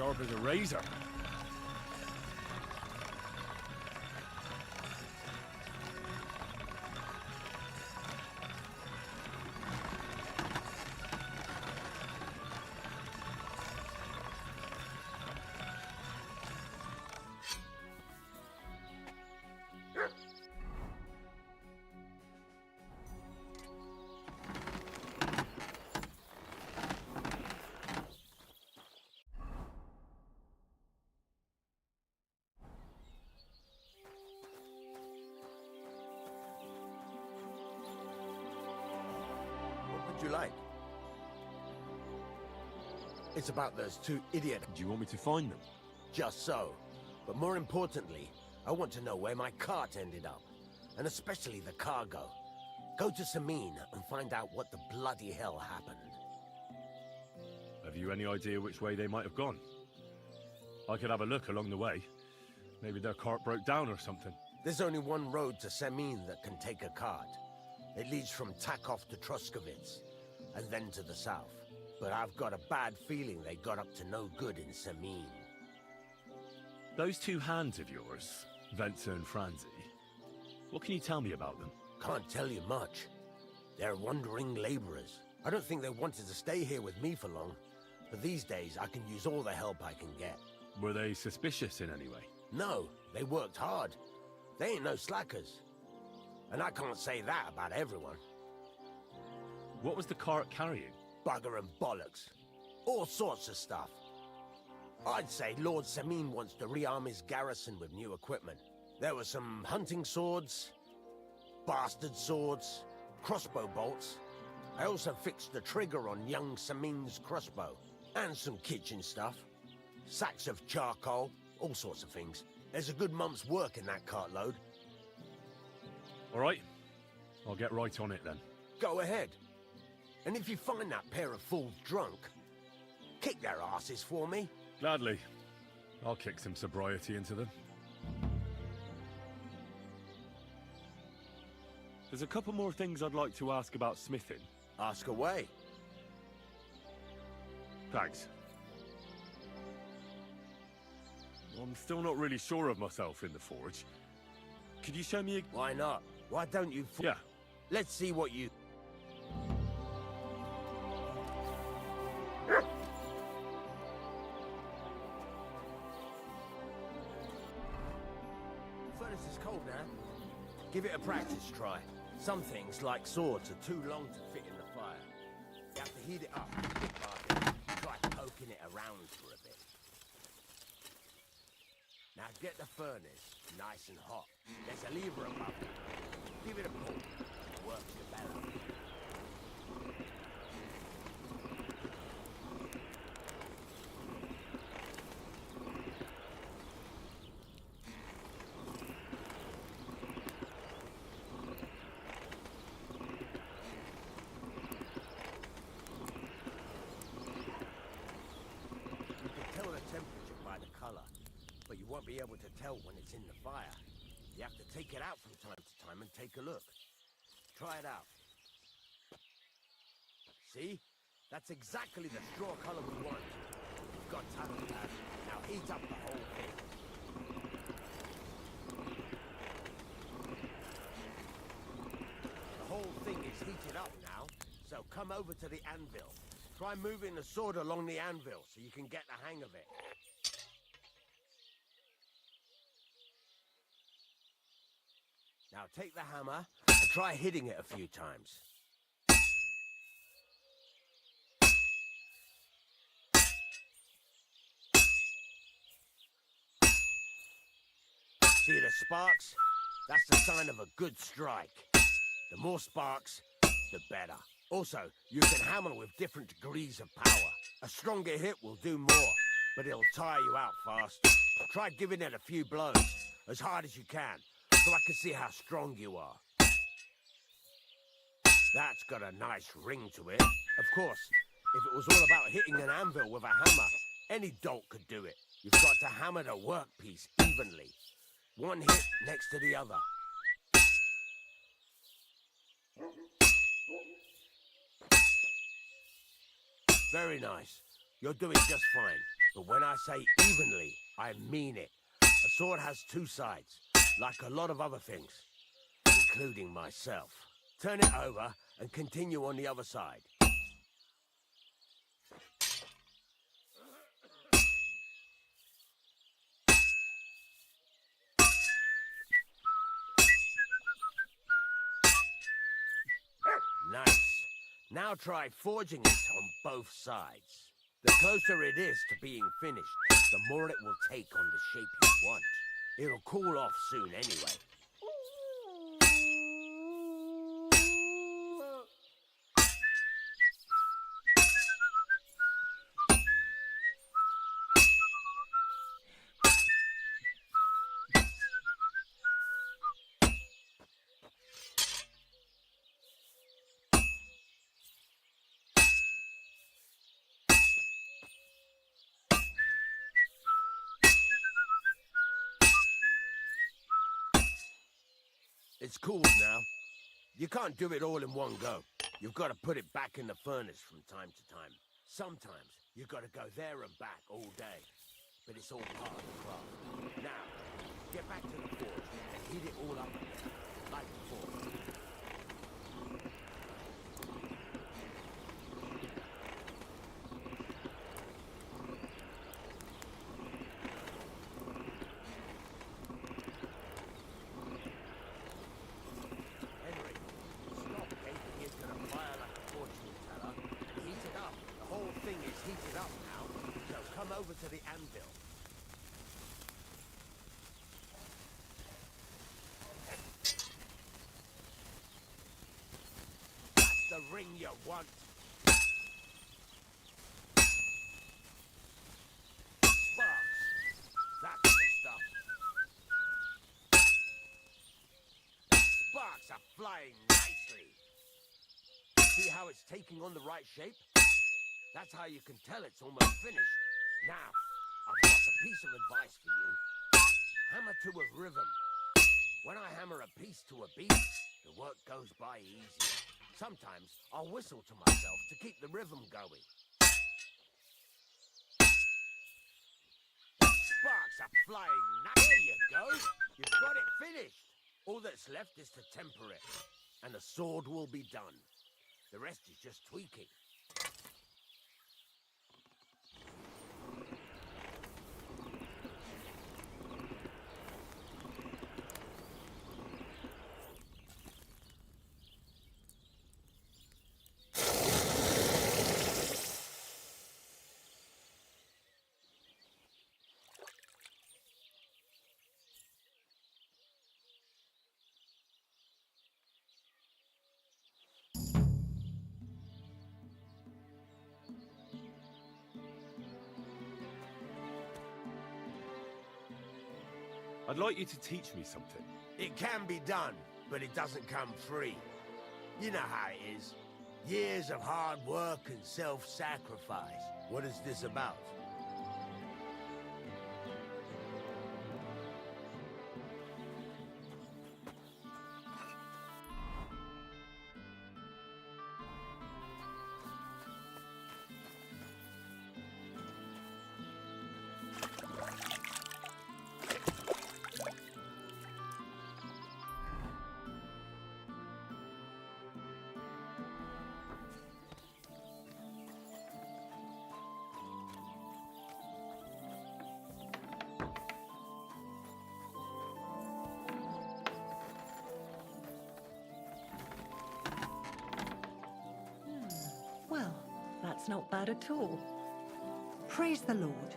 Sharp as a razor. What would you like? It's about those two idiots. Do you want me to find them? Just so. But more importantly, I want to know where my cart ended up. And especially the cargo. Go to Samin and find out what the bloody hell happened. Have you any idea which way they might have gone? I could have a look along the way. Maybe their cart broke down or something. There's only one road to Samin that can take a cart. It leads from Takov to Troskovitz, and then to the south. But I've got a bad feeling they got up to no good in Samin. Those two hands of yours, Ventsa and Franzi, what can you tell me about them? Can't tell you much. They're wandering laborers. I don't think they wanted to stay here with me for long, but these days I can use all the help I can get. Were they suspicious in any way? No, they worked hard. They ain't no slackers. And I can't say that about everyone. What was the cart carrying? Bugger and bollocks. All sorts of stuff. I'd say Lord Samin wants to rearm his garrison with new equipment. There were some hunting swords, bastard swords, crossbow bolts. I also fixed the trigger on young Samin's crossbow. And some kitchen stuff. Sacks of charcoal, all sorts of things. There's a good month's work in that cartload. All right. I'll get right on it then. Go ahead. And if you find that pair of fools drunk, kick their asses for me. Gladly. I'll kick some sobriety into them. There's a couple more things I'd like to ask about smithing. Ask away. Thanks. I'm still not really sure of myself in the forge. Could you show me a... Why not? Why don't you... Yeah. Let's see what you... The furnace is cold now. Give it a practice try. Some things, like swords, are too long to fit in the fire. You have to heat it up. Try poking it around for a bit. Now get the furnace nice and hot. There's a lever above it. Give it a pull. It works the better. You can tell the temperature by the color, but you won't be able to tell when it's in the fire. You have to take it out from time to time and take a look. Try it out. See? That's exactly the straw color we want. You've got time to that. Now heat up the whole thing. The whole thing is heated up now, so come over to the anvil. Try moving the sword along the anvil so you can get the hang of it. Now take the hammer and try hitting it a few times. See the sparks? That's the sign of a good strike. The more sparks, the better. Also, you can hammer with different degrees of power. A stronger hit will do more, but it'll tire you out fast. Try giving it a few blows, as hard as you can, so I can see how strong you are. That's got a nice ring to it. Of course, if it was all about hitting an anvil with a hammer, any dolt could do it. You've got to hammer the workpiece evenly. One hit next to the other. Very nice. You're doing just fine. But when I say evenly, I mean it. A sword has two sides, like a lot of other things, including myself. Turn it over and continue on the other side. Nice. Now try forging it on both sides. The closer it is to being finished, the more it will take on the shape you want. It'll cool off soon anyway. It's cooled now. You can't do it all in one go. You've got to put it back in the furnace from time to time. Sometimes you've got to go there and back all day. But it's all part of the craft. Now, get back to the forge and heat it all up again, like before. Over to the anvil. That's the ring you want. Sparks. That's the stuff. Sparks are flying nicely. See how it's taking on the right shape? That's how you can tell it's almost finished. Now, I've got a piece of advice for you. Hammer to a rhythm. When I hammer a piece to a beat, the work goes by easy. Sometimes I'll whistle to myself to keep the rhythm going. Sparks are flying. There you go. You've got it finished. All that's left is to temper it, and the sword will be done. The rest is just tweaking. I'd like you to teach me something. It can be done, but it doesn't come free. You know how it is. Years of hard work and self-sacrifice. What is this about? Well, that's not bad at all. Praise the Lord.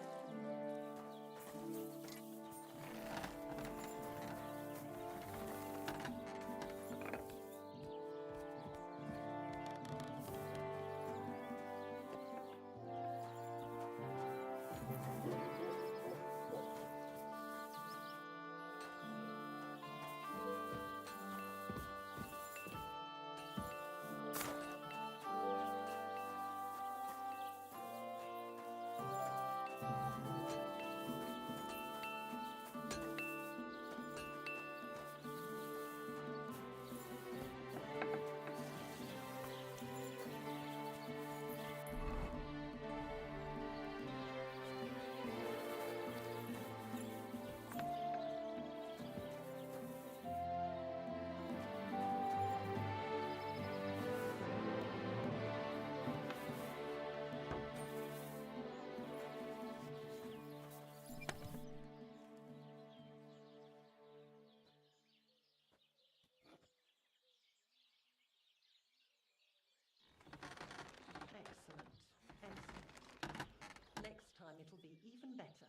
better.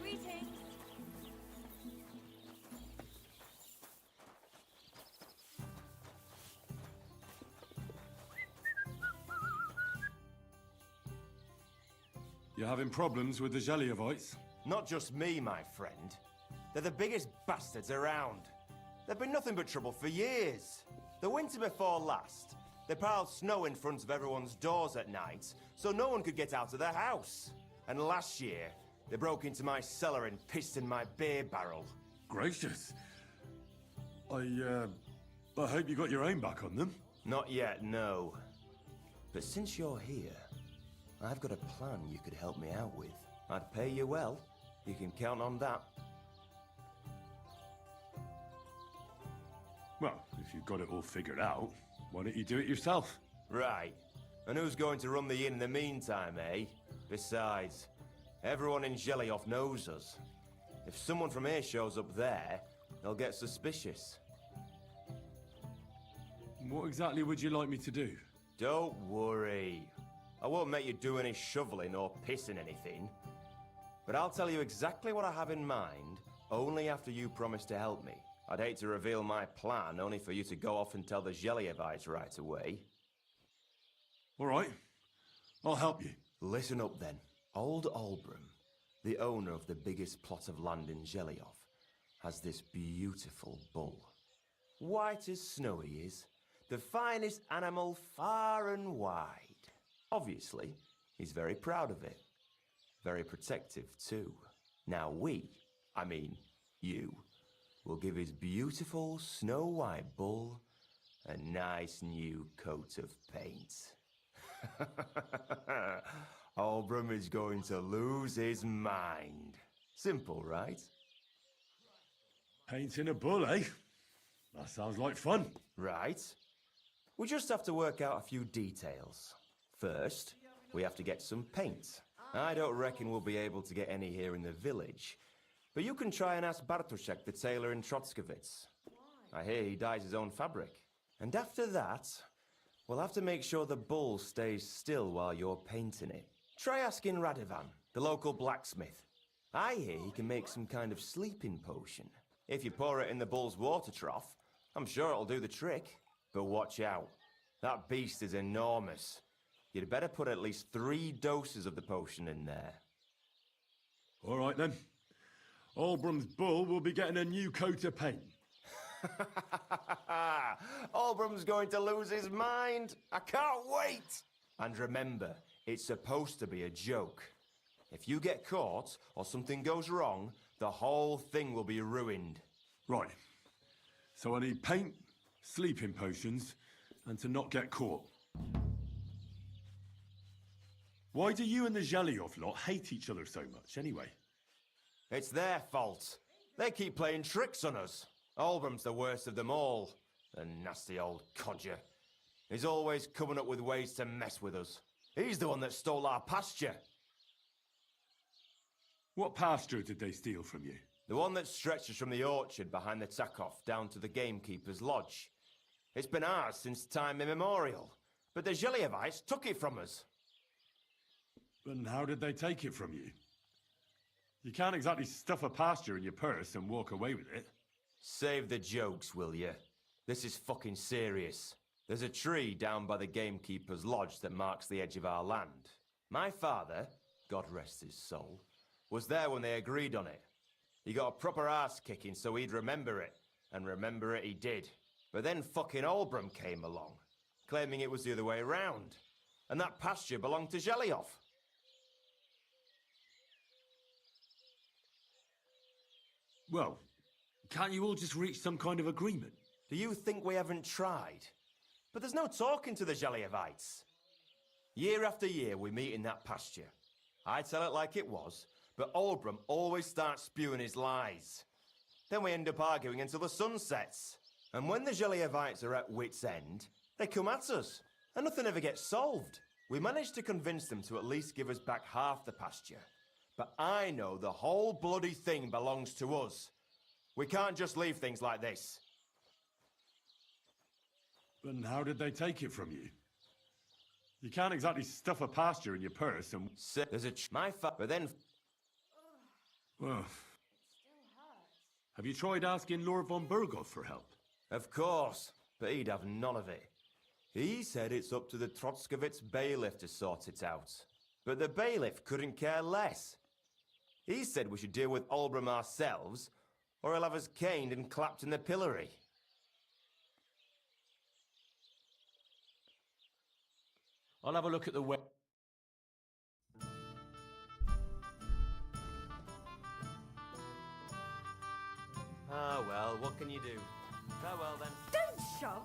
Greetings. You having problems with the Zheliovites? Not just me, my friend. They're the biggest bastards around. They've been nothing but trouble for years. The winter before last, they piled snow in front of everyone's doors at night, so no one could get out of their house. And last year, they broke into my cellar and pissed in my beer barrel. Gracious. I hope you got your aim back on them. Not yet, no. But since you're here, I've got a plan you could help me out with. I'd pay you well. You can count on that. Well, if you've got it all figured out, why don't you do it yourself? Right. And who's going to run the inn in the meantime, eh? Besides, everyone in Zheliof knows us. If someone from here shows up there, they'll get suspicious. What exactly would you like me to do? Don't worry. I won't make you do any shoveling or pissing anything. But I'll tell you exactly what I have in mind, only after you promise to help me. I'd hate to reveal my plan, only for you to go off and tell the Zheliovites right away. All right. I'll help you. Listen up, then. Old Albram, the owner of the biggest plot of land in Zheliof, has this beautiful bull. White as snow he is. The finest animal far and wide. Obviously, he's very proud of it. Very protective, too. Now I mean you, will give his beautiful snow-white bull a nice new coat of paint. Albram is going to lose his mind. Simple, right? Painting a bull, eh? That sounds like fun. Right. We just have to work out a few details. First, we have to get some paint. I don't reckon we'll be able to get any here in the village, but you can try and ask Bartoszek, the tailor in Trotskovitz. I hear he dyes his own fabric. And after that, we'll have to make sure the bull stays still while you're painting it. Try asking Radovan, the local blacksmith. I hear he can make some kind of sleeping potion. If you pour it in the bull's water trough, I'm sure it'll do the trick. But watch out. That beast is enormous. You'd better put at least 3 doses of the potion in there. All right, then. Albram's bull will be getting a new coat of paint. Albram's going to lose his mind. I can't wait. And remember, it's supposed to be a joke. If you get caught or something goes wrong, the whole thing will be ruined. Right. So I need paint, sleeping potions, and to not get caught. Why do you and the Zheliov lot hate each other so much, anyway? It's their fault. They keep playing tricks on us. Albram's the worst of them all. The nasty old codger. He's always coming up with ways to mess with us. He's the one that stole our pasture. What pasture did they steal from you? The one that stretches from the orchard behind the Takov down to the gamekeeper's lodge. It's been ours since time immemorial, but the Zheliovites took it from us. And how did they take it from you? You can't exactly stuff a pasture in your purse and walk away with it. Save the jokes, will you? This is fucking serious. There's a tree down by the gamekeeper's lodge that marks the edge of our land. My father, God rest his soul, was there when they agreed on it. He got a proper ass kicking so he'd remember it, and remember it he did. But then fucking Albram came along, claiming it was the other way around, and that pasture belonged to Zhelioff. Well, can't you all just reach some kind of agreement? Do you think we haven't tried? But there's no talking to the Zheliovites. Year after year we meet in that pasture. I tell it like it was, but Albram always starts spewing his lies. Then we end up arguing until the sun sets. And when the Zheliovites are at wit's end, they come at us, and nothing ever gets solved. We managed to convince them to at least give us back half the pasture. But I know the whole bloody thing belongs to us. We can't just leave things like this. And how did they take it from you? You can't exactly stuff a pasture in your purse and... There's a but then... Well... Have you tried asking Lord von Burgos for help? Of course, but he'd have none of it. He said it's up to the Trotskovitz bailiff to sort it out. But the bailiff couldn't care less. He said we should deal with Albram ourselves, or he'll have us caned and clapped in the pillory. I'll have a look at the web. Ah, well, what can you do? Farewell, then. Don't shove!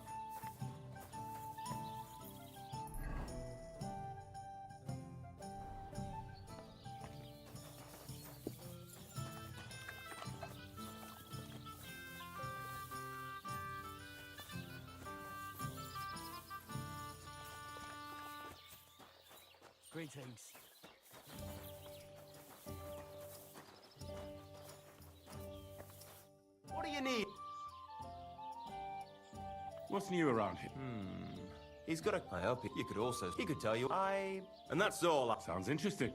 Greetings. What do you need? What's new around here? He's got a... I hope you could also... He could tell you... And that's all. Sounds interesting.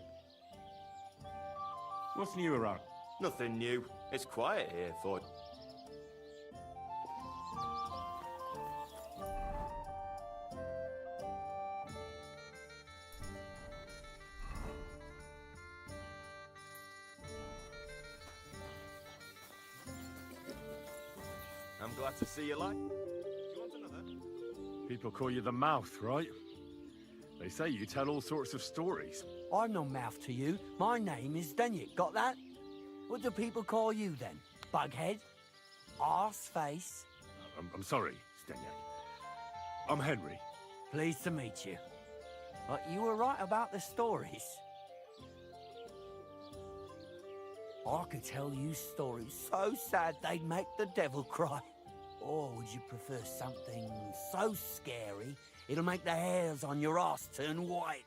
What's new around? Nothing new. It's quiet here for... I'm glad to see you like. Do you want another? People call you the mouth, right? They say you tell all sorts of stories. I'm no mouth to you. My name is Denyek. Got that? What do people call you then? Bughead? Arse face? I'm sorry, Stenyek. I'm Henry. Pleased to meet you. But you were right about the stories. I could tell you stories so sad they'd make the devil cry. Or would you prefer something so scary it'll make the hairs on your ass turn white?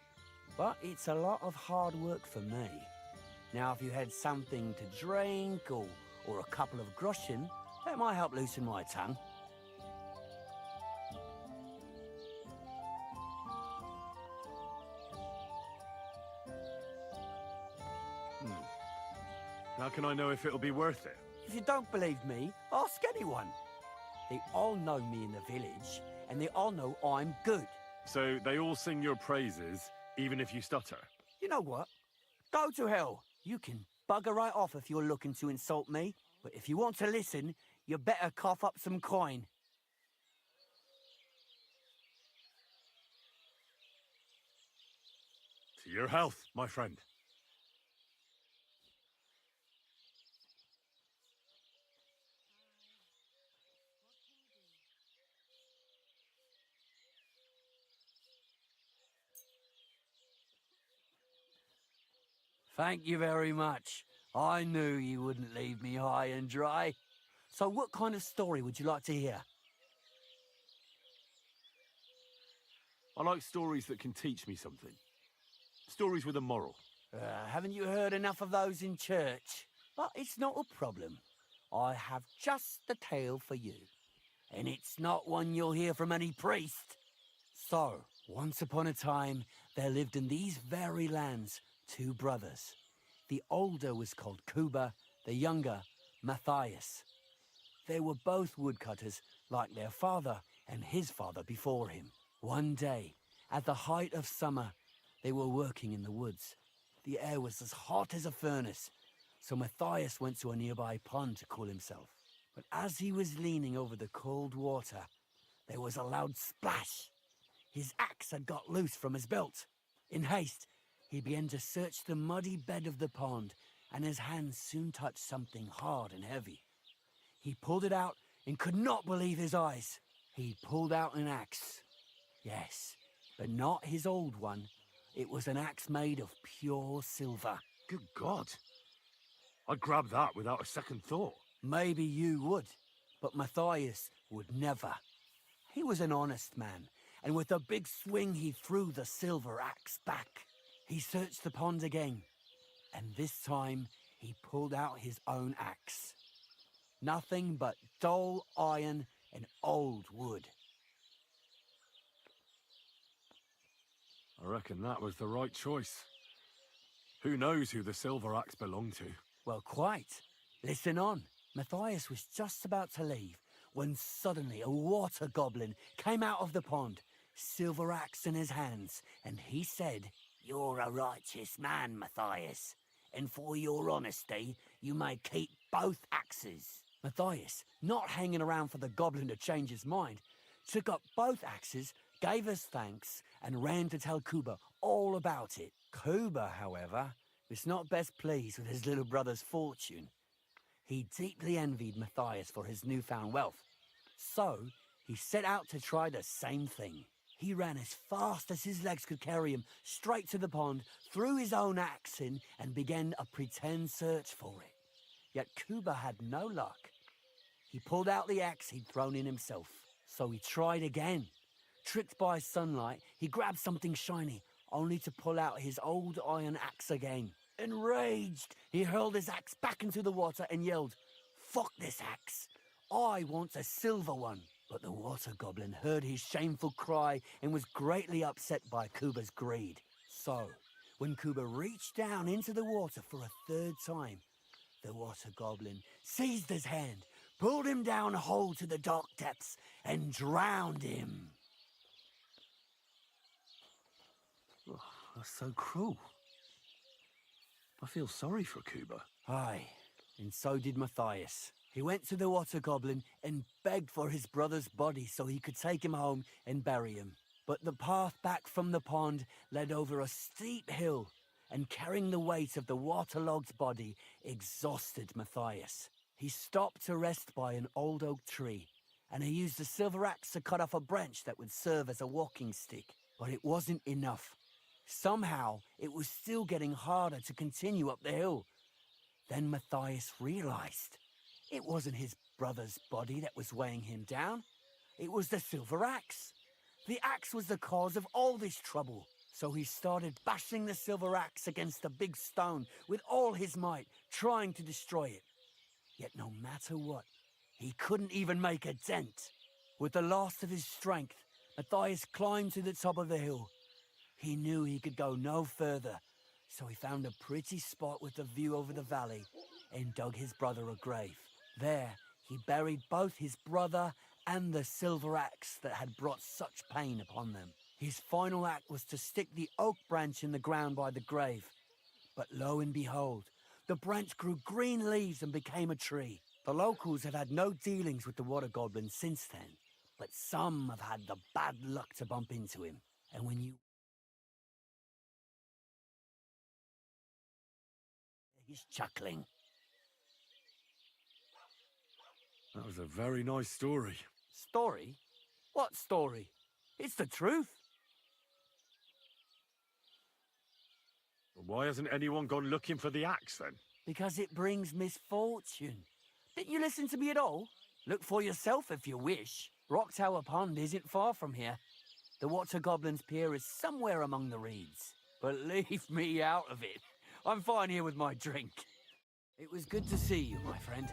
But it's a lot of hard work for me. Now, if you had something to drink or a couple of groschen, that might help loosen my tongue. How can I know if it'll be worth it? If you don't believe me, ask anyone. They all know me in the village, and they all know I'm good. So they all sing your praises, even if you stutter? You know what? Go to hell. You can bugger right off if you're looking to insult me. But if you want to listen, you better cough up some coin. To your health, my friend. Thank you very much. I knew you wouldn't leave me high and dry. So what kind of story would you like to hear? I like stories that can teach me something. Stories with a moral. Haven't you heard enough of those in church? But it's not a problem. I have just the tale for you. And it's not one you'll hear from any priest. So, once upon a time, there lived in these very lands 2 brothers. The older was called Kuba, the younger, Matthias. They were both woodcutters, like their father and his father before him. One day, at the height of summer, They were working in the woods. The air was as hot as a furnace, so Matthias went to a nearby pond to cool himself. But as he was leaning over the cold water, there was a loud splash. His axe had got loose from his belt. In haste, he began to search the muddy bed of the pond, and his hands soon touched something hard and heavy. He pulled it out and could not believe his eyes. He pulled out an axe. Yes, but not his old one. It was an axe made of pure silver. Good God. I'd grab that without a second thought. Maybe you would, but Matthias would never. He was an honest man, and with a big swing he threw the silver axe back. He searched the pond again, and this time he pulled out his own axe. Nothing but dull iron and old wood. I reckon that was the right choice. Who knows who the silver axe belonged to? Well, quite. Listen on. Matthias was just about to leave when suddenly a water goblin came out of the pond, silver axe in his hands, and he said, "You're a righteous man, Matthias, and for your honesty, you may keep both axes." Matthias, not hanging around for the goblin to change his mind, took up both axes, gave us thanks, and ran to tell Kuba all about it. Kuba, however, was not best pleased with his little brother's fortune. He deeply envied Matthias for his newfound wealth, so he set out to try the same thing. He ran as fast as his legs could carry him straight to the pond, threw his own axe in, and began a pretend search for it. Yet Kuba had no luck. He pulled out the axe he'd thrown in himself, so he tried again. Tricked by sunlight, he grabbed something shiny, only to pull out his old iron axe again. Enraged, he hurled his axe back into the water and yelled, "Fuck this axe! I want a silver one!" But the water goblin heard his shameful cry and was greatly upset by Kuba's greed. So, when Kuba reached down into the water for a third time, the water goblin seized his hand, pulled him down whole to the dark depths, and drowned him. Oh, that's so cruel. I feel sorry for Kuba. Aye, and so did Matthias. He went to the water goblin and begged for his brother's body so he could take him home and bury him. But the path back from the pond led over a steep hill, and carrying the weight of the waterlogged body exhausted Matthias. He stopped to rest by an old oak tree, and he used the silver axe to cut off a branch that would serve as a walking stick. But it wasn't enough. Somehow, it was still getting harder to continue up the hill. Then Matthias realized it wasn't his brother's body that was weighing him down. It was the silver axe. The axe was the cause of all this trouble. So he started bashing the silver axe against the big stone with all his might, trying to destroy it. Yet no matter what, he couldn't even make a dent. With the last of his strength, Matthias climbed to the top of the hill. He knew he could go no further, so he found a pretty spot with a view over the valley and dug his brother a grave. There, he buried both his brother and the silver axe that had brought such pain upon them. His final act was to stick the oak branch in the ground by the grave. But lo and behold, the branch grew green leaves and became a tree. The locals had had no dealings with the water goblin since then, but some have had the bad luck to bump into him. And when you... He's chuckling. That was a very nice story. Story? What story? It's the truth. Why hasn't anyone gone looking for the axe then? Because it brings misfortune. Didn't you listen to me at all? Look for yourself if you wish. Rock Tower Pond isn't far from here. The Water Goblin's Pier is somewhere among the reeds. But leave me out of it. I'm fine here with my drink. It was good to see you, my friend.